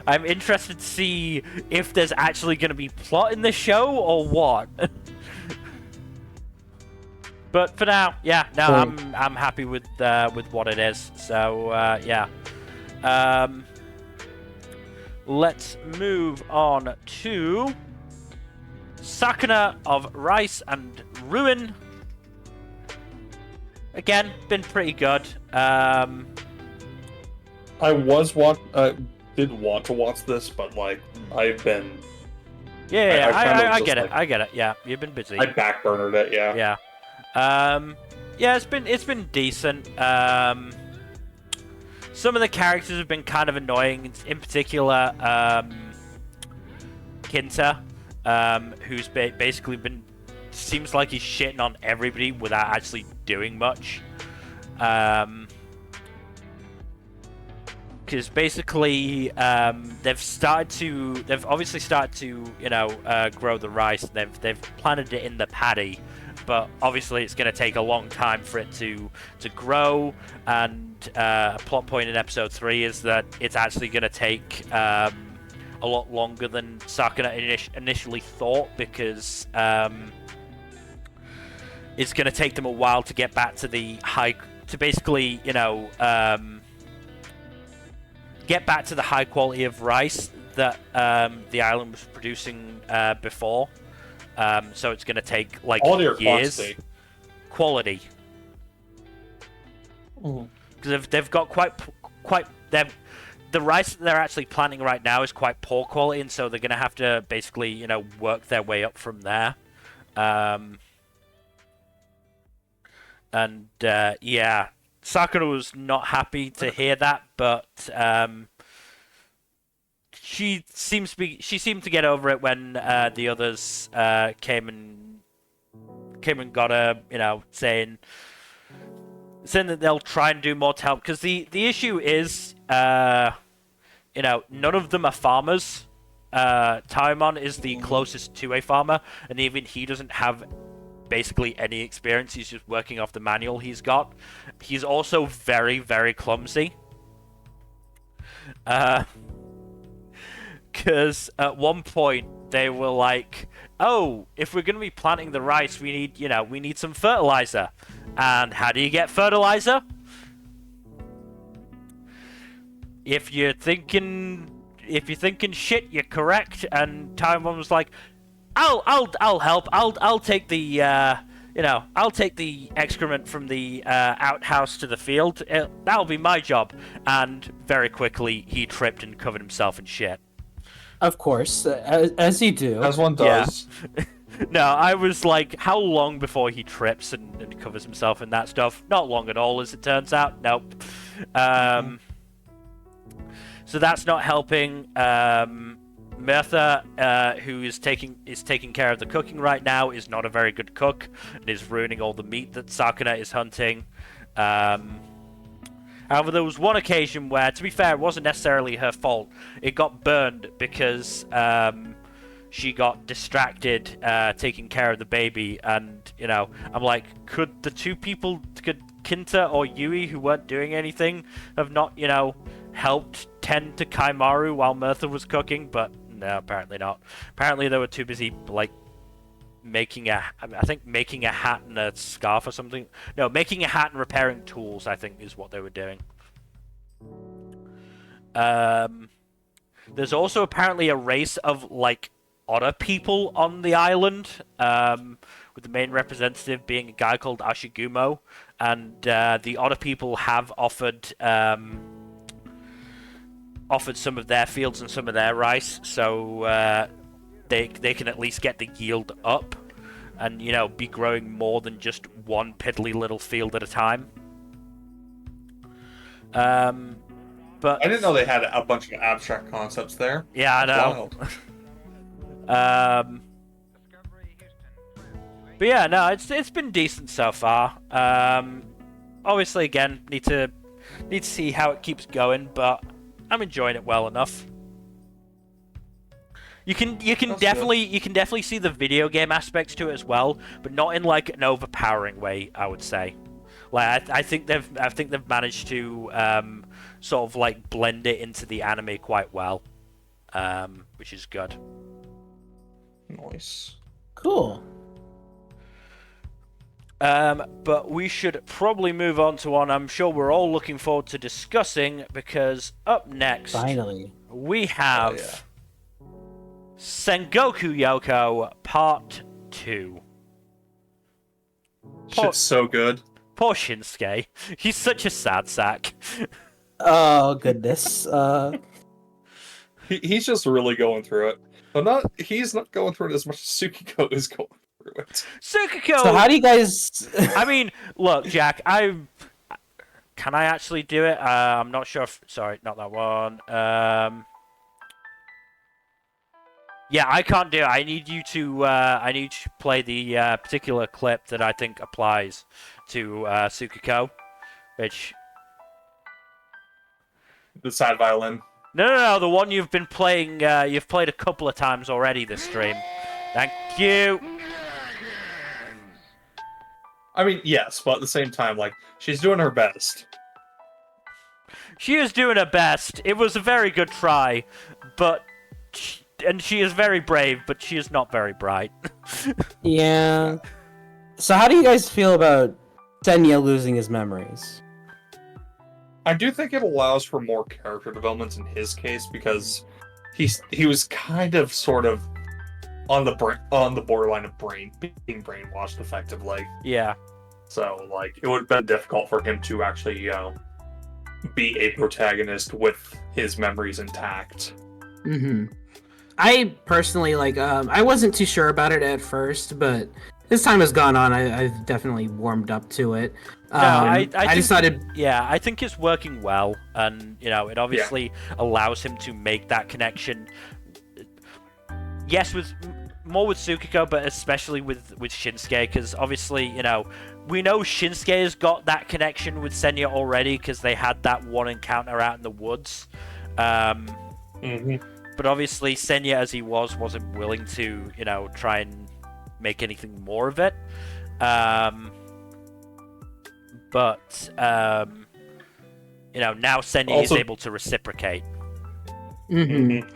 I'm interested to see if there's actually going to be plot in the show or what. But for now, yeah, no, I'm happy with what it is. So yeah, let's move on to Sakuna of Rice and Ruin. Again, been pretty good. I did want to watch this, but I've been. Yeah, I get it. I get it. Yeah, you've been busy. I backburnered it. Yeah. Yeah. Yeah, it's been decent. Some of the characters have been kind of annoying. In particular, Kinta, who's basically been. Seems like he's shitting on everybody without actually doing much. Because basically, they've obviously started to, grow the rice. They've planted it in the paddy, but obviously it's going to take a long time for it to grow. And a plot point in episode 3 is that it's actually going to take a lot longer than Sakuna initially thought, because it's going to take them a while to get back to the high quality of rice that the island was producing before. So it's going to take quality or years. Quantity? Quality. Because they've got quite the rice that they're actually planting right now is quite poor quality, and so they're going to have to basically work their way up from there. And yeah, Sakura was not happy to hear that, but she seemed to get over it when the others came and got her, saying that they'll try and do more to help. Because the issue is, none of them are farmers. Taimon is the closest to a farmer, and even he doesn't have basically any experience. He's just working off the manual he's got. He's also very, very clumsy. Because at one point they were like, "Oh, if we're gonna be planting the rice, we need some fertilizer." And how do you get fertilizer? If you're thinking shit, you're correct. And Taimon was like, I'll help. I'll take the I'll take the excrement from the outhouse to the field. That'll be my job. And very quickly he tripped and covered himself in shit. Of course, as you do. As one does. Yeah. No, I was like, how long before he trips and covers himself in that stuff? Not long at all, as it turns out. Nope. So that's not helping. Mirtha, who is taking care of the cooking right now, is not a very good cook and is ruining all the meat that Sakuna is hunting. However, there was one occasion where, to be fair, it wasn't necessarily her fault. It got burned because she got distracted taking care of the baby, and I'm like, could the two people, could Kinta or Yui, who weren't doing anything, have not helped tend to Kaimaru while Mirtha was cooking? But no, apparently not. Apparently they were too busy making a hat and a scarf or something. No, making a hat and repairing tools, I think, is what they were doing. There's also apparently a race of otter people on the island, with the main representative being a guy called Ashigumo, and the otter people have offered some of their fields and some of their rice, so they can at least get the yield up and be growing more than just one piddly little field at a time. But I didn't know they had a bunch of abstract concepts there. Yeah, I know. But yeah, no, it's been decent so far. Obviously, again, need to see how it keeps going, but I'm enjoying it well enough. You can definitely see the video game aspects to it as well, but not in an overpowering way, I would say. I think they've managed to sort of blend it into the anime quite well, which is good. Nice. Cool. But we should probably move on to one I'm sure we're all looking forward to discussing, because up next, finally, we have Sengoku Youko Part 2. Shit's so good. Poor Shinsuke. He's such a sad sack. Oh, goodness. He's just really going through it. But he's not going through it as much as Tsukiko is going through it. Tsukiko! So how do you guys... I mean, look, Jack, can I actually do it? I'm not sure if... Sorry, not that one. Yeah, I can't do it. I need you to play the particular clip that I think applies to Tsukiko, which... The sad violin. No, the one you've been playing, you've played a couple of times already this stream. Thank you! I mean, yes, but at the same time, she's doing her best. She is doing her best. It was a very good try, but... And she is very brave, but she is not very bright. Yeah. So how do you guys feel about Senya losing his memories? I do think it allows for more character development in his case, because he was kind of sort of on the borderline of being brainwashed effectively. Yeah. So it would have been difficult for him to actually be a protagonist with his memories intact. Mm-hmm. I personally I wasn't too sure about it at first, but as time has gone on, I've definitely warmed up to it. I decided. Yeah, I think it's working well, and it obviously allows him to make that connection. Yes, more with Tsukiko, but especially with Shinsuke, because obviously we know Shinsuke has got that connection with Senya already, because they had that one encounter out in the woods. But obviously Senya, as he wasn't willing to try and make anything more of it. But now Senya is able to reciprocate. Mm-hmm.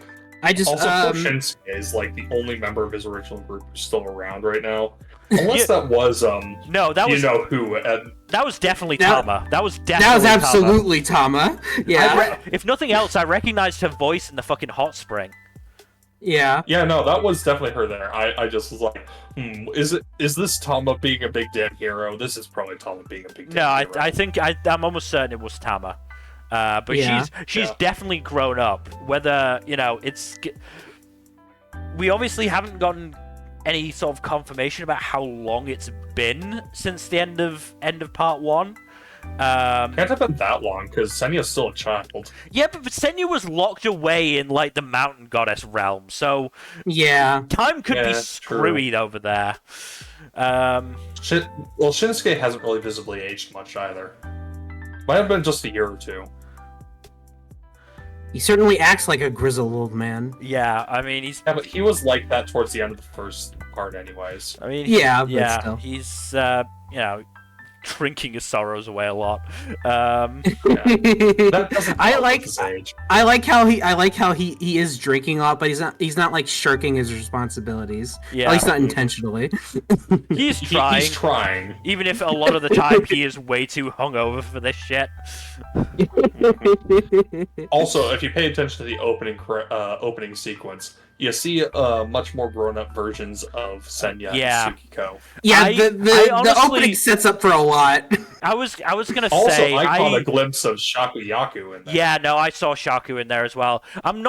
I just also Shinsuke is the only member of his original group who's still around right now. Unless that was no, that was who. That was definitely Tama. That was absolutely Tama. Yeah. If nothing else, I recognized her voice in the fucking hot spring. Yeah. Yeah, no, that was definitely her there. I just was like, is this Tama being a big damn hero? This is probably Tama being a big damn hero. I think I'm almost certain it was Tama. But she's definitely grown up. Whether, it's... We obviously haven't gotten any sort of confirmation about how long it's been since the end of part 1. Can't have been that long because Senya's still a child. Yeah, but Senya was locked away in like the mountain goddess realm, so Yeah. time could be that's screwy over there. Shinsuke hasn't really visibly aged much either. Might have been just a year or two. He certainly acts like a grizzled old man. Yeah, I mean he's. Yeah, but he was like that towards the end of the first part, anyways. I mean, Yeah, but yeah, still. he's you know, drinking his sorrows away a lot. That doesn't I help like with his age. I like how he is drinking a lot, but he's not like shirking his responsibilities. Yeah. At least not intentionally. He's trying. He's trying. Even if a lot of the time he is way too hungover for this shit. Also, if you pay attention to the opening sequence, you see much more grown-up versions of Senya and Tsukiko. Yeah, I the honestly- opening sets up for a lot. I was gonna Also, say I caught a glimpse of Shakuyaku in there. Yeah, no, I saw Shaku in there as well. I'm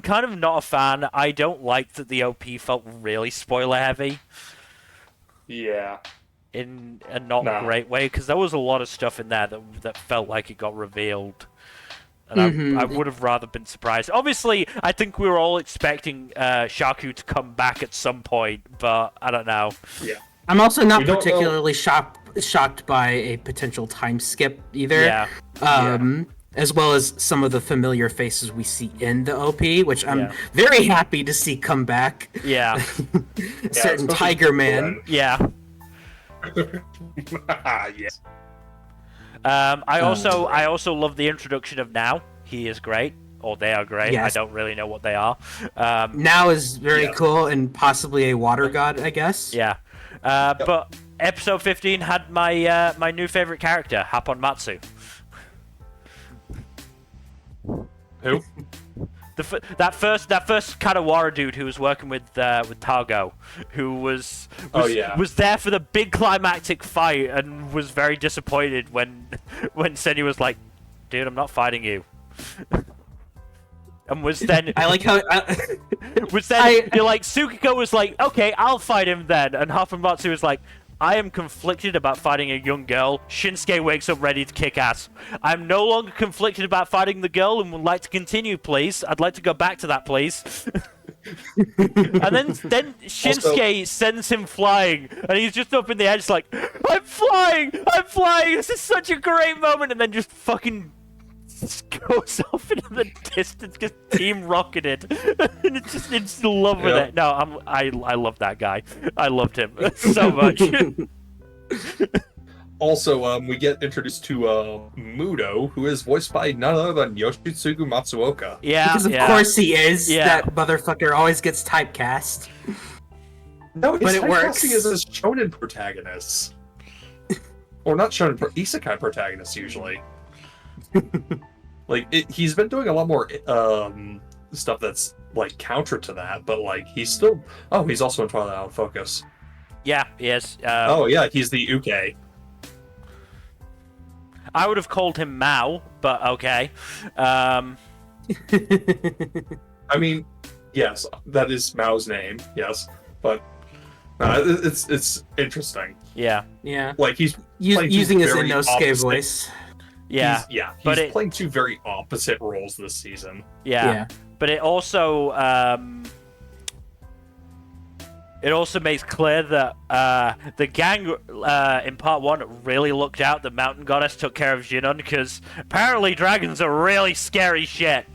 kind of not a fan. I don't like that the OP felt really spoiler heavy Yeah. in a not Nah. great way, because there was a lot of stuff in there that felt like it got revealed. And I would have rather been surprised. Obviously, I think we were all expecting Shaku to come back at some point, but I don't know. Yeah. I'm also not We don't particularly shocked by a potential time skip either. Yeah. As well as some of the familiar faces we see in the OP, which I'm Yeah. very happy to see come back. Yeah. Certain especially Tiger Man. Yeah. Yes. I also love the introduction of Now. He is great, or they are great. Yes. I don't really know what they are. Now is very Yeah. cool and possibly a water god, I guess. Yeah. But episode 15 had my my new favorite character, Happon Matsu. Who? That first Kadawara dude who was working with Targo, who was there for the big climactic fight and was very disappointed when Senya was like, "Dude, I'm not fighting you." And was then I like how you're like, Tsukiko was like, "Okay, I'll fight him then," and Hafumatsu was like, "I am conflicted about fighting a young girl." Shinsuke wakes up ready to kick ass. "I'm no longer conflicted about fighting the girl and would like to continue, please. I'd like to go back to that, please." And then Shinsuke sends him flying, and he's just up in the air, just like, I'm flying! This is such a great moment!" And then just fucking goes off into the distance, just team rocketed. And it's just in love with it. No, I love that guy. I loved him so much. Also, we get introduced to Mudo, who is voiced by none other than Yoshitsugu Matsuoka. Yeah, because of course he is. Yeah. That motherfucker always gets typecast. No, But it works. He is a shonen protagonist. Or not shonen, isekai protagonist, usually. He's been doing a lot more stuff that's, like, counter to that, but, like, he's still... Oh, he's also in Twilight Out of Focus. Yeah, yes. He's the Uke. I would have called him Mao, but okay. I mean, yes, that is Mao's name, yes, but it's interesting. Yeah. Yeah. Like, he's using his very Inosuke opposite- voice. Yeah. He's playing two very opposite roles this season. Yeah. But it also makes clear that the gang in part 1 really looked out. The mountain goddess took care of Jinon, because apparently dragons are really scary shit.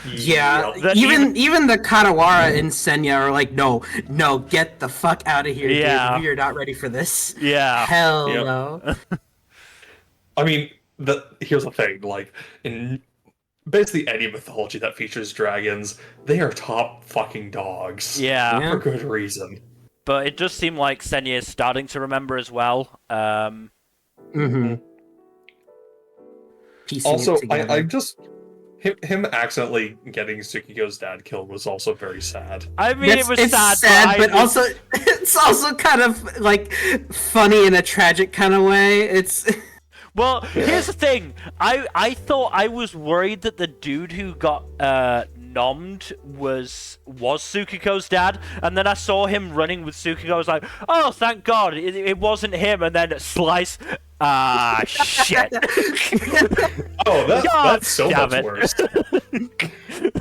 Yeah, The- even the Kadawara and Senya are like, no, get the fuck out of here, Yeah. dude. We are not ready for this. Yeah. Hell Yep. no. I mean, here's the thing, like, in basically any mythology that features dragons, they are top fucking dogs. Yeah. For good reason. But it does seem like Senya is starting to remember as well. Mm-hmm. Also, I just... Him accidentally getting Tsukiko's dad killed was also very sad. I mean, it was it's sad, but also it's also kind of like funny in a tragic kind of way. It's Well, here's the thing. I thought I was worried that the dude who got nommed was Tsukiko's dad, and then I saw him running with Tsukiko. I was like, oh, thank God, it wasn't him. And then slice. Ah, shit. Oh, God that's so damn much it. worse.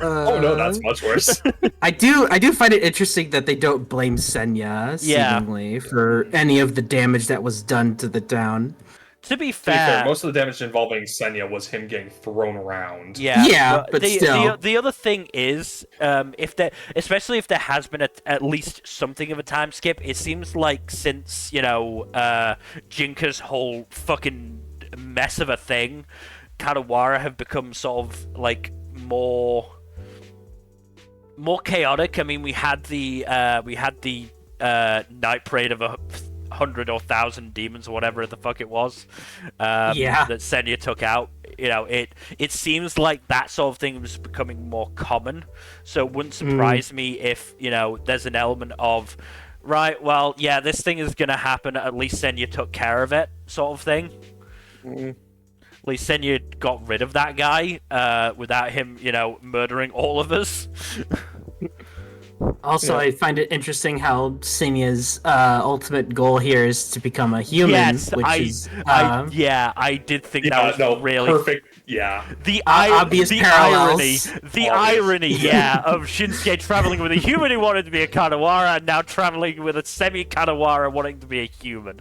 Oh no, that's much worse. I do find it interesting that they don't blame Senya seemingly for any of the damage that was done to the town. To be To be fair, fair, most of the damage involving Senya was him getting thrown around. Yeah, but still. The other thing is, especially if there has been at least something of a time skip, it seems like since, Jinka's whole fucking mess of a thing, Kadawara have become sort of, like, more chaotic. I mean, we had the Night Parade of 100 or 1,000 demons or whatever the fuck it was that Senya took out. It seems like that sort of thing was becoming more common, so it wouldn't surprise me if there's an element of this thing is gonna happen, at least Senya took care of it sort of thing. At least Senya got rid of that guy without him murdering all of us. Also, I find it interesting how Senya's ultimate goal here is to become a human. Yes, which I did think that was really perfect. Yeah, the irony, of Shinsuke traveling with a human who wanted to be a Kadawara, and now traveling with a semi-Kadawara wanting to be a human.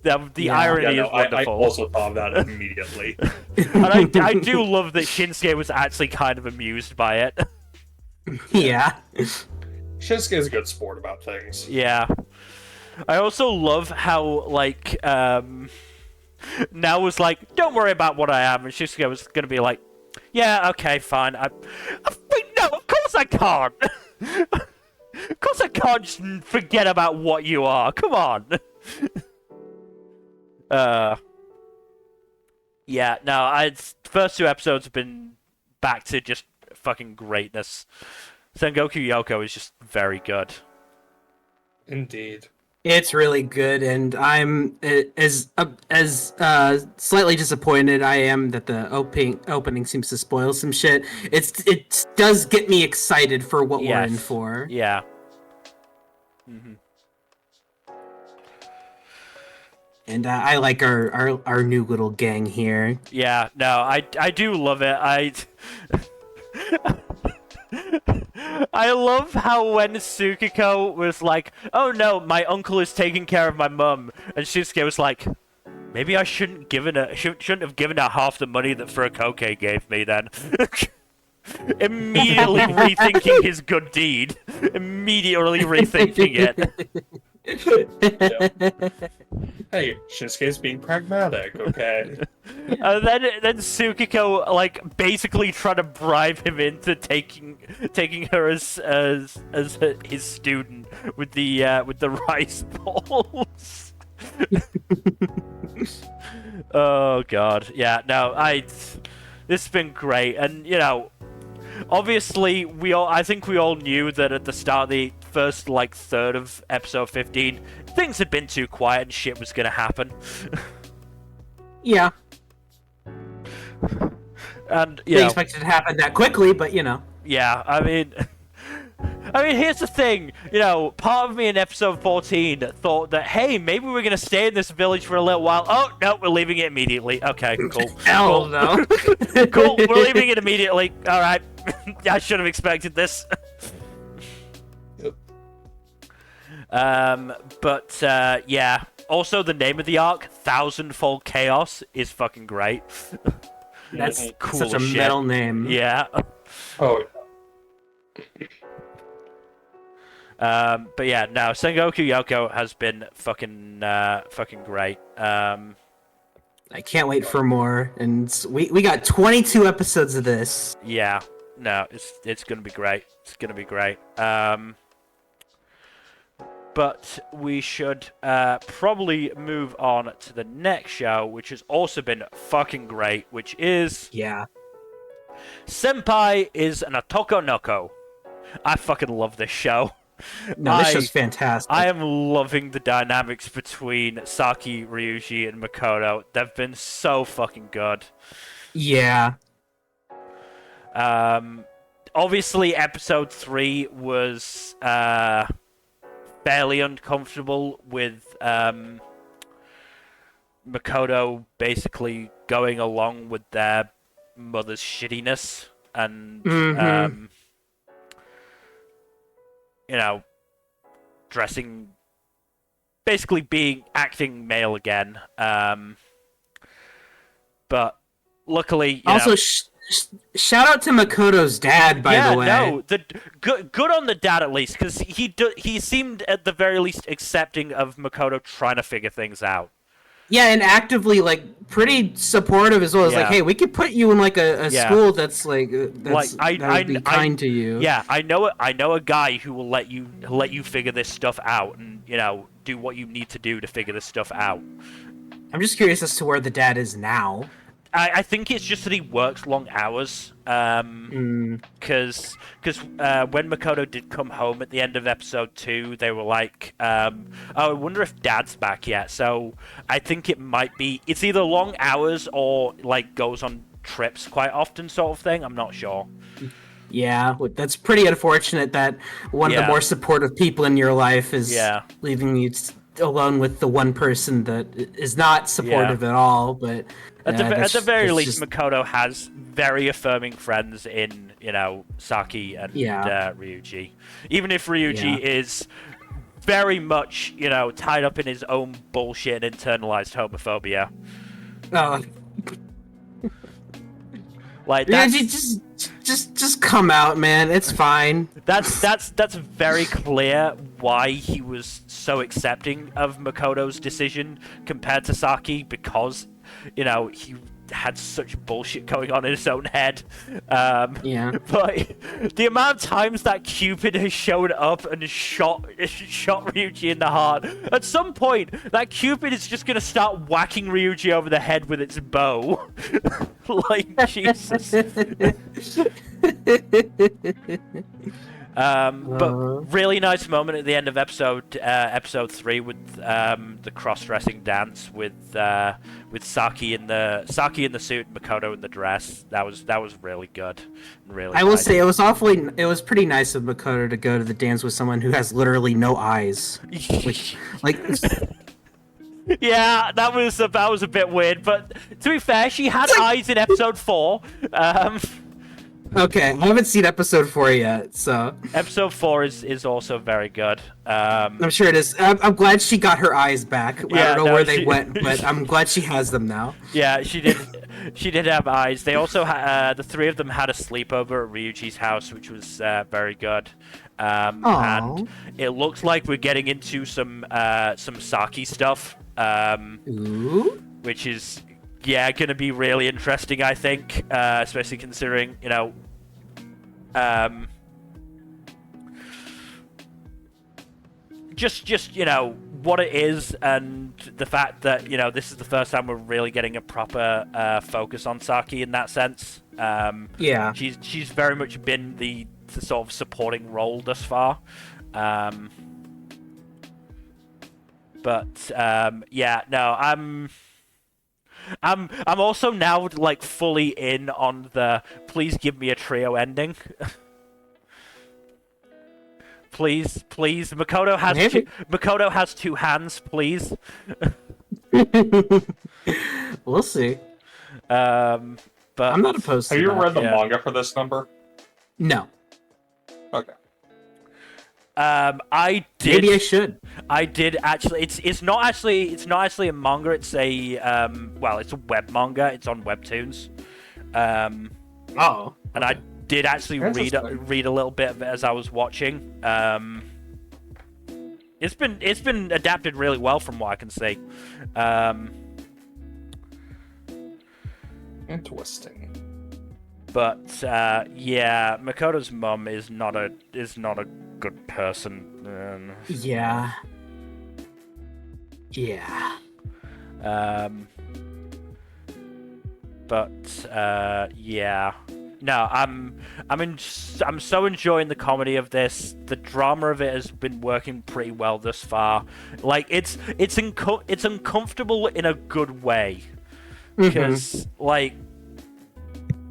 The irony is wonderful. I also thought of that immediately. And I do love that Shinsuke was actually kind of amused by it. Yeah. Shinsuke is a good sport about things. Yeah. I also love how, Now was like, don't worry about what I am, and Shinsuke was gonna be like, yeah, okay, fine. Wait, no, of course I can't! Of course I can't just forget about what you are, come on! Yeah, no, first two episodes have been back to just fucking greatness. Sengoku Youko is just very good. Indeed. It's really good, and I'm as slightly disappointed I am that the opening seems to spoil some shit. It does get me excited for what we're in for. Yeah. And I like our new little gang here. Yeah, no, I do love it. I love how when Tsukiko was like, oh no, my uncle is taking care of my mum, and Shinsuke was like, maybe I shouldn't have given her half the money that Furukoke gave me then. Immediately rethinking his good deed. Immediately rethinking it. Hey, Shinsuke's being pragmatic, okay? And then Tsukiko basically trying to bribe him into taking her as his student with the rice balls. Oh god, yeah. No, this has been great, and obviously I think we all knew that at the start of the first third of episode 15, things had been too quiet and shit was gonna happen. Yeah. And they expected it to happen that quickly, but Yeah, I mean, here's the thing. Part of me in episode 14 thought that, hey, maybe we're gonna stay in this village for a little while. Oh no, we're leaving it immediately. Okay, cool. Hell no. Cool, we're leaving it immediately. All right, I should have expected this. But yeah. Also, the name of the arc, Thousandfold Chaos, is fucking great. That's cool such a shit. metal name. Yeah. Oh. But yeah, no, Sengoku Youko has been fucking great. I can't wait for more, and we got 22 episodes of this. Yeah, no, it's gonna be great. It's gonna be great. But we should probably move on to the next show, which has also been fucking great, which is Senpai is an Otokonoko. I fucking love this show. No, this show's fantastic. I am loving the dynamics between Saki, Ryuji, and Makoto. They've been so fucking good. Yeah. obviously episode 3 was fairly uncomfortable with Makoto basically going along with their mother's shittiness and you know, dressing, basically acting male again. But luckily, also shout out to Makoto's dad, by the way. Yeah, no, good on the dad at least, because he seemed at the very least accepting of Makoto trying to figure things out. Yeah, and actively like pretty supportive as well. It's like, hey, we could put you in like a school that's like that would be kind to you. Yeah, I know a guy who will let you figure this stuff out, and do what you need to do to figure this stuff out. I'm just curious as to where the dad is now. I think it's just that he works long hours. Because when Makoto did come home at the end of episode 2, they were like, oh, I wonder if Dad's back yet. So I think it's either long hours or like goes on trips quite often, sort of thing. I'm not sure. Yeah, that's pretty unfortunate that one of the more supportive people in your life is leaving you alone with the one person that is not supportive at all. But at the very least, Makoto has very affirming friends in Saki and Ryuji. Even if Ryuji is very much tied up in his own bullshit and internalized homophobia. Like that's, just come out, man. It's fine. That's very clear why he was so accepting of Makoto's decision compared to Saki, because he had such bullshit going on in his own head. But the amount of times that Cupid has shown up and shot Ryuji in the heart, at some point that Cupid is just gonna start whacking Ryuji over the head with its bow. Like, Jesus. But really nice moment at the end of episode 3 with the cross-dressing dance with Saki in the suit, Makoto in the dress. That was really good. Really, I will say it was pretty nice of Makoto to go to the dance with someone who has literally no eyes. Yeah, that was a bit weird, but to be fair, she had eyes in episode 4. Okay, I haven't seen episode 4 yet, so... Episode 4 is also very good. I'm sure it is. I'm glad she got her eyes back. I don't know where they went, but I'm glad she has them now. Yeah, she did. She did have eyes. They also the 3 of them had a sleepover at Ryuji's house, which was very good. And it looks like we're getting into some Saki stuff. Which is gonna be really interesting, I think, especially considering just what it is, and the fact that this is the first time we're really getting a proper focus on Saki in that sense. She's very much been the sort of supporting role thus far. I'm also now like fully in on the please give me a trio ending. Please, Makoto has 2 hands, please. We'll see. But I'm not opposed to that. Have you read the manga for this number? No. Okay. I did. Maybe I should. I did actually. It's not actually a manga. It's a it's a web manga. It's on Webtoons. And I did actually read a little bit of it as I was watching. It's been adapted really well from what I can see. Interesting. But Makoto's mum is not a good person. Yeah. No, I'm so enjoying the comedy of this. The drama of it has been working pretty well thus far. Like it's uncomfortable in a good way, because like,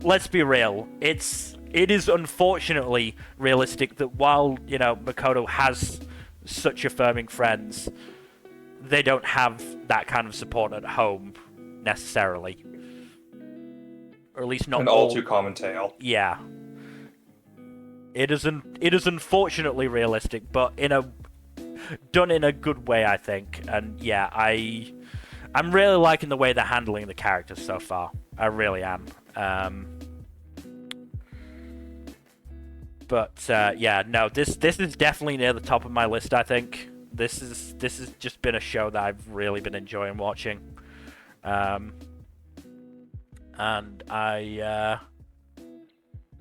let's be real, it's it is unfortunately realistic that while, you know, Makoto has such affirming friends, they don't have that kind of support at home necessarily, or at least not an all too common tale. Yeah, it is unfortunately realistic, but done in a good way, I think. And yeah, I'm really liking the way they're handling the characters so far. I really am. But yeah, no, this is definitely near the top of my list, I think. This has just been a show that I've really been enjoying watching. And I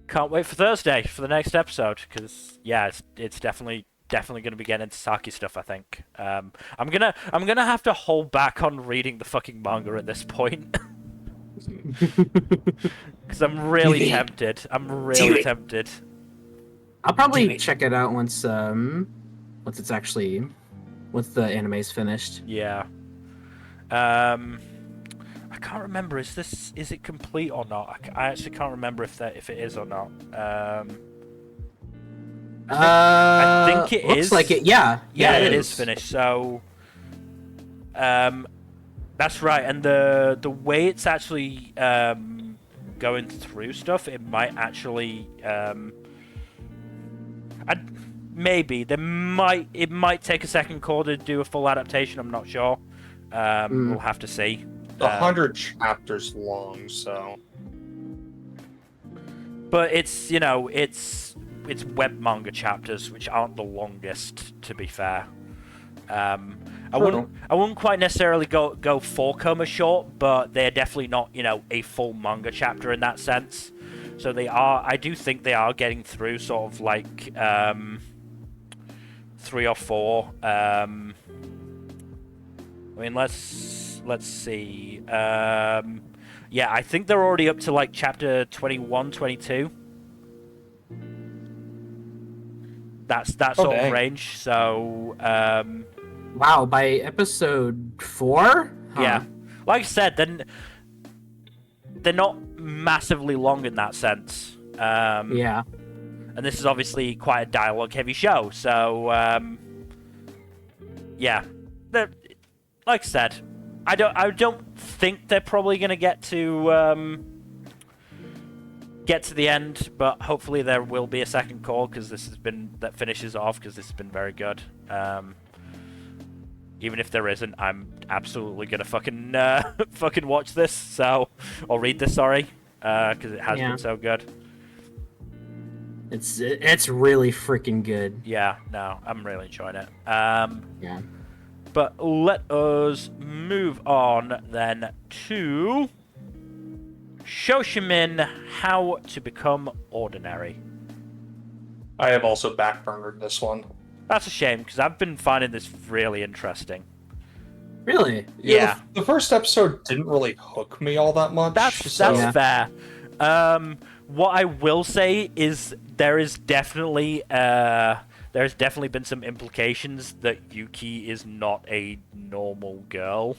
can't wait for Thursday for the next episode, because yeah, it's definitely going to be getting into Saki stuff, I think. I'm gonna have to hold back on reading the fucking manga at this point. Because I'm really tempted. Tempted. I'll probably check it out once the anime's finished. Yeah. I can't remember. Is it complete or not? I actually can't remember if it is or not. I think it looks is. like it. Yeah, it is finished. So, that's right. And the way it's actually going through stuff, it might actually maybe it might take a second call to do a full adaptation. I'm not sure. We'll have to see. 100 chapters long, so. But it's, you know, it's web manga chapters, which aren't the longest, to be fair. I wouldn't quite necessarily go 4 coma short, but they're definitely not, you know, a full manga chapter in that sense. So I do think they are getting through sort of like 3 or 4. I mean, let's see. Yeah, I think they're already up to like chapter 21, 22. That's that sort of range. So wow, by episode 4? Yeah, like I said, then they're not massively long in that sense. Yeah. And this is obviously quite a dialogue-heavy show, so yeah. Like I said, I don't think they're probably gonna get to the end, but hopefully there will be a second call, because that finishes off, because this has been very good. Even if there isn't, I'm absolutely gonna fucking watch this, or read this, sorry, because it has been so good. It's really freaking good. Yeah, no, I'm really enjoying it. Yeah. But let us move on then to Shoshimin, How to Become Ordinary. I have also backburnered this one. That's a shame, because I've been finding this really interesting. Really? Yeah. The first episode didn't really hook me all that much. That's fair. What I will say is there's definitely been some implications that Yuki is not a normal girl.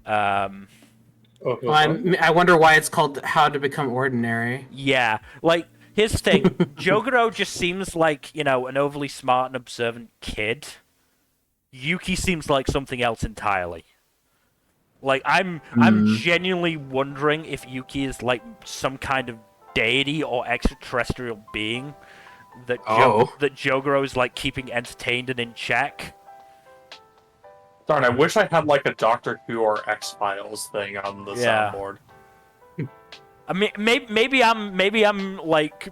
I wonder why it's called How to Become Ordinary. Yeah, like, here's the thing. Jogoro just seems like, you know, an overly smart and observant kid. Yuki seems like something else entirely. Like, I'm genuinely wondering if Yuki is like some kind of deity or extraterrestrial being that Jogoro is like keeping entertained and in check. Darn, I wish I had like a Doctor Who or X-Files thing on the soundboard. I mean, maybe I'm like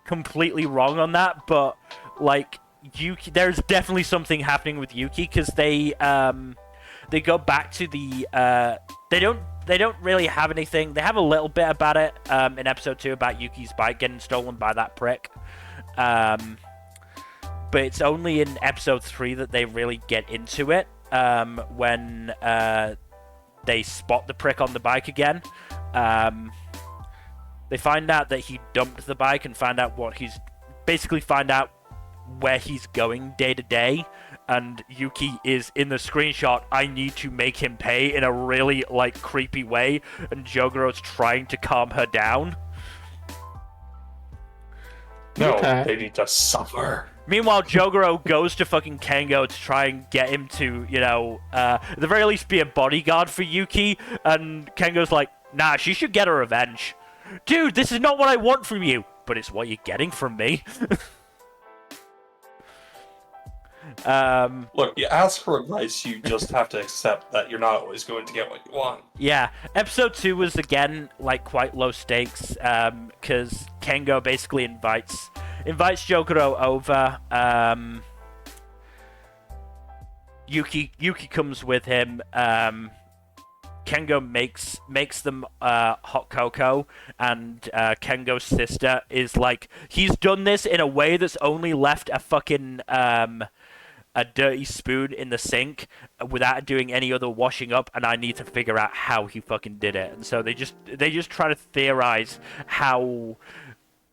completely wrong on that, but like Yuki, there's definitely something happening with Yuki, because they go back to the they don't really have anything. They have a little bit about it in episode 2 about Yuki's bike getting stolen by that prick. But it's only in episode 3 that they really get into it, when they spot the prick on the bike again. They find out that he dumped the bike and find out where he's going day to day. And Yuki is in the screenshot, I need to make him pay, in a really, like, creepy way, and Jogoro's trying to calm her down. No, Okay. they need to suffer. Meanwhile, Jogoro goes to fucking Kengo to try and get him to, at the very least be a bodyguard for Yuki, and Kengo's like, nah, she should get her revenge. Dude, this is not what I want from you, but it's what you're getting from me. Look, you ask for advice, you just have to accept that you're not always going to get what you want. Yeah, episode 2 was, again, like, quite low stakes, because Kengo basically invites Jogoro over. Yuki comes with him. Kengo makes them hot cocoa, and Kengo's sister is like, he's done this in a way that's only left a fucking a dirty spoon in the sink without doing any other washing up, and I need to figure out how he fucking did it. And so they just try to theorize how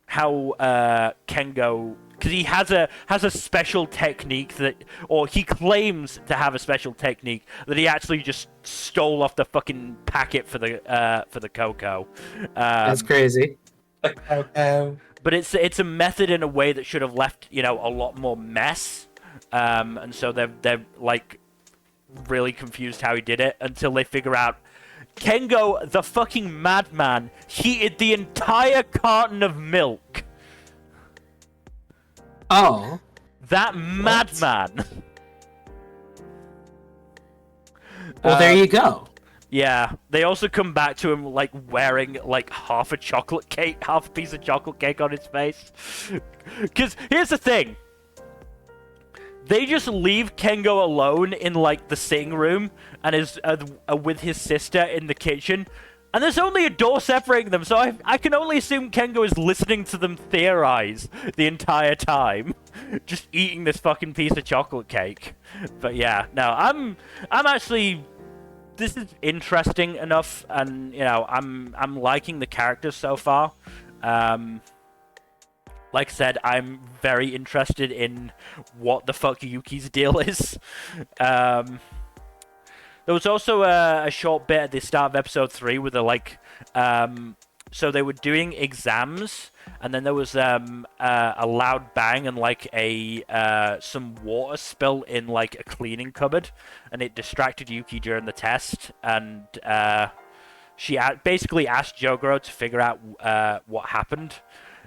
Kengo, because he has a special technique or he claims to have a special technique that he actually just stole off the fucking packet for the cocoa. That's crazy. But it's a method in a way that should have left a lot more mess. And so they're like really confused how he did it until they figure out Kengo, the fucking madman, heated the entire carton of milk. Oh. That madman. Well, there you go. Yeah, they also come back to him like wearing like half a piece of chocolate cake on his face. Because here's the thing. They just leave Kengo alone in, like, the sitting room and is with his sister in the kitchen. And there's only a door separating them, so I can only assume Kengo is listening to them theorize the entire time. Just eating this fucking piece of chocolate cake. But yeah, no, I'm actually... This is interesting enough, and, I'm liking the characters so far. Like I said, I'm very interested in what the fuck Yuki's deal is. There was also a short bit at the start of episode 3 where they're like, so they were doing exams, and then there was a loud bang and like some water spill in like a cleaning cupboard, and it distracted Yuki during the test, and she basically asked Jogoro to figure out what happened.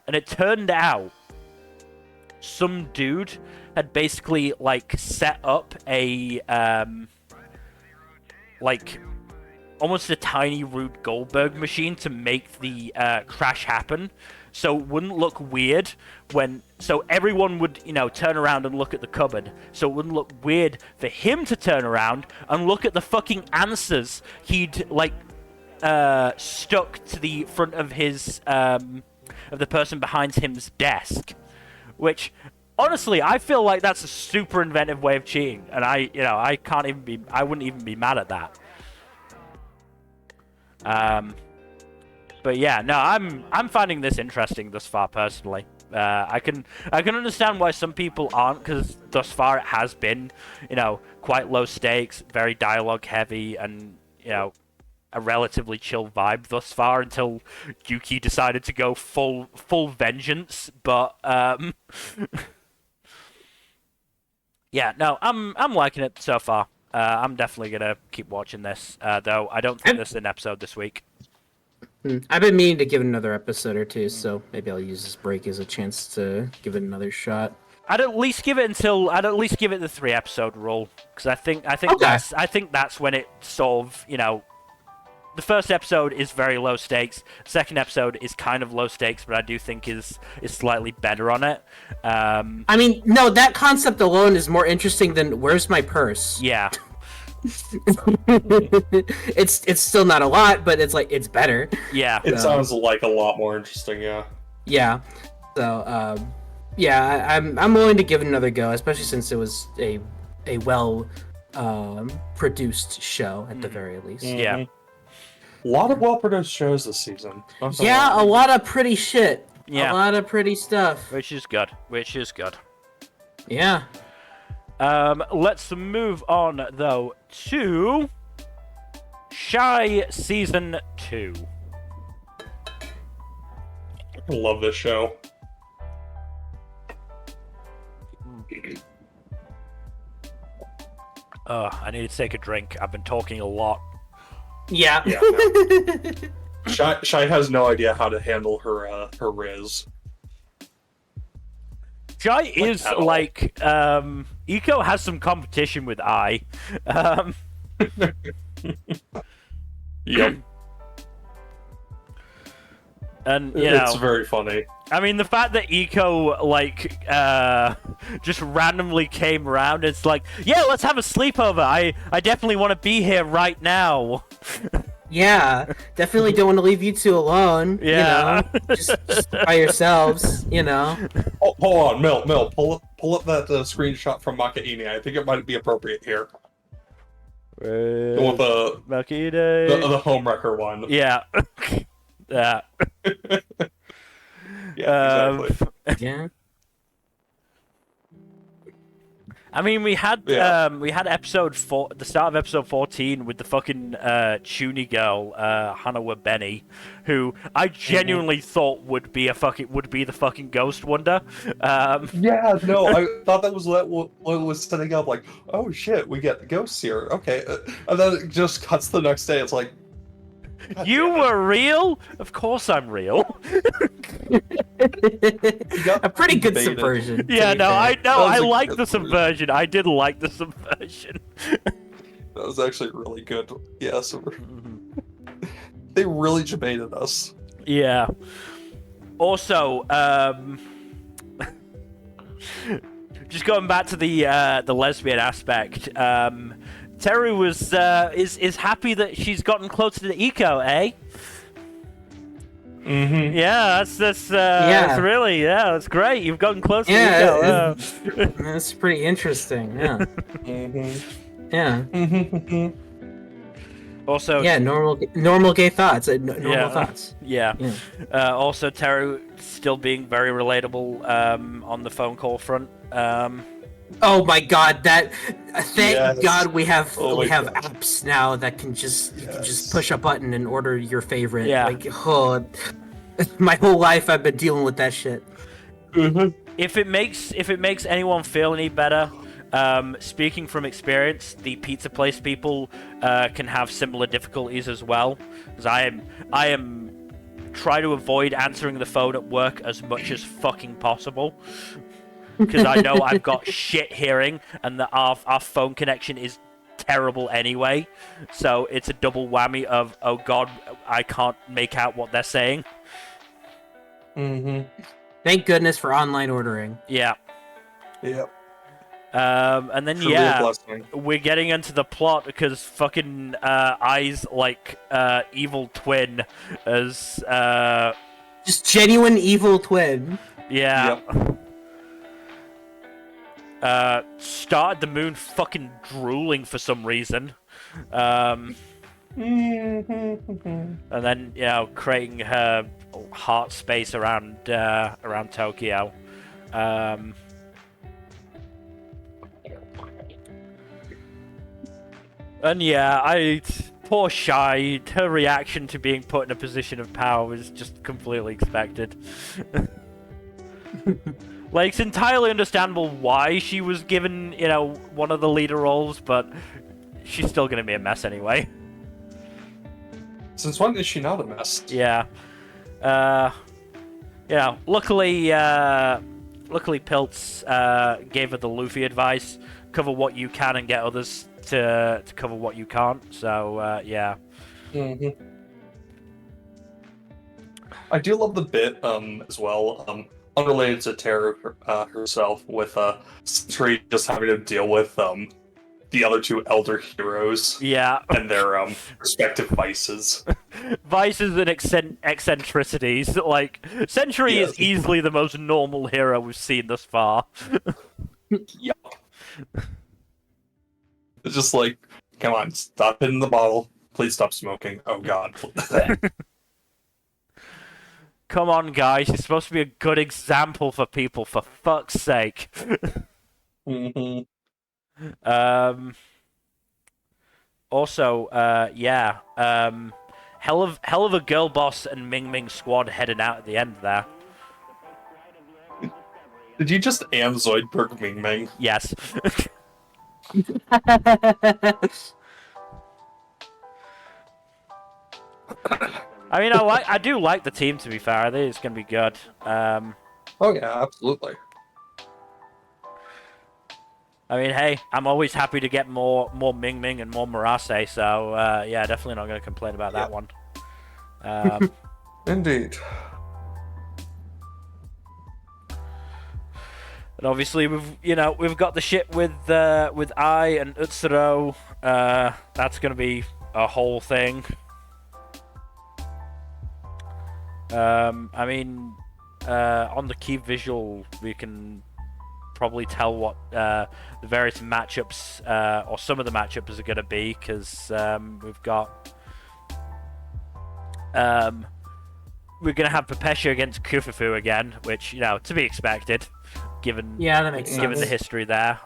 And it turned out some dude had basically, like, set up a, like, almost a tiny Rube Goldberg machine to make the crash happen. So it wouldn't look weird so everyone would, turn around and look at the cupboard. So it wouldn't look weird for him to turn around and look at the fucking answers he'd, like, stuck to the front of his, of the person behind him's desk, which honestly I feel like that's a super inventive way of cheating, and I wouldn't even be mad at that. But yeah, no, I'm finding this interesting thus far personally. I can understand why some people aren't, because thus far it has been quite low stakes, very dialogue heavy, and a relatively chill vibe thus far until Yuki decided to go full vengeance. But yeah, no, I'm liking it so far. I'm definitely gonna keep watching this, though I don't think there's an episode this week. I've been meaning to give it another episode or two, so maybe I'll use this break as a chance to give it another shot. I'd at least give it the 3-episode rule, because I think Okay. that's when it sort of the first episode is very low stakes. Second episode is kind of low stakes, but I do think is slightly better on it. I mean, no, that concept alone is more interesting than "Where's my purse?" Yeah. It's still not a lot, but it's better. Yeah. It sounds like a lot more interesting, yeah. Yeah. So, I'm willing to give it another go, especially since it was a well produced show at the very least. Yeah. A lot of well-produced shows this season. Yeah, a lot of pretty shit. Yeah. A lot of pretty stuff. Which is good. Yeah. Let's move on, though, to Shy Season 2. I love this show. I need to take a drink. I've been talking a lot. Yeah. Yeah. No. Shy has no idea how to handle her Riz. Shy is at all. like Eco has some competition with I. Yep. And you It's know, very funny. I mean, the fact that Eco like just randomly came around, it's like, yeah, let's have a sleepover. I definitely want to be here right now. Yeah, definitely don't want to leave you two alone. Yeah. You know, just by yourselves. You know. Oh, hold on, Mel, pull up that screenshot from Makeine. I think it might be appropriate here. The one with Makeine. the homewrecker one. Yeah. Yeah. Yeah, exactly. Yeah. I mean, we had episode 4, the start of episode 14 with the fucking Chuny girl, Hanawa Benny, who I genuinely thought would be the fucking Ghost Wonder. Yeah, no, I thought that was what was setting up. Like, oh shit, we get ghosts here. Okay, and then it just cuts the next day. It's like, God You damn it. were real? Of course I'm real. A pretty good Baited. subversion. to Yeah, be no, fair. I know. That was I a like good the subversion. I did like the subversion. That was actually really good. Yeah, so they really debated us. Yeah. Also, just going back to the lesbian aspect, Teru was is happy that she's gotten closer to Eco, eh? Mm-hmm. Yeah, that's really that's great. You've gotten closer to Eco. That's pretty interesting. Yeah. Mm-hmm. Yeah. Mm-hmm. Also, Yeah. Normal gay thoughts. Normal thoughts. Yeah. Yeah. Also, Teru still being very relatable on the phone call front. Oh my God! Thank Yes. God we have Oh my God. apps now that can just push a button and order your favorite. Yeah. Like, oh, my whole life I've been dealing with that shit. Mm-hmm. If it makes anyone feel any better, speaking from experience, the pizza place people can have similar difficulties as well. Because I am try to avoid answering the phone at work as much as fucking possible. Because I know I've got shit hearing, and that our phone connection is terrible anyway. So it's a double whammy of, oh god, I can't make out what they're saying. Mm-hmm. Thank goodness for online ordering. Yeah. Yep. And then Truly a blessing. we're getting into the plot because fucking Eyes like evil twin as Just genuine evil twin. yeah. Yep. Started the moon fucking drooling for some reason. And then, you know, creating her heart space around Tokyo. And yeah, poor Shy, her reaction to being put in a position of power was just completely expected. Like, it's entirely understandable why she was given, you know, one of the leader roles, but she's still gonna be a mess anyway. Since when is she not a mess? Yeah. You know, luckily Piltz gave her the Luffy advice: cover what you can and get others to cover what you can't. So yeah. Mm-hmm. I do love the bit as well. Unrelated to Teru herself, with Sentry just having to deal with the other two elder heroes Yeah. and their respective vices. Vices and eccentricities. Like, Sentry Yes. is easily the most normal hero we've seen thus far. Yep. It's just like, come on, stop hitting the bottle. Please stop smoking. Oh god. Come on, guys. You're supposed to be a good example for people, for fuck's sake. Mm-hmm. Also, yeah. Hell of a girl boss and Ming Ming squad heading out at the end there. Did you just and Zoidberg Ming Ming? Yes. I mean, I do like the team, to be fair. I think it's going to be good. Oh yeah, absolutely. I mean, hey, I'm always happy to get more Ming Ming and more Murase, so yeah, definitely not going to complain about that one. Indeed. And obviously, we've got the shit with Ai and Utsuro. That's going to be a whole thing. I mean, on the key visual, we can probably tell what the various matchups, or some of the matchups, are going to be, because we've got... we're going to have Pepesha against Kufufu again, which, to be expected, given that makes sense. Given the history there.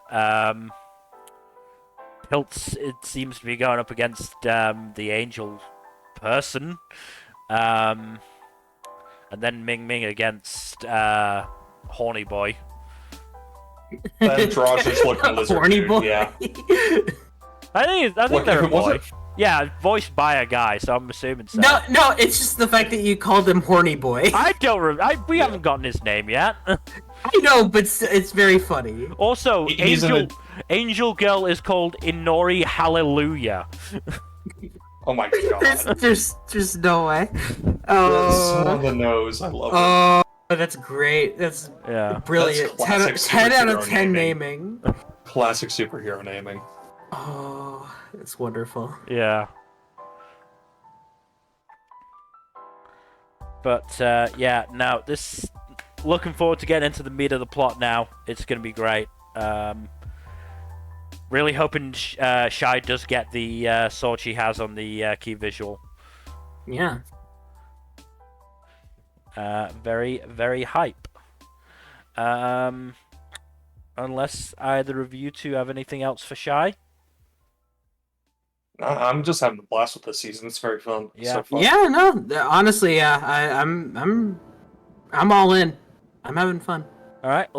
Piltz, it seems to be going up against the Angel person. And then Ming Ming against Horny Boy. Then Draj just looking lizard. Horny dude, Boy. Yeah. I think they're a was boy. it? Yeah, voiced by a guy, so I'm assuming so. No, it's just the fact that you called him Horny Boy. I don't. We haven't gotten his name yet. I know, but it's very funny. Also, He's Angel Girl is called Inori Hallelujah. Oh my god. There's no way. That's so on the nose. I love it. Oh, that's great. That's Yeah. brilliant. That's 10 out superhero of 10 naming. naming. Classic superhero naming. Oh, it's wonderful. Yeah. But yeah, now this. Looking forward to getting into the meat of the plot now. It's going to be great. Really hoping Shai does get the sword she has on the key visual. Yeah. Very, very hype. Unless either of you two have anything else for Shai? I'm just having a blast with this season. It's very fun. Yeah. So fun. Yeah, no, honestly, yeah, I'm all in. I'm having fun. All right,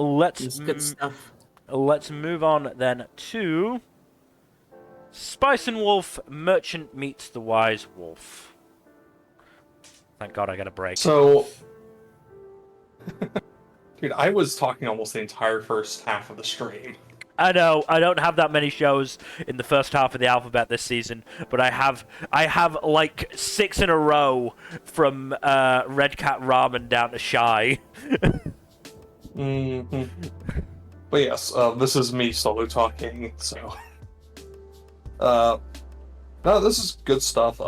It's good stuff. let's move on then to Spice and Wolf Merchant Meets the Wise Wolf. Thank God I got a break. So, dude, I was talking almost the entire first half of the stream. I know I don't have that many shows in the first half of the alphabet this season, but I have like 6 in a row from Red Cat Ramen down to Shy. Mm-hmm. But yes, this is me solo talking, so... no, this is good stuff.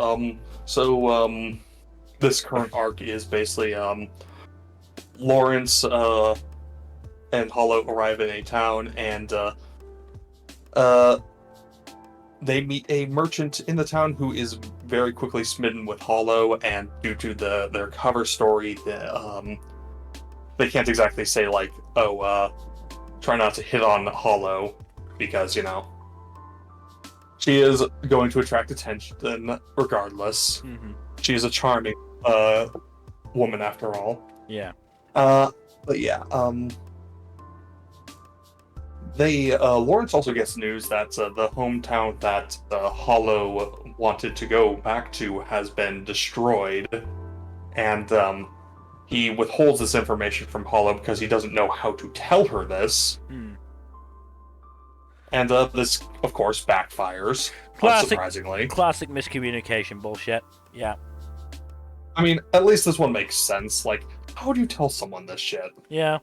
This current arc is basically, Lawrence, and Hollow arrive in a town, and, they meet a merchant in the town who is very quickly smitten with Hollow, and due to their cover story, they can't exactly say, like, try not to hit on Hollow, because, she is going to attract attention regardless. Mm-hmm. She is a charming woman after all. Yeah. But yeah, Lawrence also gets news that the hometown that Hollow wanted to go back to has been destroyed, and he withholds this information from Hollow because he doesn't know how to tell her this. Hmm. And this, of course, backfires, unsurprisingly. Classic miscommunication bullshit. Yeah. I mean, at least this one makes sense. Like, how do you tell someone this shit? Yeah.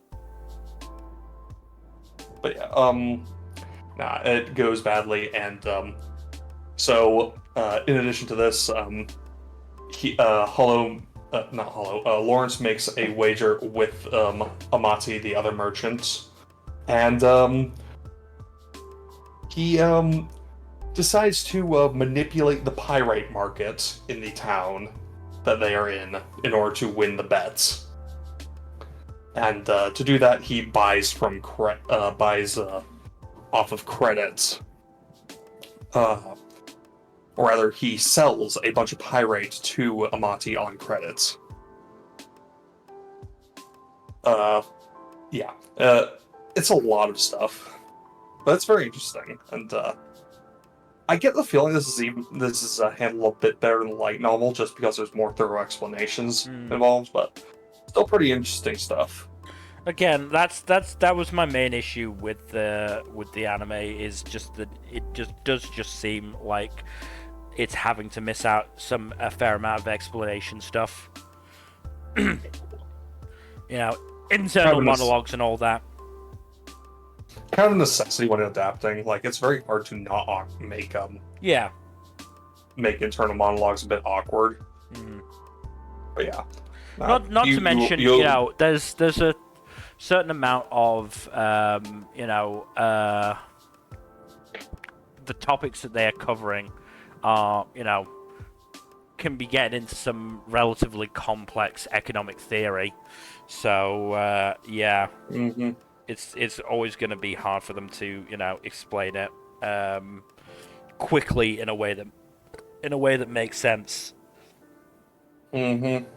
But yeah, it goes badly, and so in addition to this, Lawrence makes a wager with Amati, the other merchant, and he decides to manipulate the pyrite market in the town that they are in order to win the bets. And to do that, he buys off of credits. Or rather, he sells a bunch of pyrite to Amati on credits. Yeah. It's a lot of stuff, but it's very interesting, and I get the feeling this is handled a bit better than the light novel, just because there's more thorough explanations involved, but still pretty interesting stuff. Again, that was my main issue with the anime, is just that it does seem like it's having to miss out a fair amount of explanation stuff. You know, internal monologues and all that. Kind of a necessity when adapting. Like, it's very hard to not make internal monologues a bit awkward. But yeah, not to mention, you know, there's a certain amount of the topics that they are covering are, you know, can be getting into some relatively complex economic theory. So yeah. It's always going to be hard for them to, you know, explain it quickly in a way that makes sense. Yep.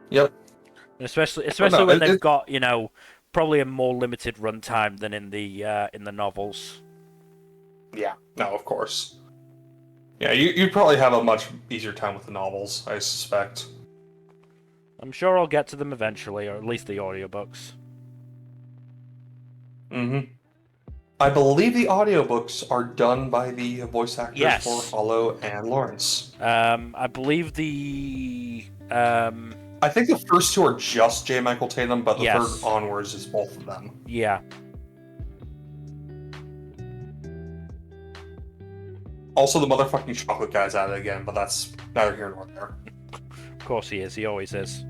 And especially when they've got, you know, probably a more limited runtime than in the novels. Yeah. No, of course. Yeah, you'd probably have a much easier time with the novels, I suspect. I'm sure I'll get to them eventually, or at least the audiobooks. I believe the audiobooks are done by the voice actors for Hollow and Lawrence. I believe I think the first two are just J. Michael Tatum, but the third onwards is both of them. Yeah. Also, the motherfucking chocolate guy's at it again, but that's neither here nor there. Of course he is. He always is.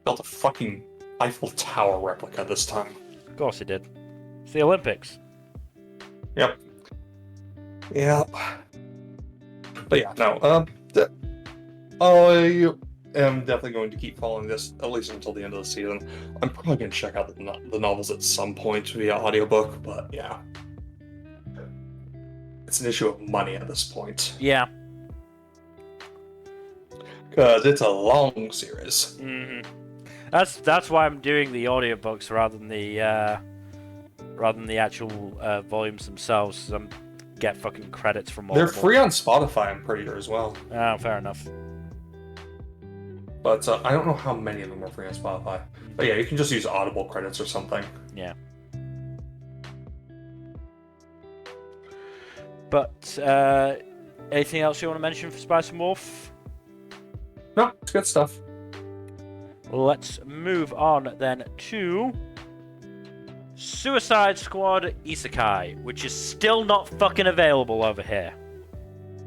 Built a fucking Eiffel Tower replica this time. Of course he did. It's the Olympics. Yep. Yeah. But yeah, no. I am definitely going to keep following this, at least until the end of the season. I'm probably going to check out the novels at some point via audiobook, but yeah. It's an issue of money at this point. Yeah. Because it's a long series. That's why I'm doing the audiobooks rather than the actual volumes themselves. Get fucking credits from all. They're free on Spotify, I'm pretty sure, as well. Oh, fair enough. But I don't know how many of them are free on Spotify. But yeah, you can just use Audible credits or something. Yeah. But anything else you want to mention for Spice and Wolf? No, it's good stuff. Let's move on then to Suicide Squad Isekai, which is still not fucking available over here.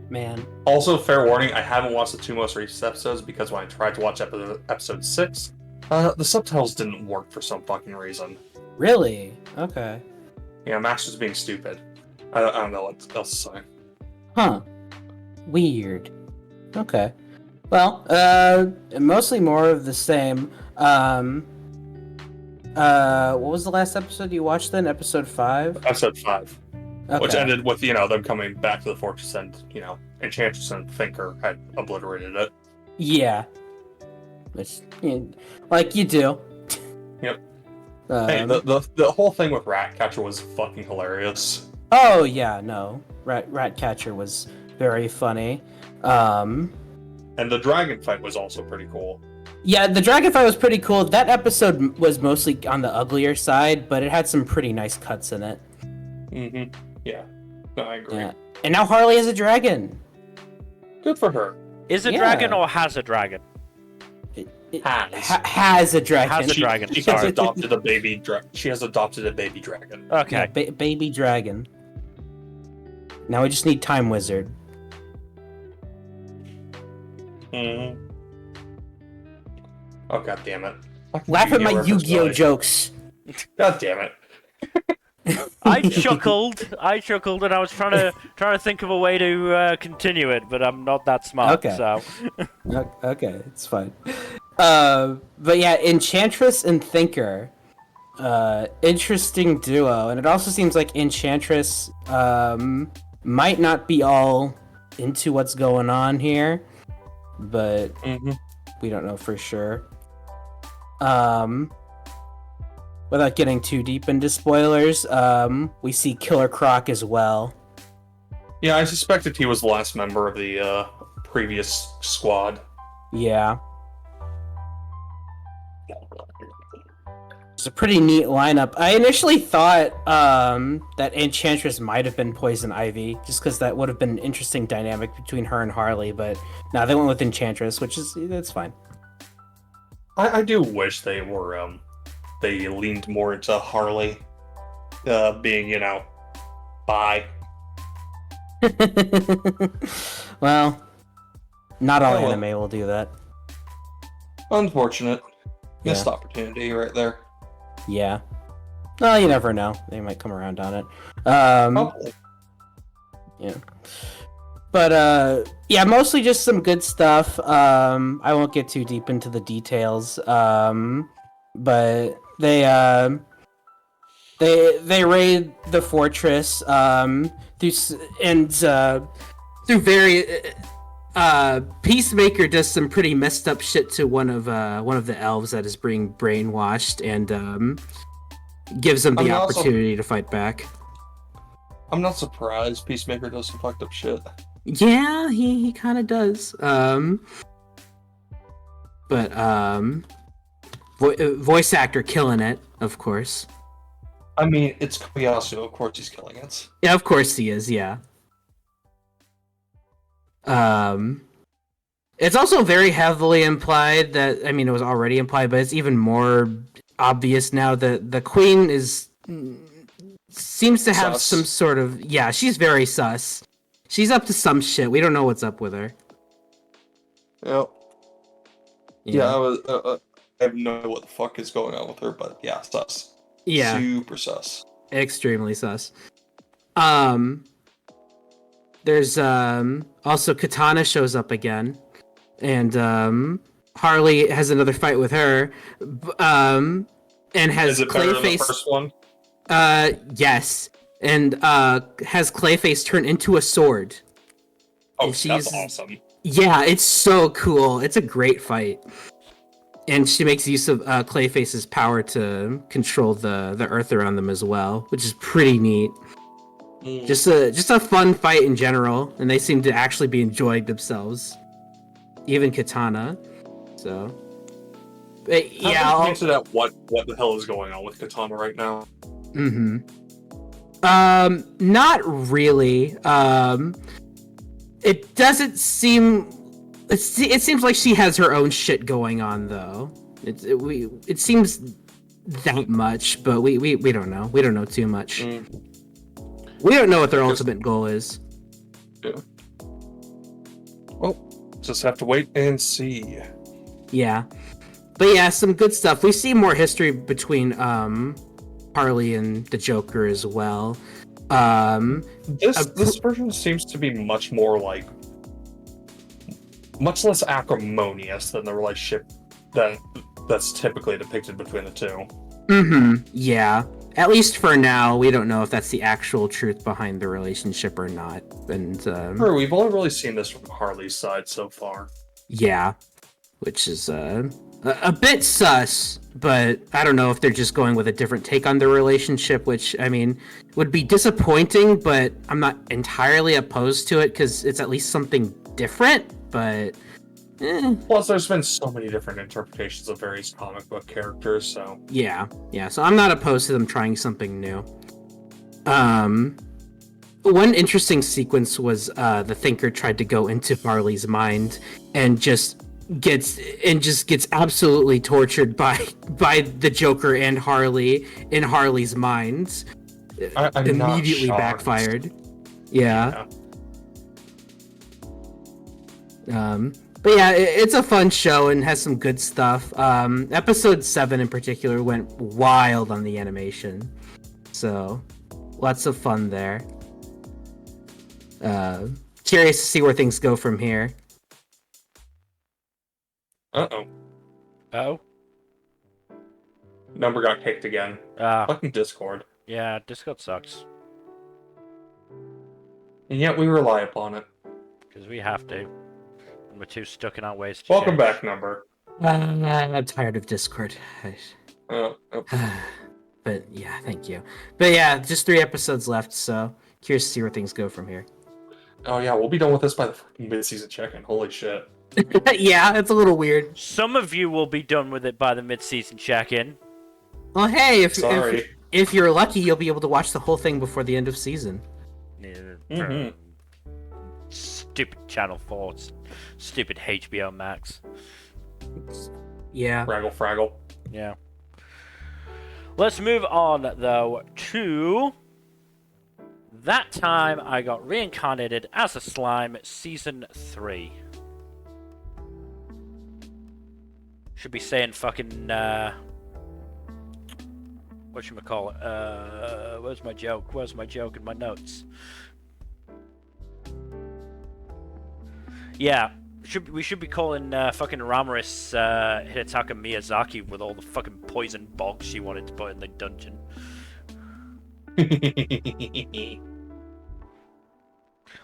Man. Also, fair warning, I haven't watched the two most recent episodes because when I tried to watch episode 6, the subtitles didn't work for some fucking reason. Really? Okay. Yeah, Max was being stupid. I don't know what else to say. Huh. Weird. Okay. Well, mostly more of the same. What was the last episode you watched then? Episode 5? Episode 5. Okay. Which ended with, them coming back to the fortress and, Enchantress and Thinker had obliterated it. Yeah. Which, like you do. Yep. Hey, the whole thing with Ratcatcher was fucking hilarious. Oh, yeah, no. Ratcatcher was very funny. And the dragon fight was also pretty cool. Yeah, the dragon fight was pretty cool. That episode was mostly on the uglier side, but it had some pretty nice cuts in it. Yeah. No, I agree. Yeah. And now Harley is a dragon. Good for her. Is a dragon or has a dragon? Has a dragon. Has a dragon. She has adopted a baby dragon. She has adopted a baby dragon. Okay. Yeah, baby dragon. Now we just need Time Wizard. Oh, god damn it. Laugh at my Yu-Gi-Oh jokes. God damn it. I chuckled, and I was trying to think of a way to continue it, but I'm not that smart. Okay. So. Okay, it's fine. But yeah, Enchantress and Thinker, interesting duo, and it also seems like Enchantress might not be all into what's going on here, but we don't know for sure. Without getting too deep into spoilers, we see Killer Croc as well. Yeah, I suspected he was the last member of the previous squad. Yeah. It's a pretty neat lineup. I initially thought that Enchantress might have been Poison Ivy, just because that would have been an interesting dynamic between her and Harley, but now they went with Enchantress, that's fine. I do wish they were they leaned more into Harley being, bi. Well, not all well. anime will do that. Unfortunate. Missed Yeah. opportunity right there. Yeah. Well, you never know. They might come around on it. Probably. Yeah. But yeah, mostly just some good stuff. I won't get too deep into the details. But they raid the fortress through very Peacemaker does some pretty messed up shit to one of the elves that is being brainwashed and gives them the opportunity to fight back. I'm not surprised Peacemaker does some fucked up shit. Yeah, he kind of does. Voice actor killing it, of course. I mean, it's Geass, of course he's killing it. Yeah, of course he is. Yeah. It's also very heavily implied that, I mean, it was already implied, but it's even more obvious now that the queen seems to have some sort of, yeah, she's very sus. She's up to some shit. We don't know what's up with her. Yep. Yeah, I have no idea what the fuck is going on with her, but yeah, sus. Yeah. Super sus. Extremely sus. There's also Katana shows up again, and Harley has another fight with her, and has Is it better than the Clayface. first one? Yes, and has Clayface turn into a sword. Oh, that's awesome. Yeah, it's so cool. It's a great fight. And she makes use of Clayface's power to control the earth around them as well, which is pretty neat. Just a fun fight in general, and they seem to actually be enjoying themselves. Even Katana. So, but, yeah. I'll answer that. What the hell is going on with Katana right now? Not really. It doesn't seem. It seems like she has her own shit going on, though. It seems that much, but we don't know. We don't know too much. We don't know what their ultimate goal is. Yeah. Well, just have to wait and see. Yeah. But yeah, some good stuff. We see more history between Harley and the Joker as well. This version seems to be much less acrimonious than the relationship that's typically depicted between the two. Yeah. At least for now, we don't know if that's the actual truth behind the relationship or not. And Sure, we've only really seen this from Harley's side so far. Yeah, which is a bit sus, but I don't know if they're just going with a different take on the relationship, which, I mean, would be disappointing, but I'm not entirely opposed to it because it's at least something different, but... Plus, there's been so many different interpretations of various comic book characters, so... Yeah, so I'm not opposed to them trying something new. One interesting sequence was the Thinker tried to go into Harley's mind and just gets absolutely tortured by the Joker and Harley in Harley's minds. I'm immediately backfired. Yeah. But yeah, it's a fun show and has some good stuff. Episode 7 in particular went wild on the animation. So, lots of fun there. Curious to see where things go from here. Uh-oh. Oh? Number got kicked again. Fucking Discord. Yeah, Discord sucks. And yet we rely upon it. Because we have to. And we're too stuck in our ways to Welcome change. back, Number. I'm tired of Discord. Oh. But yeah, thank you. But yeah, just 3 episodes left, so curious to see where things go from here. Oh yeah, we'll be done with this by the fucking mid-season check-in. Holy shit. Yeah, it's a little weird. Some of you will be done with it by the mid-season check-in. Well, hey, Sorry. if you're lucky, you'll be able to watch the whole thing before the end of season. Mhm. Stupid Channel 4, stupid HBO Max. Yeah. Fraggle. Yeah. Let's move on, though, to That Time I Got Reincarnated as a Slime, Season 3. Should be saying fucking, whatchamacallit, where's my joke? Where's my joke in my notes? Yeah, we should be calling fucking Ramaris Hidetaka Miyazaki with all the fucking poison bogs she wanted to put in the dungeon.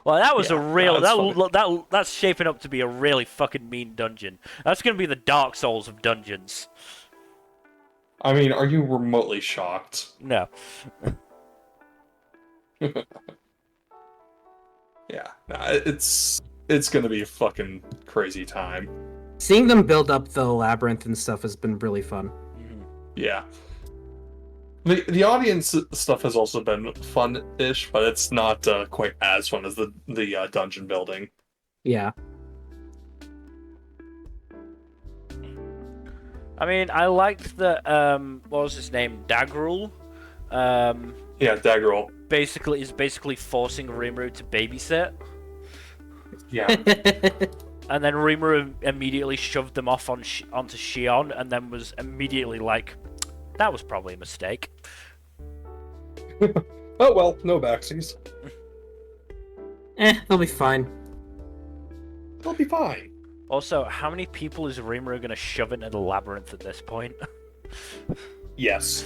Well, that was Yeah, a real that's that's shaping up to be a really fucking mean dungeon. That's gonna be the Dark Souls of dungeons. I mean, are you remotely shocked? No. Yeah, nah, it's gonna be a fucking crazy time. Seeing them build up the labyrinth and stuff has been really fun. Yeah. The audience stuff has also been fun-ish, but it's not quite as fun as the dungeon building. Yeah. I mean, I liked the what was his name, Dagrul. Yeah, Daggerel. Is basically forcing Rimuru to babysit, Yeah. and then Rimuru immediately shoved them off onto Shion, and then was immediately like, "That was probably a mistake." Oh well, no backsies. They'll be fine. They'll be fine. Also, how many people is Rimuru gonna shove into the labyrinth at this point? Yes.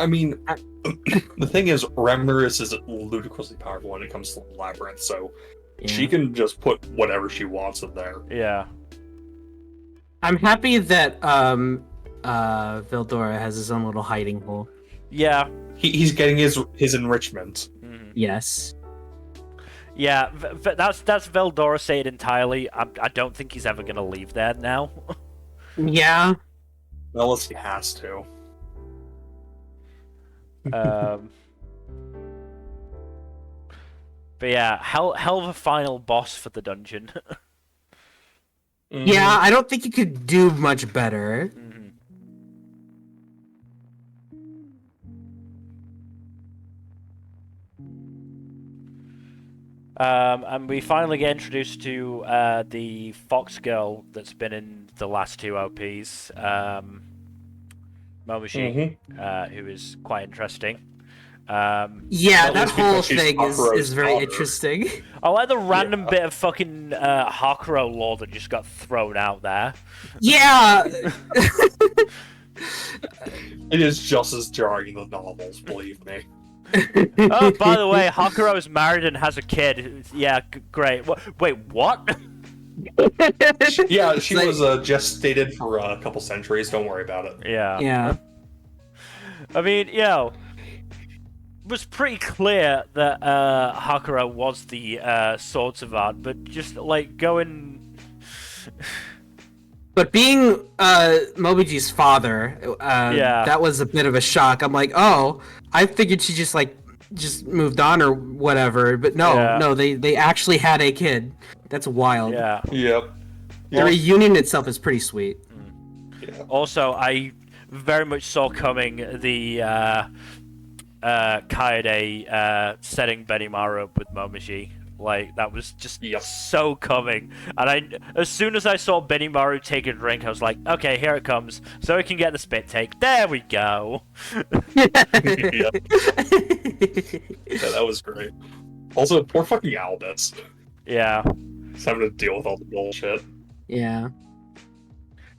I mean, the thing is, Ramaris is ludicrously powerful when it comes to the labyrinth, so she can just put whatever she wants in there. Yeah. I'm happy that Veldora has his own little hiding hole. Yeah. He's getting his enrichment. Mm-hmm. Yes. Yeah, that's Veldora said entirely. I don't think he's ever gonna leave there now. Yeah. Unless he has to. But yeah, hell of a final boss for the dungeon. Yeah, I don't think you could do much better. Mhm. And we finally get introduced to the Fox girl that's been in the last 2 OPs, Momoshi, who is quite interesting. Yeah, that whole thing is very interesting. I like the random bit of fucking Hakuro lore that just got thrown out there. Yeah! It is just as jarring in the novels, believe me. Oh, by the way, Hakuro is married and has a kid. Yeah, great. Wait, what? Yeah, she was gestated for a couple centuries. Don't worry about it. Yeah. Yeah. I mean, it was pretty clear that Hakuro was the Sword Savant, but just like going. But being Mobiji's father, that was a bit of a shock. I'm like, oh, I figured she just moved on or whatever. But no, they actually had a kid. That's wild. Yeah. Yep. The reunion itself is pretty sweet. Yeah. Also, I very much saw coming the Kaede setting Benimaru up with Momoshi. Like, that was just so coming. And as soon as I saw Benimaru take a drink, I was like, okay, here it comes. So we can get the spit take. There we go. Yeah, that was great. Also, poor fucking Albus. Yeah. He's having to deal with all the bullshit. Yeah.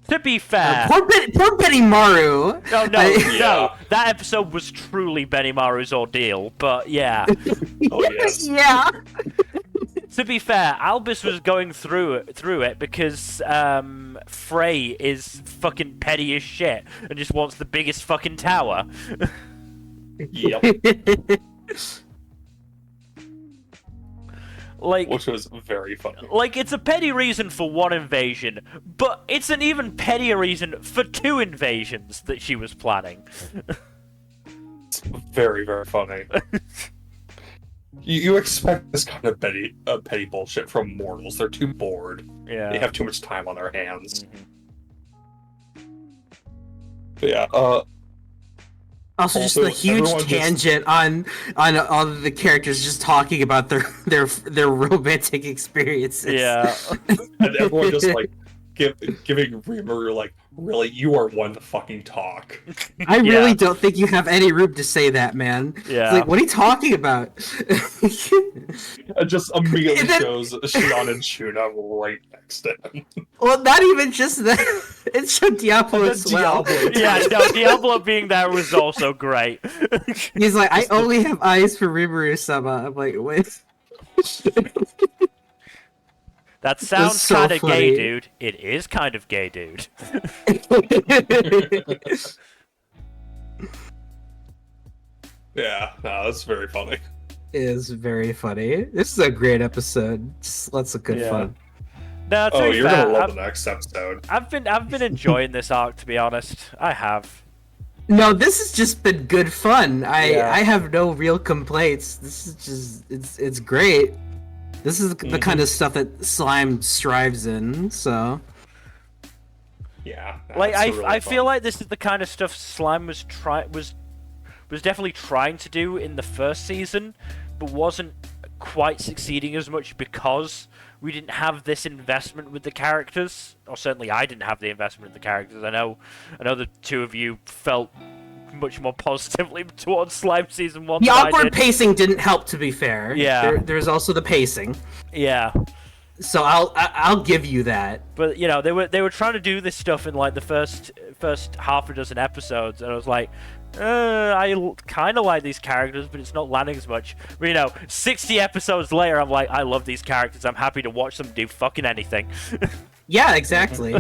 To be fair... poor Benimaru! No, no. That episode was truly Benimaru's ordeal, but yeah. Oh, yes. Yeah. To be fair, Albus was going through it because Frey is fucking petty as shit and just wants the biggest fucking tower. Yep. Like, Which was very funny. Like, it's a petty reason for one invasion, but it's an even pettier reason for 2 invasions that she was planning. It's very, very funny. You expect this kind of petty bullshit from mortals. They're too bored. Yeah. They have too much time on their hands. Mm-hmm. But yeah, Also, just the huge tangent on all of the characters just talking about their romantic experiences. Yeah, and everyone just like giving Rimuru like, really, you are one to fucking talk. I really don't think you have any room to say that, man. Yeah, it's like, what are you talking about? It just immediately shows Shion and Shuna right next to him. Well, not even just that. It showed Diablo as well. Yeah, no, Diablo being there was also great. He's like, I only have eyes for Rimuru-sama. I'm like, wait. That sounds so kind of funny. gay, dude. It is kind of gay, dude. Yeah, no, that's very funny. It is very funny. This is a great episode. Just lots of good fun. No, Oh, you're fair, gonna love the next episode. I've been enjoying this arc, to be honest. I have. No, this has just been good fun. Yeah. I have no real complaints. This is just it's great. This is the kind of stuff that Slime strives in. So Yeah. Like that's really I fun. feel like this is the kind of stuff Slime was definitely trying to do in the first season, but wasn't quite succeeding as much because we didn't have this investment with the characters, or certainly I didn't have the investment with the characters. I know the two of you felt much more positively towards Slime season 1. the than I awkward did. pacing didn't help. To be fair, Yeah. there's also the pacing. Yeah. So I'll give you that. But you know, they were trying to do this stuff in like the first half a dozen episodes, and I was like, I kind of like these characters, but it's not landing as much. But, you know, 60 episodes later, I'm like, I love these characters. I'm happy to watch them do fucking anything. Yeah, exactly.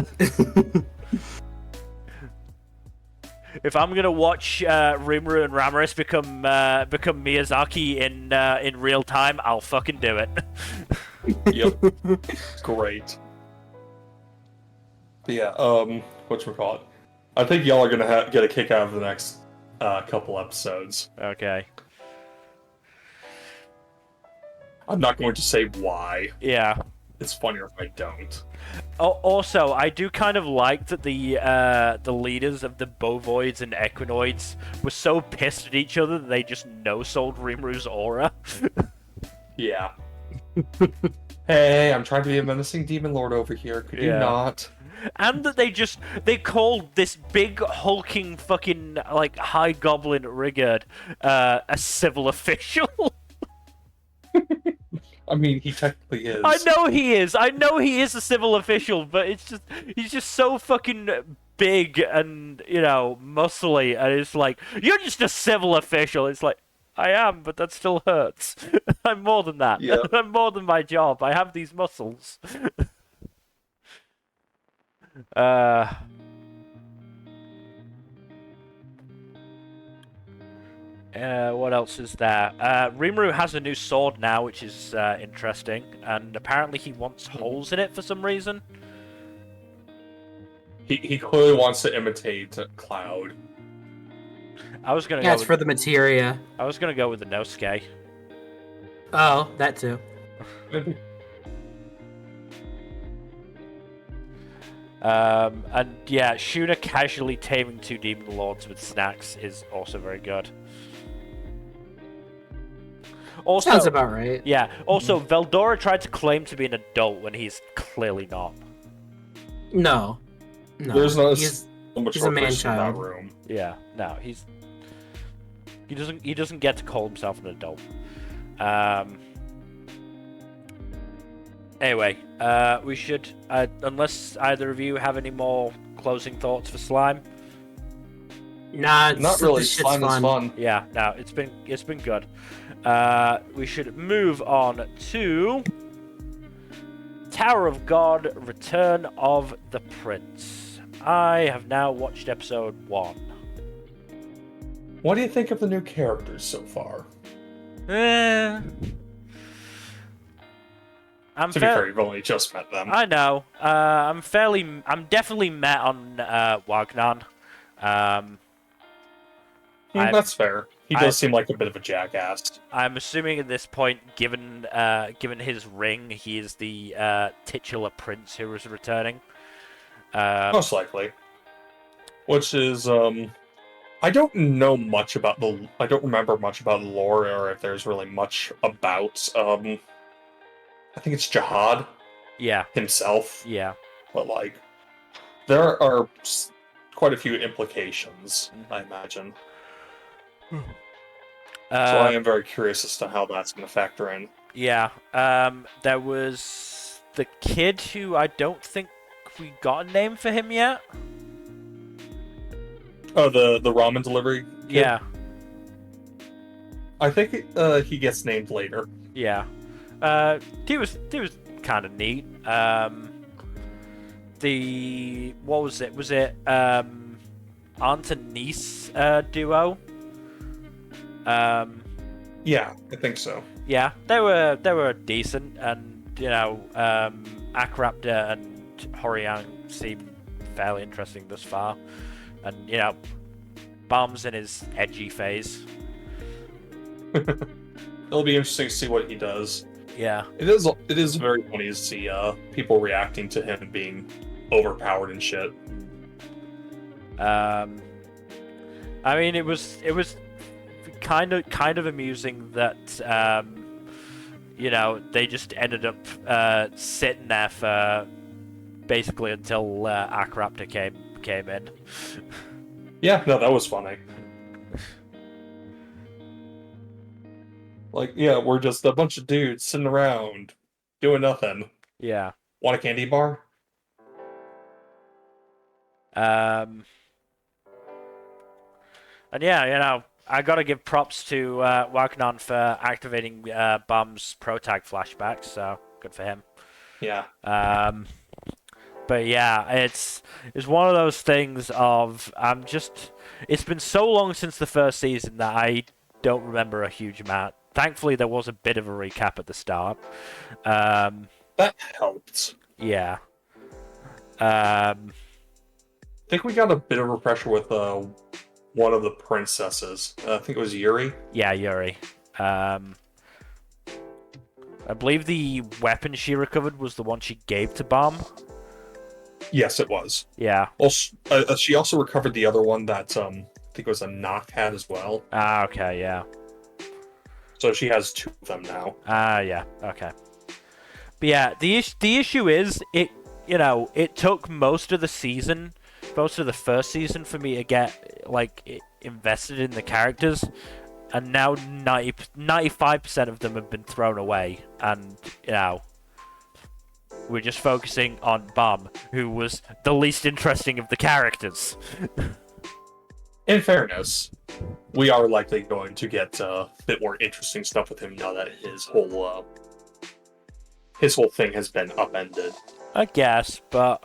If I'm gonna watch Rimuru and Ramirez become Miyazaki in real time, I'll fucking do it. Yep. Great. But yeah, whatchamacallit? I think y'all are gonna get a kick out of the next couple episodes. Okay. I'm not going to say why. Yeah. It's funnier if I don't. Also, I do kind of like that the leaders of the Bovoids and Equinoids were so pissed at each other that they just no-sold Rimuru's aura. Yeah. Hey, I'm trying to be a menacing demon lord over here. Could you not? And that they called this big hulking fucking like high goblin Rigurd a civil official. I mean, he technically is. I know he is. I know he is a civil official, but he's just so fucking big and, you know, muscly, and it's like, you're just a civil official. It's like, I am, but that still hurts. I'm more than that. Yeah. I'm more than my job. I have these muscles. What else is there? Rimuru has a new sword now, which is interesting, and apparently he wants holes in it for some reason. He clearly wants to imitate Cloud. I was gonna Yeah, go it's with, for the materia. I was gonna go with the Nosuke. Oh, that too. And yeah, Shuna casually taming 2 demon lords with snacks is also very good. Also, Sounds about right. yeah. Also, Veldora tried to claim to be an adult when he's clearly not. No. There's not He's so much he's a more fish in that man-child. room. Yeah, no, he doesn't get to call himself an adult. Anyway, we should unless either of you have any more closing thoughts for Slime. Nah, Not really. This shit's Slime is fun. Yeah, no, it's been good. We should move on to Tower of God, Return of the Prince. I have now watched episode 1. What do you think of the new characters so far? To be fair, you've only just met them. I know. I'm definitely met on Wagnon. That's fair. He does seem like a bit of a jackass. I'm assuming at this point, given his ring, he is the titular prince who is returning. Most likely. Which is, I don't know much about I don't remember much about the lore, or if there's really much about, I think it's Jihad. Yeah. Himself. Yeah. But, like, there are quite a few implications, I imagine. So I am very curious as to how that's going to factor in. Yeah. There was the kid who I don't think we got a name for him yet. Oh, the ramen delivery kid? Yeah. I think he gets named later. Yeah. He was kind of neat. What was it? Was it aunt and niece duo? Yeah, I think so. Yeah, they were decent, and Akraptor and Horiang seem fairly interesting thus far, and Bomb's in his edgy phase. It'll be interesting to see what he does. Yeah, it is very funny to see people reacting to him being overpowered and shit. I mean, it was kind of amusing that they just ended up sitting there for basically until Akraptor came in. Yeah, no, that was funny. Like, yeah, we're just a bunch of dudes sitting around doing nothing. Yeah. Want a candy bar? And yeah, I gotta give props to Wagnon for activating Bomb's pro tag flashbacks, so good for him. Yeah. But yeah, it's one of those things of it's been so long since the first season that I don't remember a huge amount. Thankfully, there was a bit of a recap at the start. That helped. Yeah. I think we got a bit of a refresher with one of the princesses. I think it was Yuri. Yeah, Yuri. I believe the weapon she recovered was the one she gave to Bomb. Yes, it was. Yeah. Well, she also recovered the other one that I think it was a knock had as well. Ah, okay, yeah. So she has 2 of them now. Ah, yeah, okay. But yeah, the issue is it took most of the first season for me to get invested in the characters, and now 95% of them have been thrown away, and we're just focusing on Bomb, who was the least interesting of the characters. In fairness, we are likely going to get a bit more interesting stuff with him now that his whole thing has been upended. I guess, but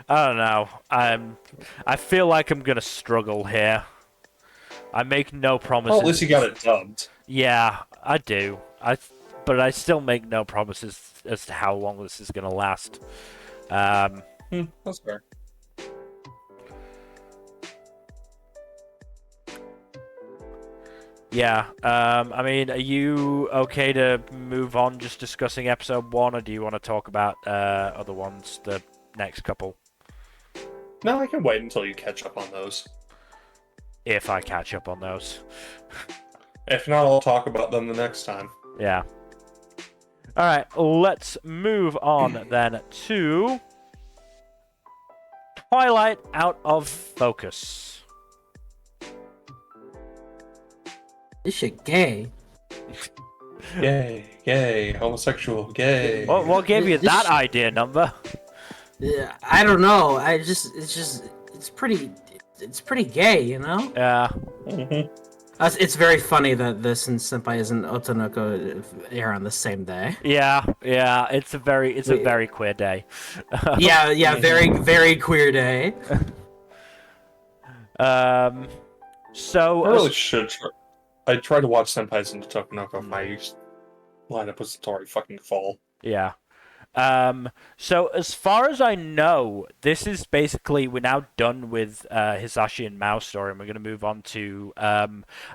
I don't know. I feel like I'm gonna struggle here. I make no promises. Well, at least you got it dubbed. Yeah, I do. But I still make no promises as to how long this is gonna last. That's fair. Yeah, I mean, are you okay to move on just discussing episode 1, or do you want to talk about other ones, the next couple? No, I can wait until you catch up on those. If I catch up on those. If not, I'll talk about them the next time. Yeah. Alright, let's move on then to Twilight Out of Focus. This shit gay. Gay, homosexual, gay. What gave you that idea, Nmbr? Yeah, I don't know. It's pretty gay, you know? Yeah. Mm-hmm. It's very funny that this and Senpai and Otokonoko air on the same day. Yeah, it's a very queer day. Yeah, very queer day. So I really should try. I tried to watch Senpai's and Otokonoko. My lineup was already fucking full. Yeah. So as far as I know, this is basically we're now done with Hisashi and Mao story, and we're gonna move on to I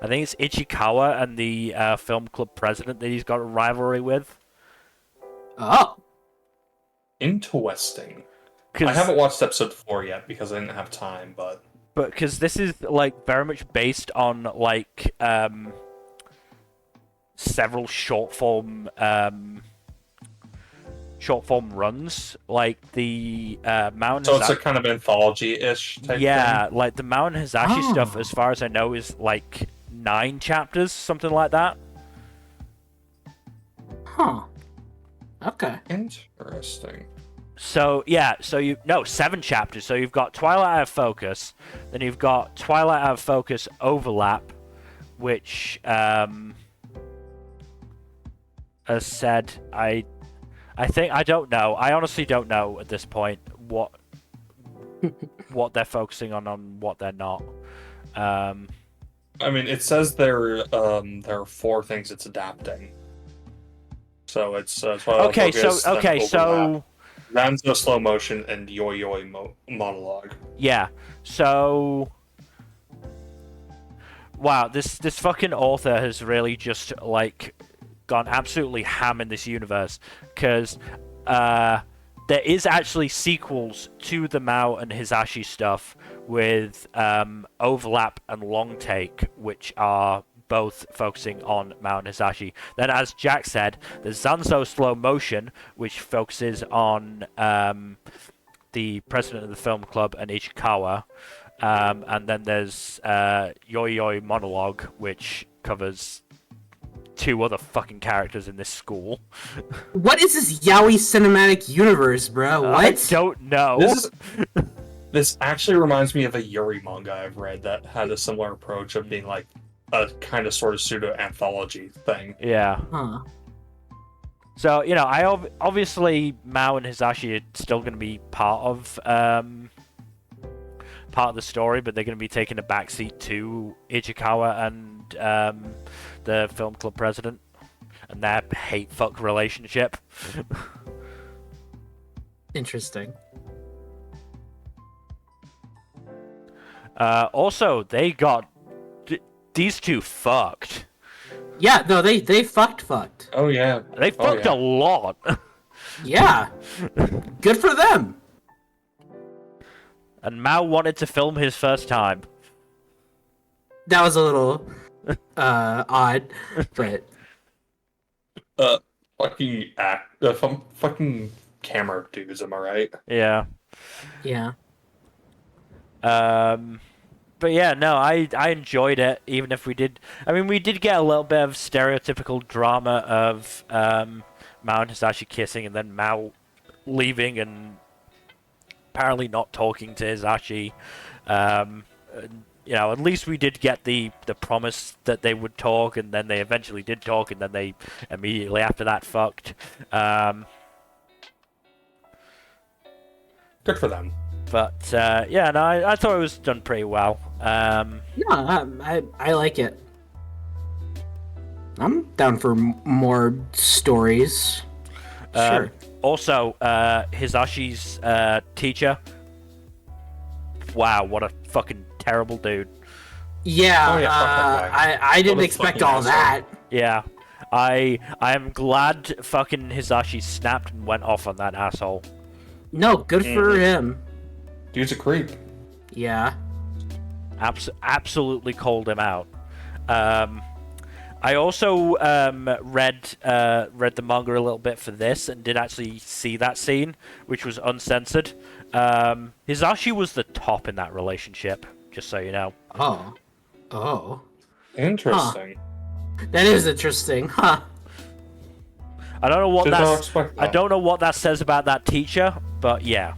think it's Ichikawa and the film club president that he's got a rivalry with. Oh, Interesting. I haven't watched episode 4 yet because I didn't have time, but because this is like very much based on like several short form runs, like the Mount. So it's a kind of anthology-ish type thing? Like the Mount Hisashi stuff, as far as I know, is like 9 chapters, something like that. Huh. Okay. Interesting. So 7 chapters. So you've got Twilight Out of Focus, then you've got Twilight Out of Focus Overlap, which as said, I think I don't know. I honestly don't know at this point what they're focusing on what they're not. I mean, it says there are 4 things it's adapting. So it's Twilight Focus, so Ranzo slow motion and Yoi monologue. Yeah. So wow, this fucking author has really just like gone absolutely ham in this universe, because there is actually sequels to the Mao and Hisashi stuff with Overlap and Long Take, which are both focusing on Mao and Hisashi. Then, as Jack said, there's Zanzo Slow Motion, which focuses on the president of the film club and Ichikawa. And then there's Yoi Monologue, which covers 2 other fucking characters in this school. What is this yaoi cinematic universe, bro? What? I don't know. This actually reminds me of a Yuri manga I've read that had a similar approach of being like a kind of sort of pseudo anthology thing. Yeah. Huh. So, I obviously Mao and Hisashi are still going to be part of the story, but they're going to be taking a backseat to Ichikawa and the film club president and their hate fuck relationship. Interesting. Also, they got these 2 fucked. Yeah, no, they fucked. Oh yeah. They fucked a lot. Yeah. Good for them. And Mao wanted to film his first time. That was a little odd, but fucking camera dudes, am I right? Yeah. yeah. But yeah, no, I enjoyed it, even if we did get a little bit of stereotypical drama of Mao and Hisashi kissing and then Mao leaving and apparently not talking to Hisashi. At least we did get the promise that they would talk, and then they eventually did talk, and then they immediately after that fucked. Good for them. But I thought it was done pretty well. I like it. I'm down for more stories. Sure. Also, Hisashi's teacher. Wow, what a fucking terrible dude. Yeah, fuck that guy. I didn't expect all that. Yeah, I am glad fucking Hisashi snapped and went off on that asshole. No, good for him. Dude's a creep. Yeah. Absolutely called him out. I also read the manga a little bit for this and did actually see that scene, which was uncensored. Hisashi was the top in that relationship, just so you know. Oh. Interesting. Huh. That is interesting, huh? I don't know what Did not expect that. I don't know what that says about that teacher, but yeah.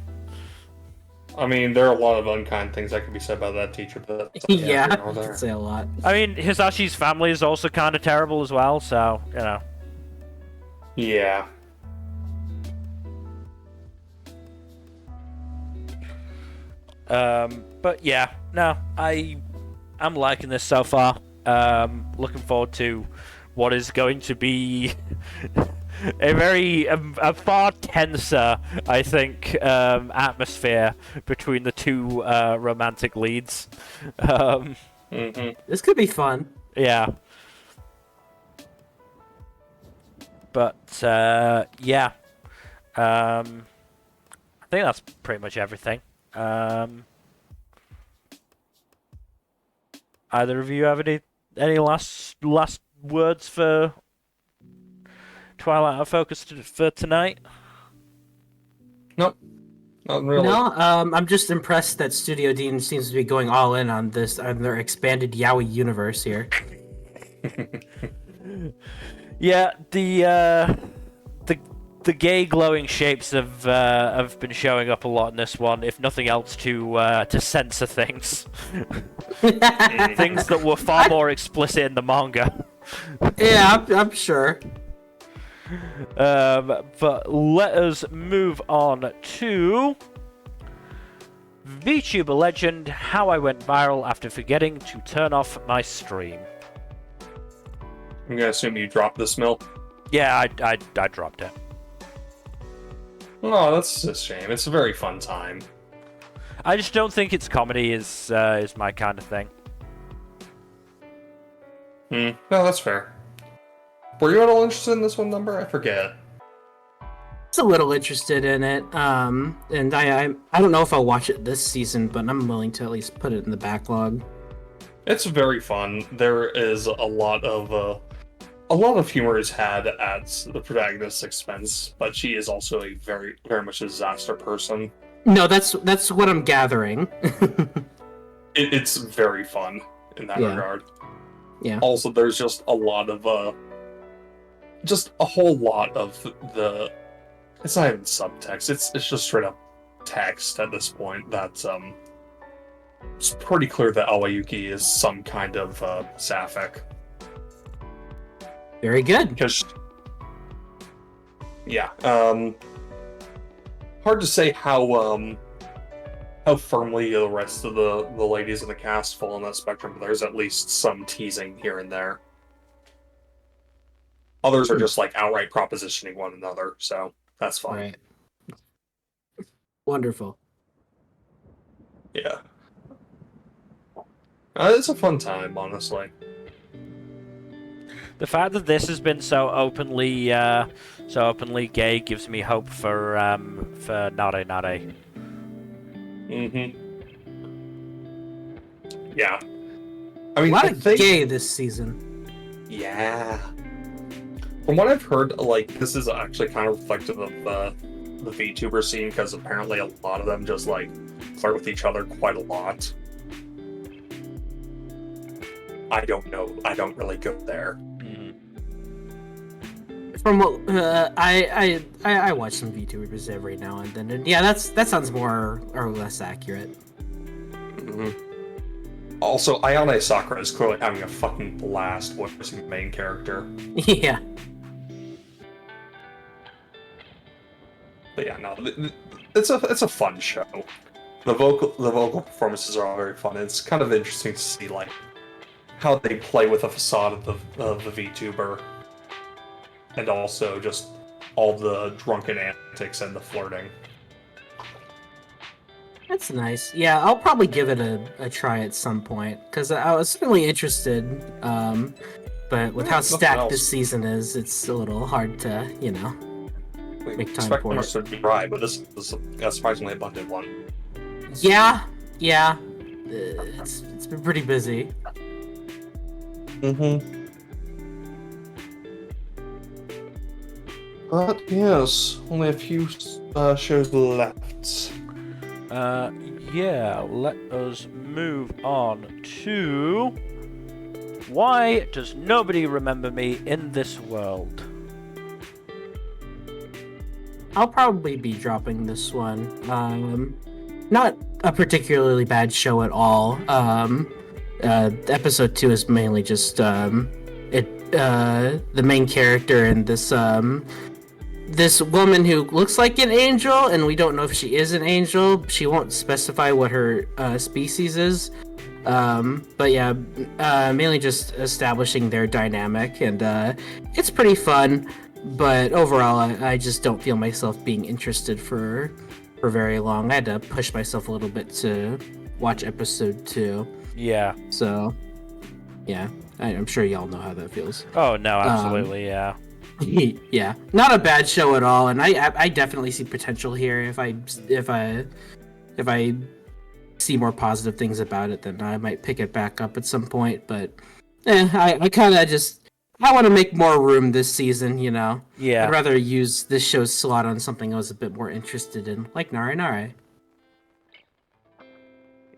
I mean, there are a lot of unkind things that could be said about that teacher, but Yeah, I could say a lot. I mean, Hisashi's family is also kind of terrible as well, so, you know. Yeah. But yeah, no, I'm liking this so far. Looking forward to what is going to be a far tenser, I think, atmosphere between the two romantic leads. This could be fun. Yeah. But yeah, I think that's pretty much everything. Either of you have any last words for Twilight Out of Focus for tonight? Nope. Not really. No, I'm just impressed that Studio Dean seems to be going all in on their expanded Yaoi universe here. Yeah, the gay glowing shapes have been showing up a lot in this one, if nothing else to censor things. Things that were far more explicit in the manga. Yeah, I'm sure. But let us move on to VTuber legend: how I went viral after forgetting to turn off my stream. I'm gonna assume you dropped this milk. Yeah, I dropped it. Oh, that's a shame. It's a very fun time. I just don't think its comedy is my kind of thing. No, that's fair. Were you at all interested in this one, Nmbr? I forget. Just a little interested in it. And I don't know if I'll watch it this season, but I'm willing to at least put it in the backlog. It's very fun. There is a lot of humor is had at the protagonist's expense, but she is also a very, very much a disaster person. No, that's what I'm gathering. It's very fun in that regard. Yeah. Also, there's just a lot of just a whole lot of the. It's not even subtext. It's just straight up text at this point. That's it's pretty clear that Awayuki is some kind of sapphic. Very good. Because, yeah, hard to say how firmly the rest of the ladies in the cast fall on that spectrum, but there's at least some teasing here and there. Others are just like outright propositioning one another, so that's fine. Right. Wonderful. Yeah. It's a fun time, honestly. The fact that this has been so openly gay gives me hope for Naranare. Yeah. I mean, A lot of gay this season. Yeah. From what I've heard, like, this is actually kind of reflective of the VTuber scene, because apparently a lot of them just, like, flirt with each other quite a lot. I don't know. I don't really go there. From what I watch some VTubers every now and then, and yeah, that sounds more or less accurate. Also, Ayane Sakura is clearly having a fucking blast voicing the main character. Yeah. But yeah, no, it's a fun show. The vocal performances are all very fun. It's kind of interesting to see like how they play with the facade of the VTuber. And also just all the drunken antics and the flirting. That's nice. Yeah, I'll probably give it a try at some point, because I was certainly interested, but with how stacked this season is, it's a little hard to, make time for it. To be right, but this is a surprisingly abundant one. Yeah. It's been pretty busy. But yes, only a few shows left. Yeah, let us move on to why does nobody remember me in this world? I'll probably be dropping this one. not a particularly bad show at all. Episode 2 is mainly just the main character and this woman who looks like an angel, and we don't know if she is an angel. She won't specify what her species is. But yeah, mainly just establishing their dynamic, and it's pretty fun. But overall, I just don't feel myself being interested for very long. I had to push myself a little bit to watch episode 2. Yeah. So, yeah, I'm sure y'all know how that feels. Oh no, absolutely, yeah. Yeah, not a bad show at all, and I definitely see potential here. If I see more positive things about it, then I might pick it back up at some point. But I kind of I want to make more room this season, you know. Yeah. I'd rather use this show's slot on something I was a bit more interested in, like Naranare.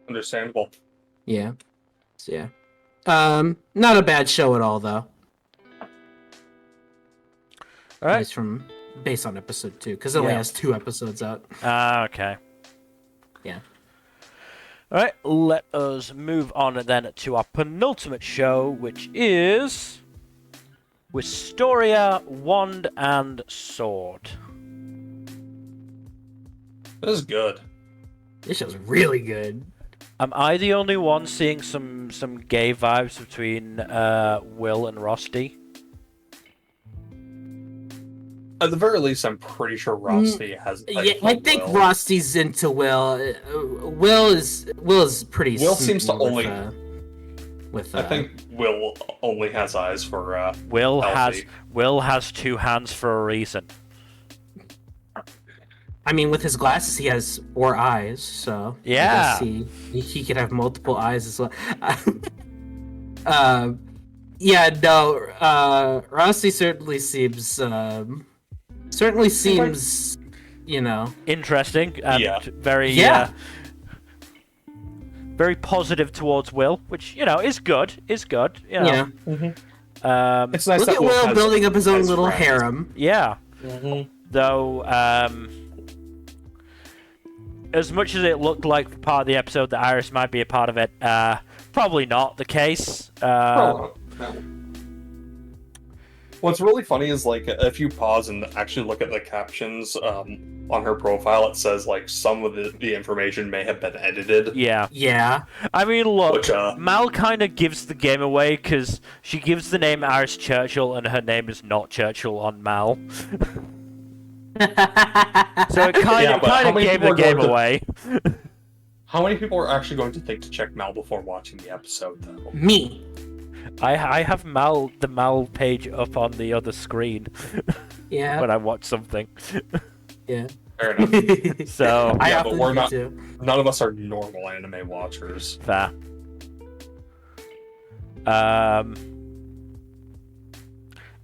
Understandable. Yeah. So, yeah. Not a bad show at all, though. All right. It's based on episode 2, because it only has 2 episodes out. Okay. Yeah. All right, let us move on then to our penultimate show, which is Wistoria Wand and Sword. This is good. This show's really good. Am I the only one seeing some gay vibes between Will and Rusty? At the very least, I'm pretty sure Rusty has. I think Will. Rusty's into Will. Will is pretty. Will seems to with, only. With I think Will only has eyes for. Will Elsie. has 2 hands for a reason. I mean, with his glasses, he has 4 eyes. So Yeah. I guess he could have multiple eyes as well. Yeah. No. Rusty certainly seems. You know. Interesting and Yeah. very very positive towards Will, which is good. You know. Yeah. It's nice Look that at Will has- building up his own has little friends. harem. Yeah. Mhm. Though, as much as it looked like part of the episode that Iris might be a part of it, probably not the case. No. What's really funny is, like, if you pause and actually look at the captions on her profile, it says, like, some of the information may have been edited. Yeah. Yeah. I mean, look, Which, Mal kind of gives the game away because she gives the name Iris Churchill and her name is not Churchill on Mal. So it kind Yeah, of but how many gave the people are game going to- away. How many people are actually going to think to check Mal before watching the episode, though? Me. I have the Mal page up on the other screen Yeah. when I watch something. Yeah. Fair enough. So I Yeah, but often we're do not- too. None of us are normal anime watchers. fair.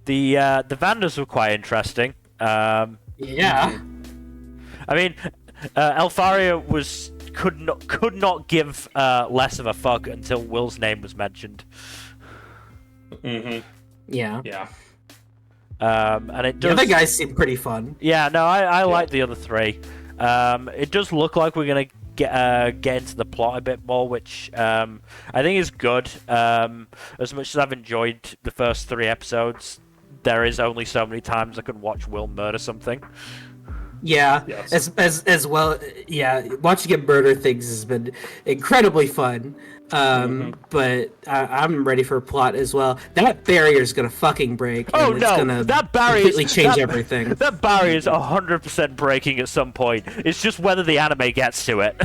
The Vandas were quite interesting. Yeah. I mean, Elfaria could not give less of a fuck until Will's name was mentioned. Mm-hmm. Yeah. Yeah. And it does. The other guys seem pretty fun. Yeah, no, I like the other 3. It does look like we're gonna get into the plot a bit more, which I think is good. As much as I've enjoyed the first 3 episodes, there is only so many times I can watch Will murder something. Yeah. Yes. As well. Yeah. Watching him murder things has been incredibly fun. But I'm ready for a plot as well. That barrier's gonna fucking break. Oh and no, it's gonna that barrier completely change everything. That barrier is 100% breaking at some point. It's just whether the anime gets to it.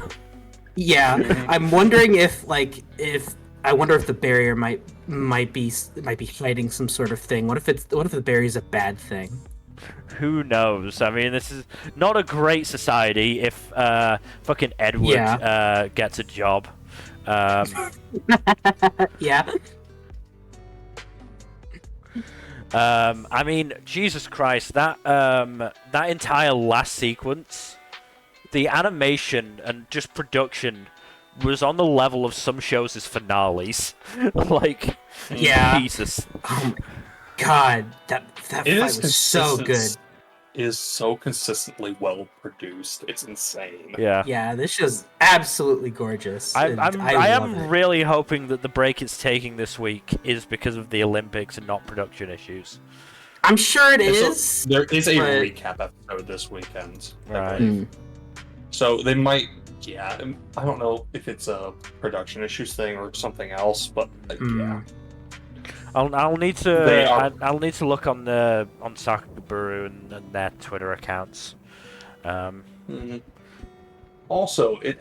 Yeah, I'm wondering if the barrier might be hiding some sort of thing. What if the barrier's a bad thing? Who knows? I mean, this is not a great society if fucking Edward gets a job. Yeah. I mean, Jesus Christ, that entire last sequence, the animation and just production was on the level of some shows' finales. Like, Yeah. Jesus. Oh my God, that fight was so good. is so consistently well produced. It's insane. Yeah. Yeah, this show's absolutely gorgeous. I love am it. really hoping that the break it's taking this week is because of the Olympics and not production issues. I'm sure it And so is. there is a but- recap episode this weekend. I Right. believe. So they might, yeah. I don't know if it's a production issues thing or something else, but yeah. I'll need They are- to I'll need to look on Sakuna and their Twitter accounts. Mhm. Also, it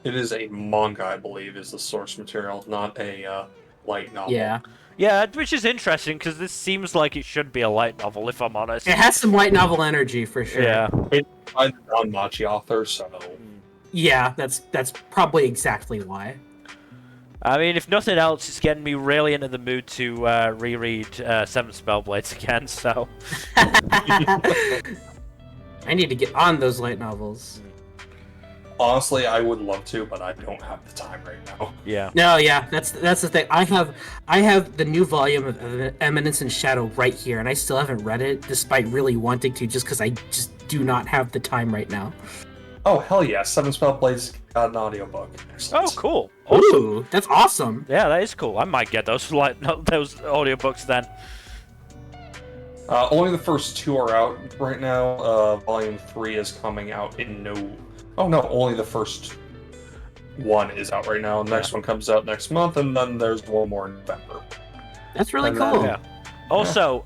is a manga, I believe, is the source material, not a light novel. Yeah. Yeah, which is interesting because this seems like it should be a light novel, if I'm honest. It has some light novel energy for sure. Yeah. It's by the non-machi author, so Yeah, that's probably exactly why. I mean, if nothing else, it's getting me really into the mood to reread Seven Spellblades again. So I need to get on those light novels. honestly, I would love to, but I don't have the time right now. yeah. No, yeah, that's the thing. I have the new volume of Eminence and Shadow right here, and I still haven't read it, despite really wanting to, just because I just do not have the time right now. Oh hell yeah! Seven Spellblades got an audiobook. Oh, Excellent. cool. Awesome. Ooh, that's awesome. Yeah, that is cool. I might get those those audiobooks then. Only the first two are out right now. Volume 3 is coming out in only the first one is out right now. Next one comes out next month, and then there's one more in November. That's really And cool. Yeah. Also,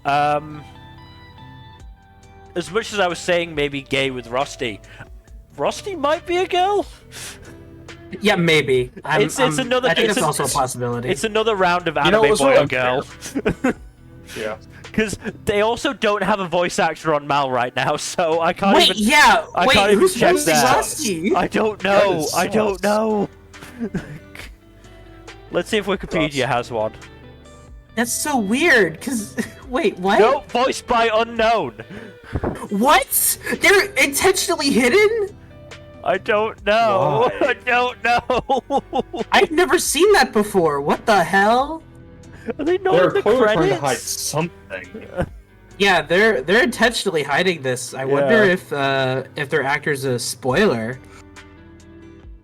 as much as I was saying maybe gay with Rusty might be a girl. Yeah, maybe. It's another- I think it's that's a- also a possibility. It's another round of anime what's boy really or girl. Yeah. Because they also don't have a voice actor on Mal right now, so I can't Wait, even. yeah. I wait, can't even who's check voicing that. Rusty? I don't That know. is I don't sus. know. Let's see if Wikipedia has one. That's so weird. Cause wait, what? No, voiced by unknown. What? They're intentionally hidden? I don't know. Why? I don't know. I've never seen that before. What the hell? Are they not They're in the clearly trying to hide credits? something. Yeah, they're intentionally hiding this. I wonder if their actor's a spoiler.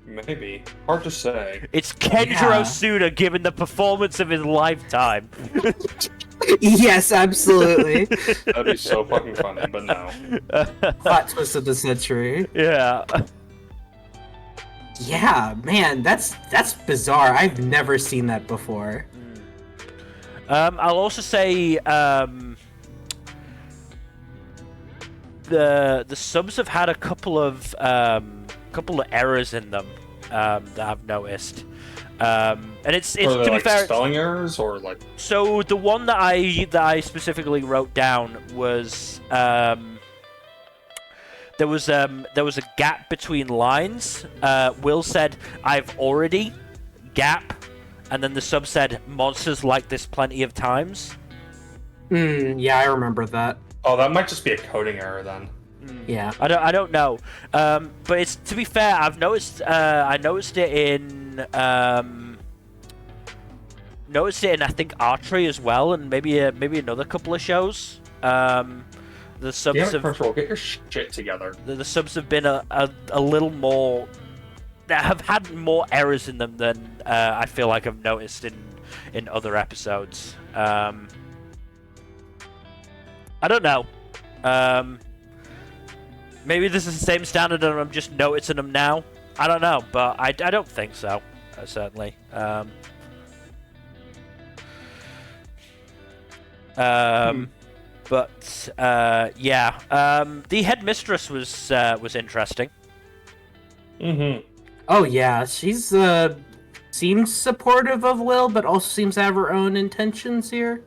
Maybe. Hard to say. It's Kenjiro Yeah. Tsuda given the performance of his lifetime. Yes, absolutely. That'd be so fucking funny, but no. Plot twist of the century. Yeah. Yeah, man, that's bizarre. I've never seen that before. I'll also say the subs have had a couple of errors in them that I've noticed. And it's Or to be like fair. spelling errors or like So the one that I specifically wrote down was there was a gap between lines. Will said, "I've already," gap, and then the sub said, "Monsters like this plenty of times." Yeah, I remember that. oh, that might just be a coding error then. Yeah. I don't know. But it's to be fair, I noticed it in I think Archery as well, and maybe another couple of shows. The subs Damn it, have Crunchyroll, get your shit together. the subs have been a little more. They have had more errors in them than I feel like I've noticed in other episodes. I don't know. Maybe this is the same standard and I'm just noticing them now. I don't know, but I don't think so. Certainly. But yeah. The headmistress was interesting. Mm-hmm. Oh yeah, she's seems supportive of Will, but also seems to have her own intentions here.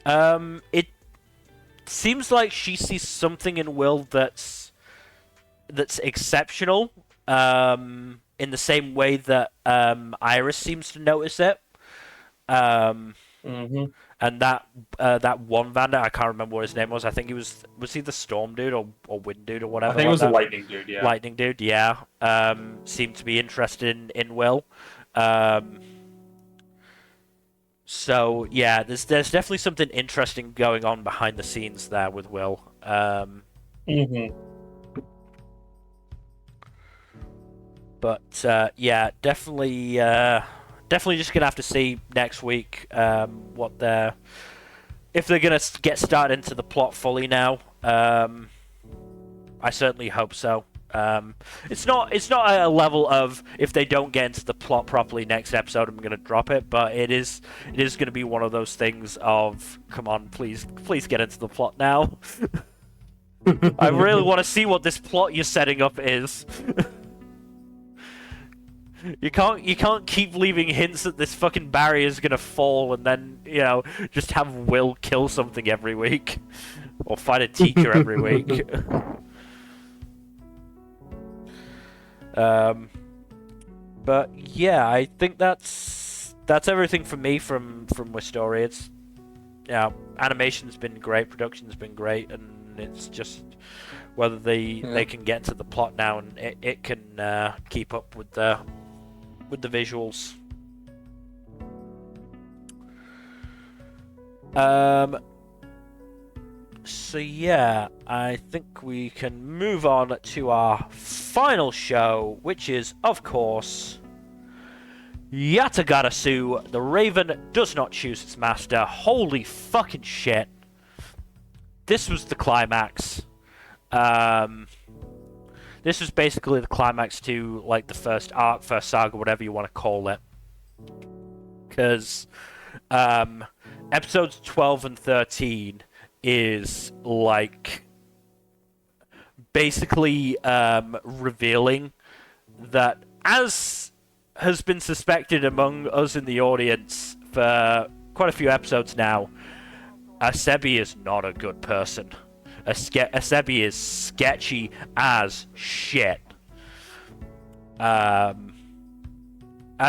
It seems like she sees something in Will that's exceptional. In the same way that Iris seems to notice it. Mm-hmm. And that one Vandit, I can't remember what his name was. I think he was he the Storm Dude or Wind Dude or whatever. I think it was the that? Lightning Dude, yeah. Lightning Dude, yeah. Seemed to be interested in Will. So yeah, there's definitely something interesting going on behind the scenes there with Will. But yeah, definitely just gonna have to see next week what they're if they're gonna get started into the plot fully now. I certainly hope so. It's not at a level of if they don't get into the plot properly next episode, I'm gonna drop it. But it is gonna be one of those things of come on, please get into the plot now. I really want to see what this plot you're setting up is. You can't keep leaving hints that this fucking barrier is gonna fall and then, just have Will kill something every week. Or fight a teacher every week. But yeah, I think that's everything from me from Wistoria. It's animation's been great, production's been great, and it's just whether they can get to the plot now and it can keep up with the visuals. So yeah, I think we can move on to our final show, which is, of course, Yatagarasu, the Raven Does Not Choose Its Master. Holy fucking shit. This was the climax. This was basically the climax to, like, the first arc, first saga, whatever you want to call it. Because episodes 12 and 13 is, like, basically revealing that, as has been suspected among us in the audience for quite a few episodes now, Asebi is not a good person. Asebi is sketchy as shit. I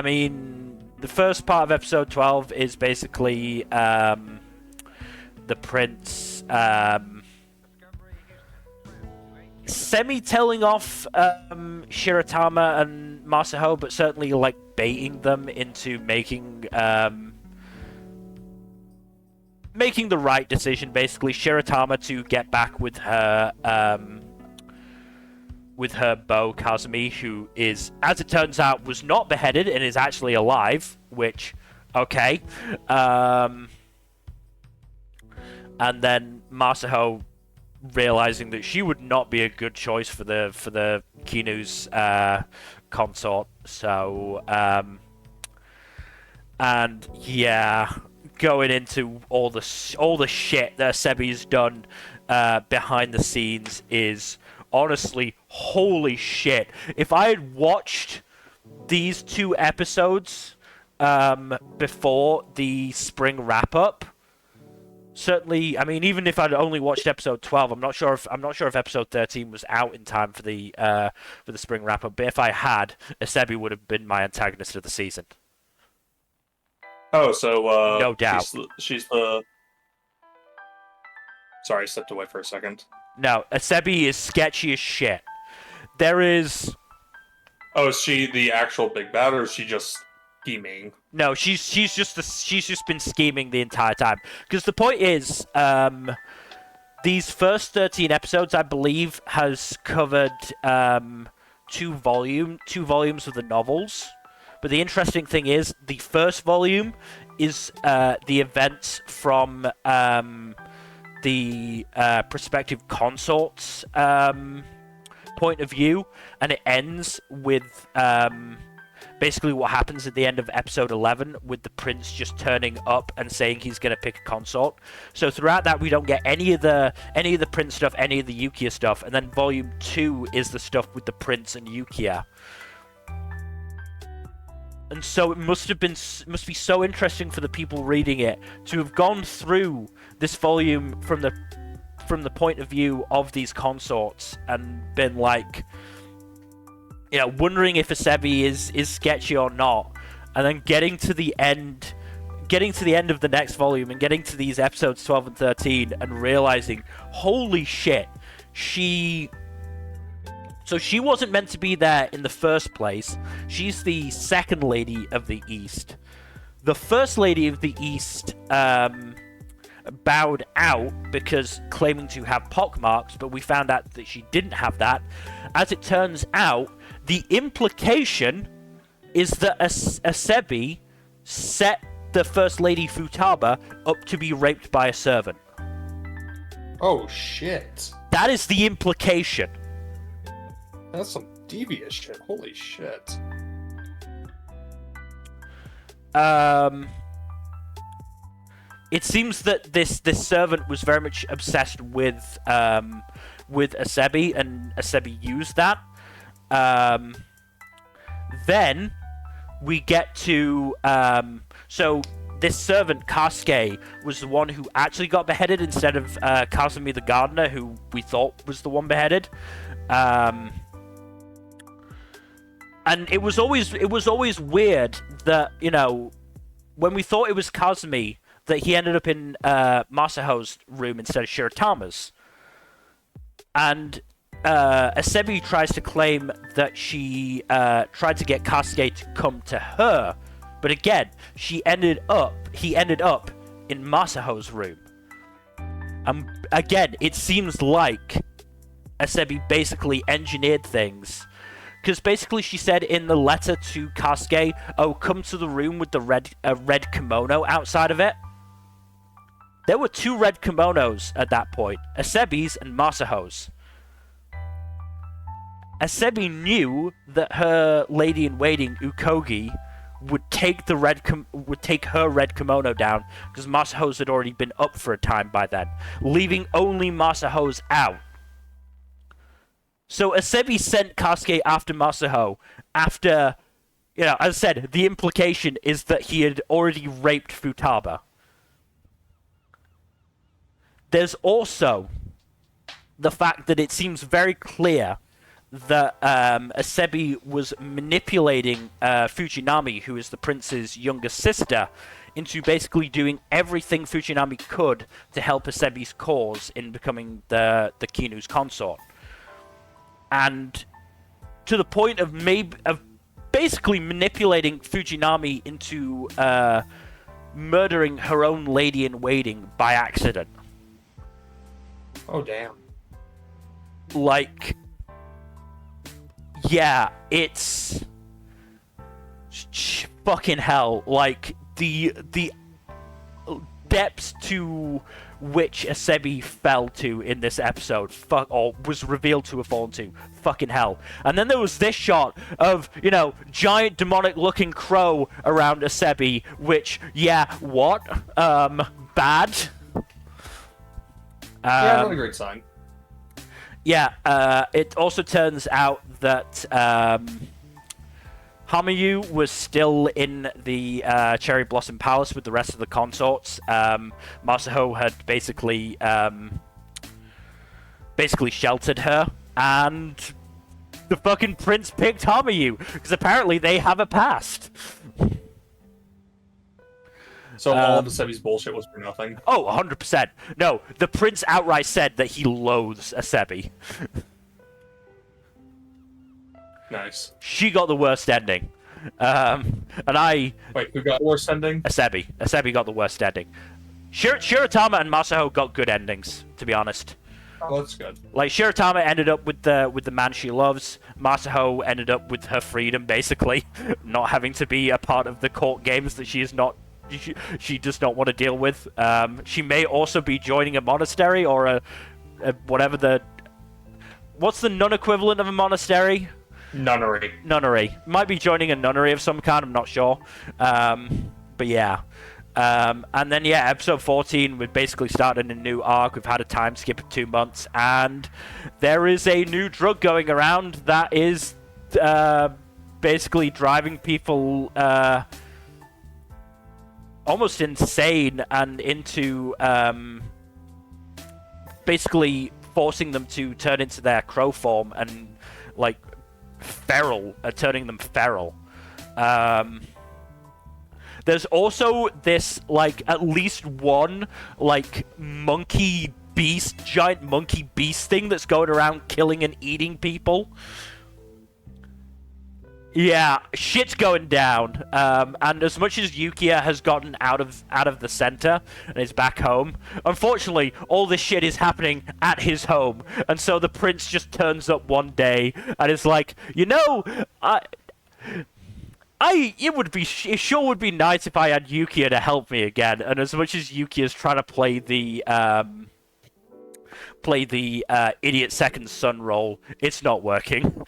mean, the first part of episode 12 is basically the prince semi-telling off Shiratama and Masaho, but certainly, like, baiting them into making the right decision, basically. Shiratama to get back with her beau, Kazumi, who is, as it turns out, was not beheaded and is actually alive, which, okay. And then Masaho realizing that she would not be a good choice for the Kinu's consort. So, and yeah, going into all the shit that Sebi's done behind the scenes is honestly holy shit. If I had watched these two episodes before the spring wrap up, certainly, I mean, even if I'd only watched episode 12, I'm not sure if episode 13 was out in time for the spring wrap up. But if I had, Asebi would have been my antagonist of the season. Oh, so no doubt. She's the. Sorry, I stepped away for a second. No, Asebi is sketchy as shit. There is. Oh, is she the actual big bad, or is she just scheming? No, she's just been scheming the entire time. Because the point is, these first 13 episodes, I believe, has covered two volumes of the novels. But the interesting thing is, the first volume is the events from the prospective consort's point of view, and it ends with basically what happens at the end of episode 11 with the prince just turning up and saying he's going to pick a consort. So throughout that, we don't get any of the prince stuff, any of the Yukiya stuff, and then volume 2 is the stuff with the prince and Yukiya. And so it must be so interesting for the people reading it to have gone through this volume from the point of view of these consorts and been like, wondering if Asebi is sketchy or not, and then getting to the end of the next volume and getting to these episodes 12 and 13 and realizing, holy shit, she wasn't meant to be there in the first place. She's the second lady of the East. the First Lady of the East bowed out because claiming to have pockmarks, but we found out that she didn't have that. As it turns out, the implication is that Asebi set the First Lady Futaba up to be raped by a servant. Oh, shit. That is the implication. That's some devious shit. Holy shit. It seems that this servant was very much obsessed with Asebi, and Asebi used that. Then we get to so this servant Kasuke was the one who actually got beheaded instead of Kazumi the gardener, who we thought was the one beheaded. And it was always weird that, you know, when we thought it was Kazumi, that he ended up in Masaho's room instead of Shiratama's. And Asebi tries to claim that she tried to get Kasuke to come to her, but again, he ended up in Masaho's room. Again, it seems like Asebi basically engineered things. Because basically she said in the letter to Kasuke, oh, come to the room with the red kimono outside of it. There were 2 red kimonos at that point, Asebi's and Masaho's. Asebi knew that her lady-in-waiting, Ukogi, would take her red kimono down, because Masaho's had already been up for a time by then, leaving only Masaho's out. So Asebi sent Kasuke after Masaho after, you know, as I said, the implication is that he had already raped Futaba. There's also the fact that it seems very clear that Asebi was manipulating Fujinami, who is the prince's younger sister, into basically doing everything Fujinami could to help Asebi's cause in becoming the Kinu's consort. And to the point of basically manipulating Fujinami into murdering her own lady-in-waiting by accident. Oh, damn. Like, yeah, it's fucking hell. Like, the depths to which Asebi fell to in this episode, or was revealed to have fallen to, fucking hell. And then there was this shot of, you know, giant demonic-looking crow around Asebi, which, yeah, what? Bad? Yeah, not a great sign. Yeah, it also turns out that Hamayu was still in the Cherry Blossom Palace with the rest of the consorts. Masaho had basically sheltered her, and the fucking prince picked Hamayu, because apparently they have a past. So all of Asebi's bullshit was for nothing? Oh, 100%. No, the prince outright said that he loathes Asebi. Nice. She got the worst ending. And I... Wait, who got the worst ending? Asebi. Asebi got the worst ending. Shiratama and Masaho got good endings, to be honest. Oh, that's good. Like, Shiratama ended up with the man she loves. Masaho ended up with her freedom, basically. Not having to be a part of the court games that she is not... She does not want to deal with. She may also be joining a monastery or a whatever the... What's the nun equivalent of a monastery? Nunnery. Nunnery. Might be joining a nunnery of some kind, I'm not sure. But yeah. And then, yeah, episode 14, we've basically started a new arc. We've had a time skip of 2 months, and there is a new drug going around that is basically driving people almost insane and into basically forcing them to turn into their crow form and, like, feral, turning them feral. There's also this, like, at least one, like, monkey beast, giant monkey beast thing that's going around killing and eating people. Yeah, shit's going down. And as much as Yukiya has gotten out of the center and is back home, unfortunately, all this shit is happening at his home. And so the prince just turns up one day and is like, it sure would be nice if I had Yukiya to help me again. And as much as Yukiya's trying to play the idiot second son role, it's not working.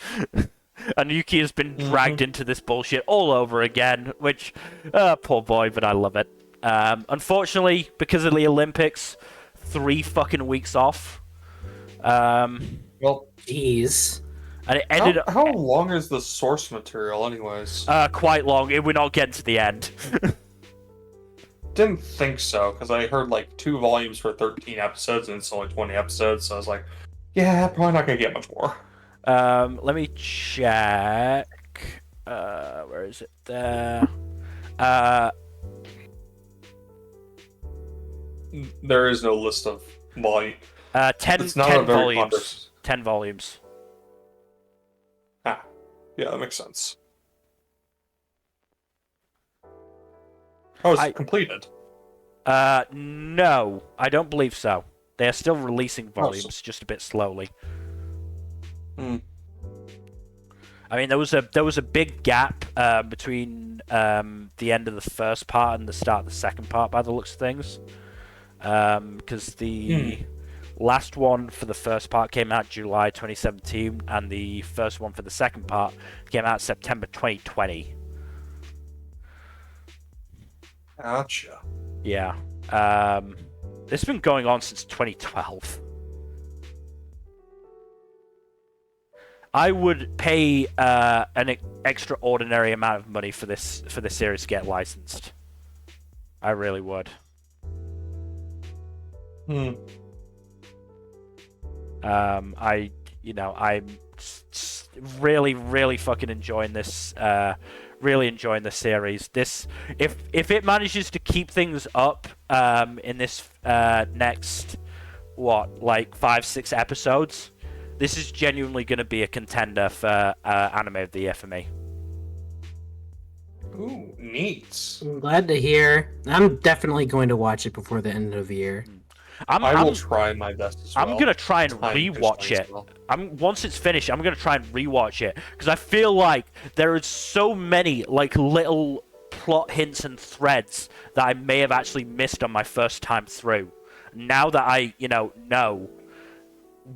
And Yuki has been dragged into this bullshit all over again, which, poor boy, but I love it. Unfortunately, because of the Olympics, 3 fucking weeks off. Well, jeez. And it ended up... How long is the source material, anyways? Quite long. We're not getting to the end. Didn't think so, because I heard like 2 volumes for 13 episodes, and it's only 20 episodes, so I was like, yeah, probably not gonna get much more. Let me check. Where is it? There. There is no list of volume. 10 It's not 10 a very volumes. popular- 10 volumes. Ah, yeah, that makes sense. Oh, it's completed. No, I don't believe so. They are still releasing volumes, so- just a bit slowly. Hmm. I mean, there was a big gap between the end of the first part and the start of the second part, by the looks of things. Because the last one for the first part came out July 2017, and the first one for the second part came out September 2020. Gotcha. Yeah. This has been going on since 2012. I would pay an extraordinary amount of money for this series to get licensed. I really would. I'm really, really fucking enjoying this. Really enjoying the series. This, if it manages to keep things up in this next 5-6 episodes, this is genuinely going to be a contender for Anime of the Year for me. Ooh, neat. I'm glad to hear. I'm definitely going to watch it before the end of the year. I will try my best as well. I'm gonna try and rewatch it. Once it's finished, I'm gonna try and rewatch it because I feel like there is so many little plot hints and threads that I may have actually missed on my first time through. Now that I know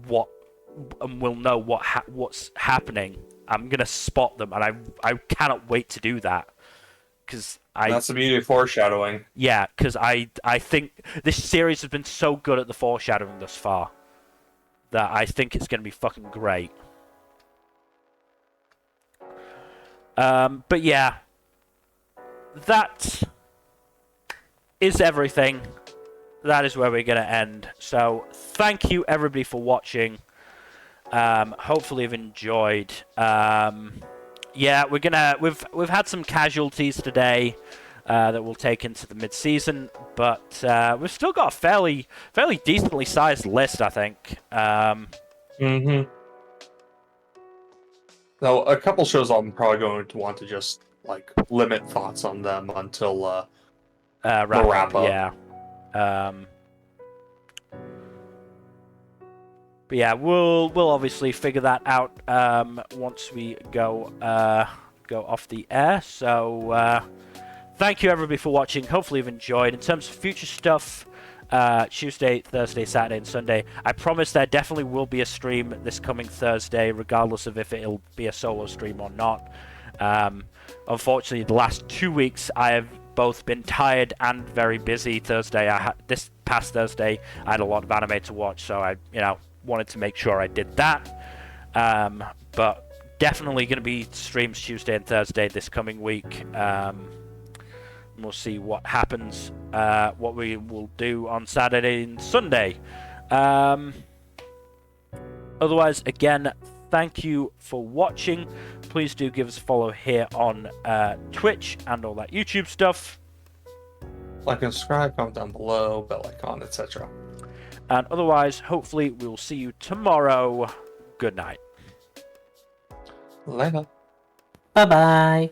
what and will know what's happening, I'm gonna spot them, and I cannot wait to do that because that's the beauty of foreshadowing. Yeah, because I think this series has been so good at the foreshadowing thus far that I think it's going to be fucking great. But yeah, that is everything. That is where we're going to end. So thank you everybody for watching. Hopefully you've enjoyed. Yeah, we've had some casualties today that we'll take into the mid-season, but we've still got a fairly decently sized list, I think. Now, a couple shows I'm probably going to want to just limit thoughts on them until wrap up. Yeah. But yeah, we'll obviously figure that out once we go off the air. So thank you everybody for watching. Hopefully you've enjoyed. In terms of future stuff, Tuesday, Thursday, Saturday, and Sunday, I promise there definitely will be a stream this coming Thursday, regardless of if it'll be a solo stream or not. Unfortunately, the last 2 weeks I have both been tired and very busy. This past Thursday, I had a lot of anime to watch, so I wanted to make sure I did that. But definitely going to be streams Tuesday and Thursday this coming week. We'll see what happens, what we will do on Saturday and Sunday. Otherwise, again, thank you for watching. Please do give us a follow here on Twitch and all that YouTube stuff. Like and subscribe, comment down below, bell icon, etc. And otherwise, hopefully, we will see you tomorrow. Good night. Later. Bye bye.